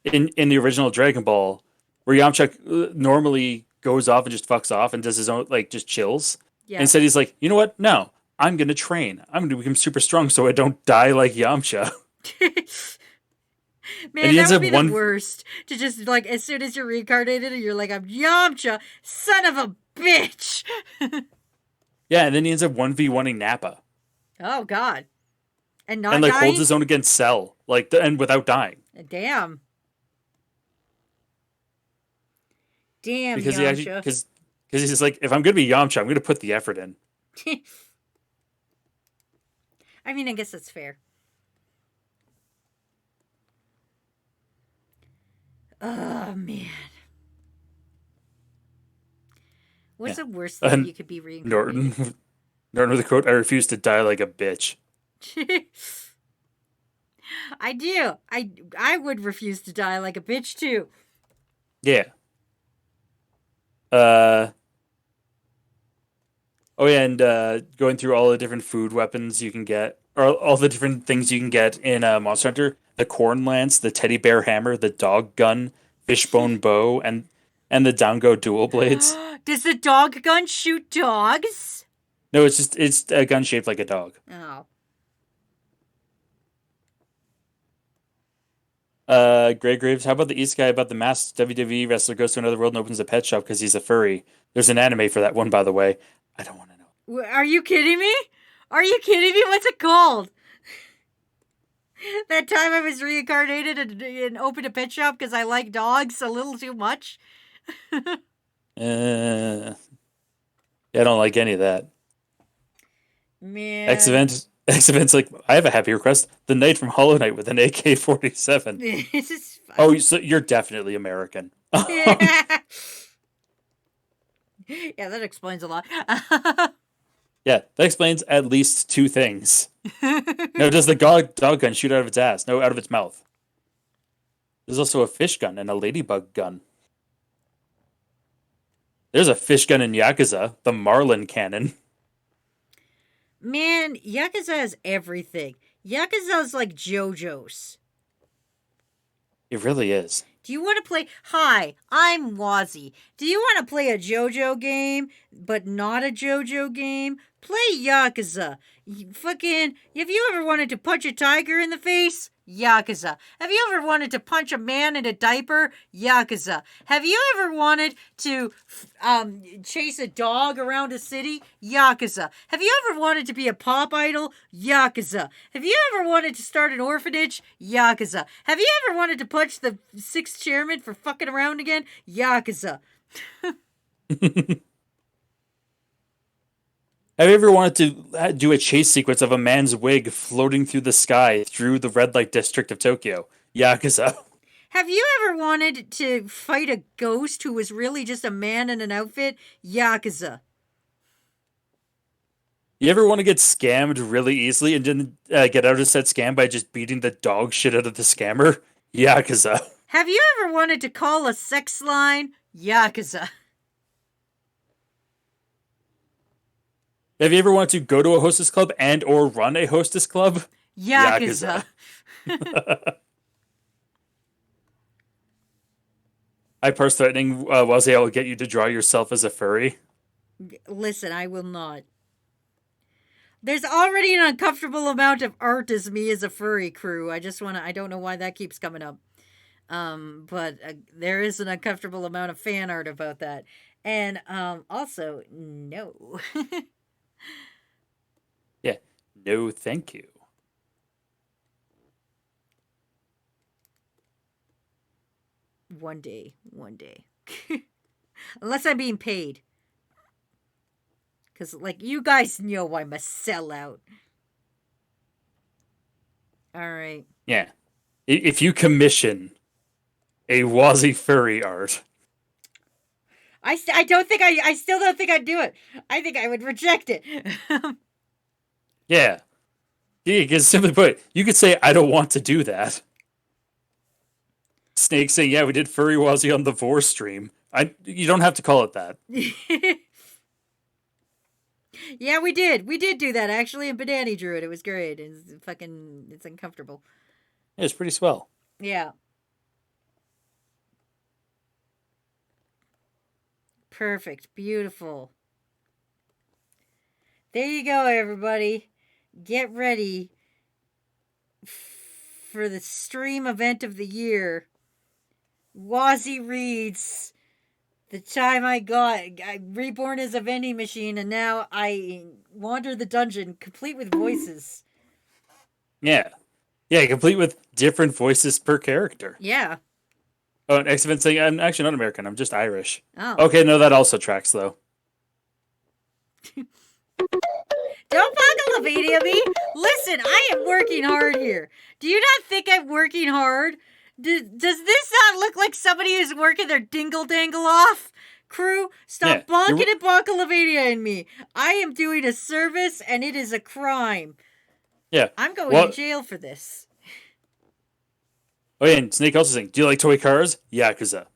in the original Dragon Ball, where Yamcha normally goes off and just fucks off and does his own, like, just chills. Yeah. Instead, he's like, you know what? No, I'm gonna train. I'm gonna become super strong so I don't die like Yamcha. Man, And he ends that up would be the worst. To just, like, as soon as you're reincarnated and you're like, I'm Yamcha, son of a bitch. Yeah, and then he ends up 1v1ing Nappa. Oh, God. And not and like dying? holds his own against Cell, like and without dying. Damn. Damn, Because he actually Yamcha. because he's like, if I'm gonna be Yamcha, I'm gonna put the effort in. I mean, I guess that's fair. Oh, man. What's Yeah. the worst thing you could be reincarnated? Norton with a quote, "I refuse to die like a bitch." I do. I would refuse to die like a bitch too. Yeah. Oh yeah, and going through all the different food weapons you can get, or all the different things you can get in Monster Hunter: the corn lance, the teddy bear hammer, the dog gun, fishbone bow, and the dango dual blades. Does the dog gun shoot dogs? No, it's a gun shaped like a dog. Oh. Greg Graves, how about the East guy about the masked WWE wrestler goes to another world and opens a pet shop because he's a furry? There's an anime for that one, by the way. I don't want to know. Are you kidding me? Are you kidding me? What's it called? That time I was reincarnated and opened a pet shop because I like dogs a little too much. Yeah, I don't like any of that. Man. X-Event's like, I have a happy request. The Knight from Hollow Knight with an AK-47. This is fun. Oh, so you're definitely American. Yeah. Yeah, that explains a lot. Yeah, that explains at least two things. No, does the dog gun shoot out of its ass? No, out of its mouth. There's also a fish gun and a ladybug gun. There's a fish gun in Yakuza, the Marlin cannon. Man, Yakuza has everything. Yakuza's like JoJo's. It really is. Do you want to play? Hi, I'm Wazzy. Do you want to play a JoJo game, but not a JoJo game? Play Yakuza. Have you ever wanted to punch a tiger in the face? Yakuza. Have you ever wanted to punch a man in a diaper? Yakuza. Have you ever wanted to chase a dog around a city? Yakuza. Have you ever wanted to be a pop idol? Yakuza. Have you ever wanted to start an orphanage? Yakuza. Have you ever wanted to punch the 6th chairman for fucking around again? Yakuza. Have you ever wanted to do a chase sequence of a man's wig floating through the sky through the red light district of Tokyo? Yakuza. Have you ever wanted to fight a ghost who was really just a man in an outfit? Yakuza. You ever want to get scammed really easily and didn't get out of said scam by just beating the dog shit out of the scammer? Yakuza. Have you ever wanted to call a sex line? Yakuza. Have you ever wanted to go to a hostess club and or run a hostess club? Yakuza. I purse threatening Wazzy, I will get you to draw yourself as a furry. Listen, I will not. There's already an uncomfortable amount of art as me as a furry crew. I don't know why that keeps coming up. But there is an uncomfortable amount of fan art about that. And also, no. Yeah. No, thank you. One day. Unless I'm being paid. Because, like, you guys know I'm a sellout. All right. Yeah. If you commission a Wazzy furry art. I still don't think I'd do it. I think I would reject it. Yeah. Yeah, because simply put, you could say, I don't want to do that. Snake saying, yeah, we did Furry Wazzy on the Vor stream. You don't have to call it that. Yeah, we did. We did do that, actually, and Banani drew it. It was great. It's uncomfortable. Yeah, it's pretty swell. Yeah. Perfect. Beautiful. There you go, everybody. Get ready for the stream event of the year. Wazzy reads The Time I Reborn as a Vending Machine, and now I Wander the Dungeon, complete with voices. Yeah. Yeah, complete with different voices per character. Yeah. Oh, and X-Men saying, I'm actually not American, I'm just Irish. Oh. Okay, no, that also tracks, though. Don't Lavinia me. Listen, I am working hard here. Do you not think I'm working hard? Does this not look like somebody who's working their dingle dangle off? Crew, stop bonking and Lavinia in me. I am doing a service and it is a crime. Yeah. I'm going to jail for this. Oh, yeah, and Snake also saying, do you like toy cars? Yakuza.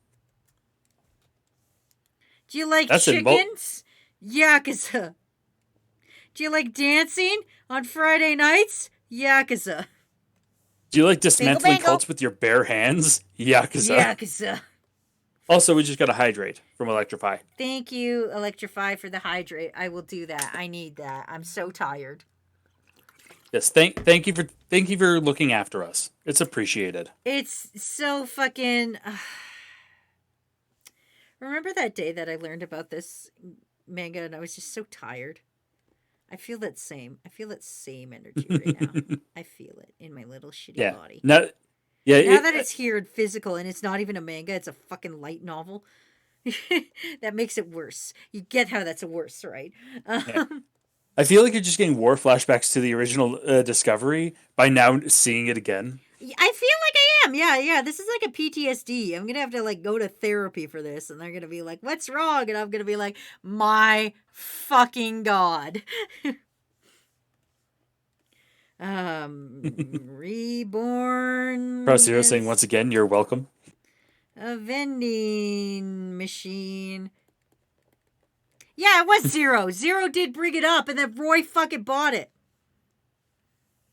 Do you like chickens? Yakuza. Do you like dancing on Friday nights? Yakuza. Do you like dismantling cults with your bare hands? Yakuza. Yakuza. Also, we just got to hydrate from Electrify. Thank you, Electrify, for the hydrate. I will do that. I need that. I'm so tired. Yes, thank you for looking after us. It's appreciated. It's so fucking. Remember that day that I learned about this manga and I was just so tired. I feel that same energy right now. I feel it in my little shitty body. Now that it's here and physical and it's not even a manga, it's a fucking light novel. That makes it worse. You get how that's worse, right? Yeah. I feel like you're just getting war flashbacks to the original Discovery by now seeing it again. I feel like I am. Yeah. This is like a PTSD. I'm going to have to like go to therapy for this. And they're going to be like, what's wrong? And I'm going to be like, my fucking God. Reborn. Procero saying once again, you're welcome. A vending machine. Yeah, it was Zero. Zero did bring it up, and then Roy fucking bought it.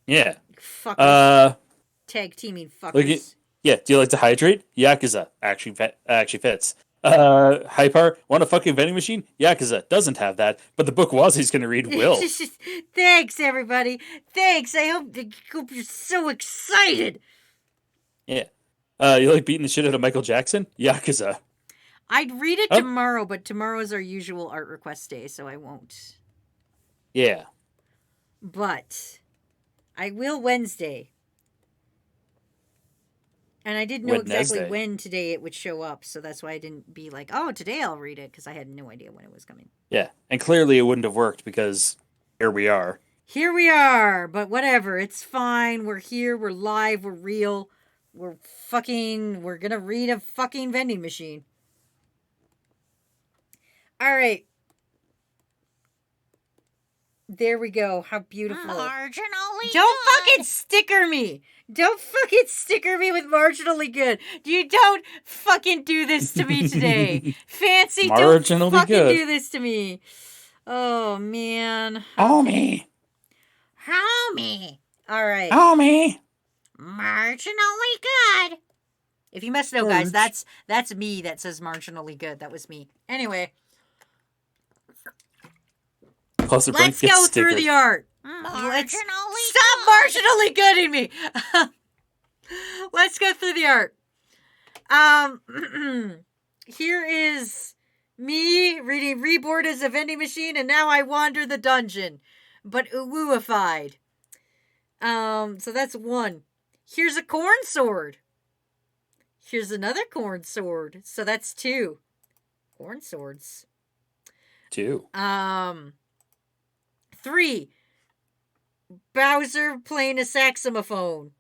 Yeah. Fuckers. Tag teaming fuckers. Do you like to hydrate? Yakuza actually fits. Hyper, want a fucking vending machine? Yakuza doesn't have that, but the book he's going to read will. Thanks, everybody. Thanks. I hope you're so excited. Yeah. You like beating the shit out of Michael Jackson? Yakuza. I'd read it tomorrow, but tomorrow is our usual art request day, so I won't. Yeah. But I will Wednesday. And I didn't know exactly when today it would show up, so that's why I didn't be like, oh, today I'll read it, because I had no idea when it was coming. Yeah, and clearly it wouldn't have worked, because here we are. Here we are, but whatever, it's fine, we're here, we're live, we're real, we're gonna read a fucking vending machine. All right. There we go. How beautiful. Marginally Don't good. fucking sticker me. Don't fucking sticker me with marginally good. You don't fucking do this to me today. Fancy, don't fucking do this to me. Oh, man. Homie. All right. Homie. Marginally good. If you must know, guys, that's me that says marginally good. That was me. Anyway. Let's go through the art. Stop marginally gooding me. Let's go through the art. Here is me reading Reborn as a vending machine, and now I wander the dungeon, but uwooified. So that's one. Here's a corn sword. Here's another corn sword. So that's two. Corn swords. Two. 3. Bowser playing a saxophone.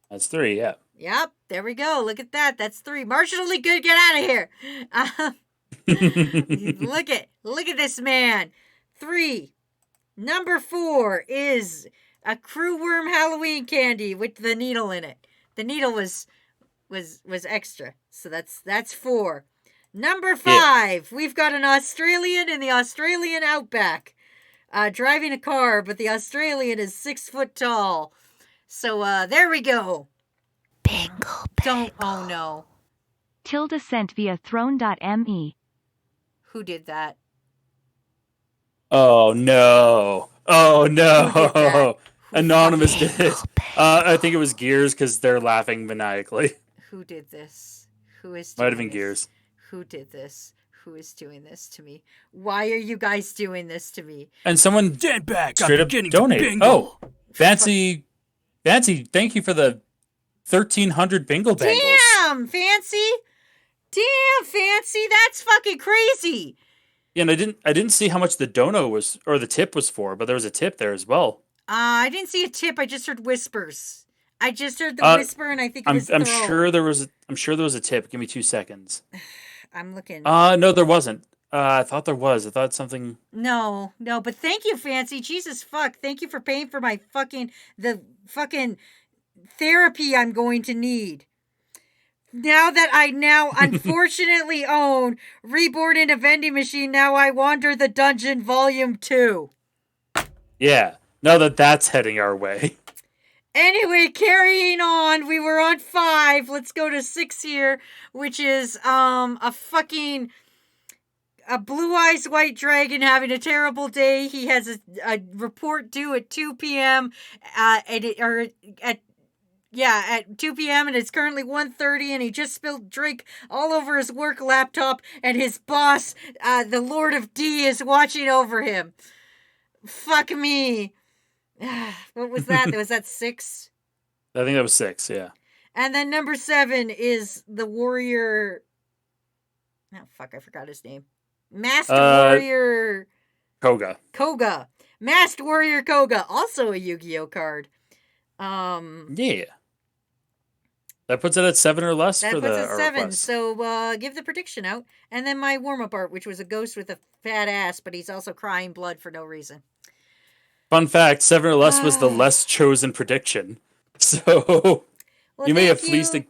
That's 3, yeah. Yep, there we go. Look at that. That's 3. Marginally good. Get out of here. Look at this man. 3. Number 4 is a crew worm Halloween candy with the needle in it. The needle was extra. So that's 4. Number 5, we've got an Australian in the Australian outback. Driving a car, but the Australian is 6 foot tall. So, there we go. Oh no. Tilda sent via throne.me. Who did that? Oh no. Anonymous did it. I think it was Gears because they're laughing maniacally. Who did this? Who is Might have been Gears. Who did this? Who is doing this to me? Why are you guys doing this to me? And someone Stand back. straight up donated. Oh, Fancy Fancy, thank you for the 1,300 bingo bangles. Damn, Fancy. Damn, Fancy. That's fucking crazy. Yeah, and I didn't see how much the dono was or the tip was for, but there was a tip there as well. I didn't see a tip. I just heard whispers. I just heard the whisper, and I think it was I'm throw. sure there was a tip. Give me 2 seconds. I'm looking. No, there wasn't. I thought there was. I thought something. No, but thank you, Fancy. Jesus fuck. Thank you for paying for my the fucking therapy I'm going to need. Now that I unfortunately own Reborn in a Vending Machine, now I Wander the Dungeon Volume 2. Yeah. Now that's heading our way. Anyway, carrying on, we were on 5. Let's go to 6 here, which is a Blue Eyes White Dragon having a terrible day. He has a report due at 2 p.m. At 2 p.m. and it's currently 1:30 and he just spilled drink all over his work laptop and his boss, the Lord of D, is watching over him. Fuck me. What was that? Was that 6? I think that was 6, yeah. And then number 7 is the warrior... Oh, fuck, I forgot his name. Masked Warrior... Koga. Masked Warrior Koga. Also a Yu-Gi-Oh card. Yeah. That puts it at 7 or less That for puts the... it 7. Request. So give the prediction out. And then my warm-up art, which was a ghost with a fat ass, but he's also crying blood for no reason. Fun fact, 7 or less was the less chosen prediction. So Well, you may have fleeced a...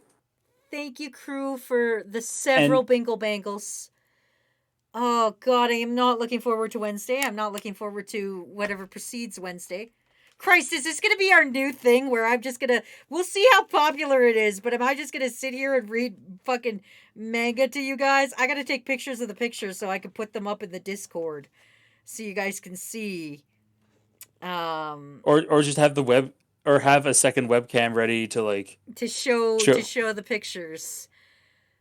Thank you, crew, for the several bingle bangles. Oh, God, I am not looking forward to Wednesday. I'm not looking forward to whatever precedes Wednesday. Christ, is this going to be our new thing where I'm just going to... We'll see how popular it is, but am I just going to sit here and read fucking manga to you guys? I got to take pictures of the pictures so I can put them up in the Discord so you guys can see. Or just have the web... Or have a second webcam ready to, like... To show the pictures.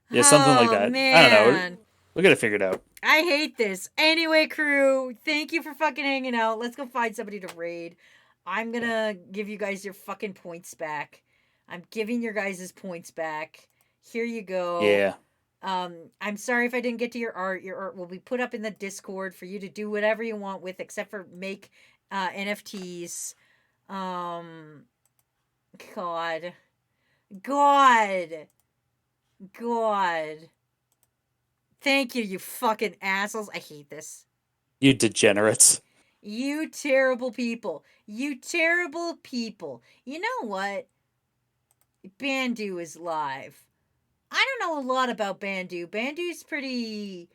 Yeah, something like that. Man. I don't know. We'll get it figured out. I hate this. Anyway, crew, thank you for fucking hanging out. Let's go find somebody to raid. I'm gonna give you guys your fucking points back. I'm giving your guys' points back. Here you go. Yeah. I'm sorry if I didn't get to your art. Your art will be put up in the Discord for you to do whatever you want with, except for make NFTs. God. Thank you, you fucking assholes. I hate this. You degenerates. You terrible people. You know what? Bandu is live. I don't know a lot about Bandu. Bandu's pretty...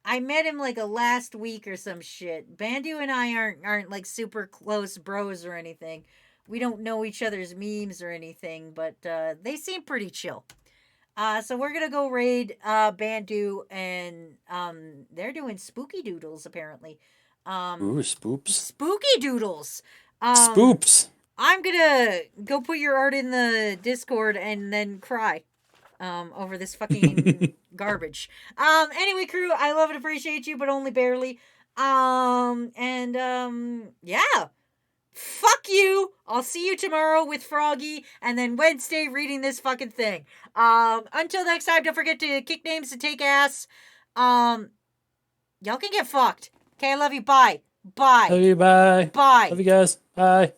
I met him like last week or some shit. Bandu and I aren't like super close bros or anything. We don't know each other's memes or anything, but they seem pretty chill. So we're gonna go raid Bandu, and they're doing spooky doodles apparently. Ooh, spoops. Spooky doodles. Spoops. I'm gonna go put your art in the Discord and then cry over this fucking garbage. Anyway, crew, I love and appreciate you, but only barely. Yeah. Fuck you. I'll see you tomorrow with Froggy, and then Wednesday reading this fucking thing. Until next time, don't forget to kick names and take ass. Y'all can get fucked. Okay, I love you. Bye. Love you, bye. Bye. Love you guys. Bye.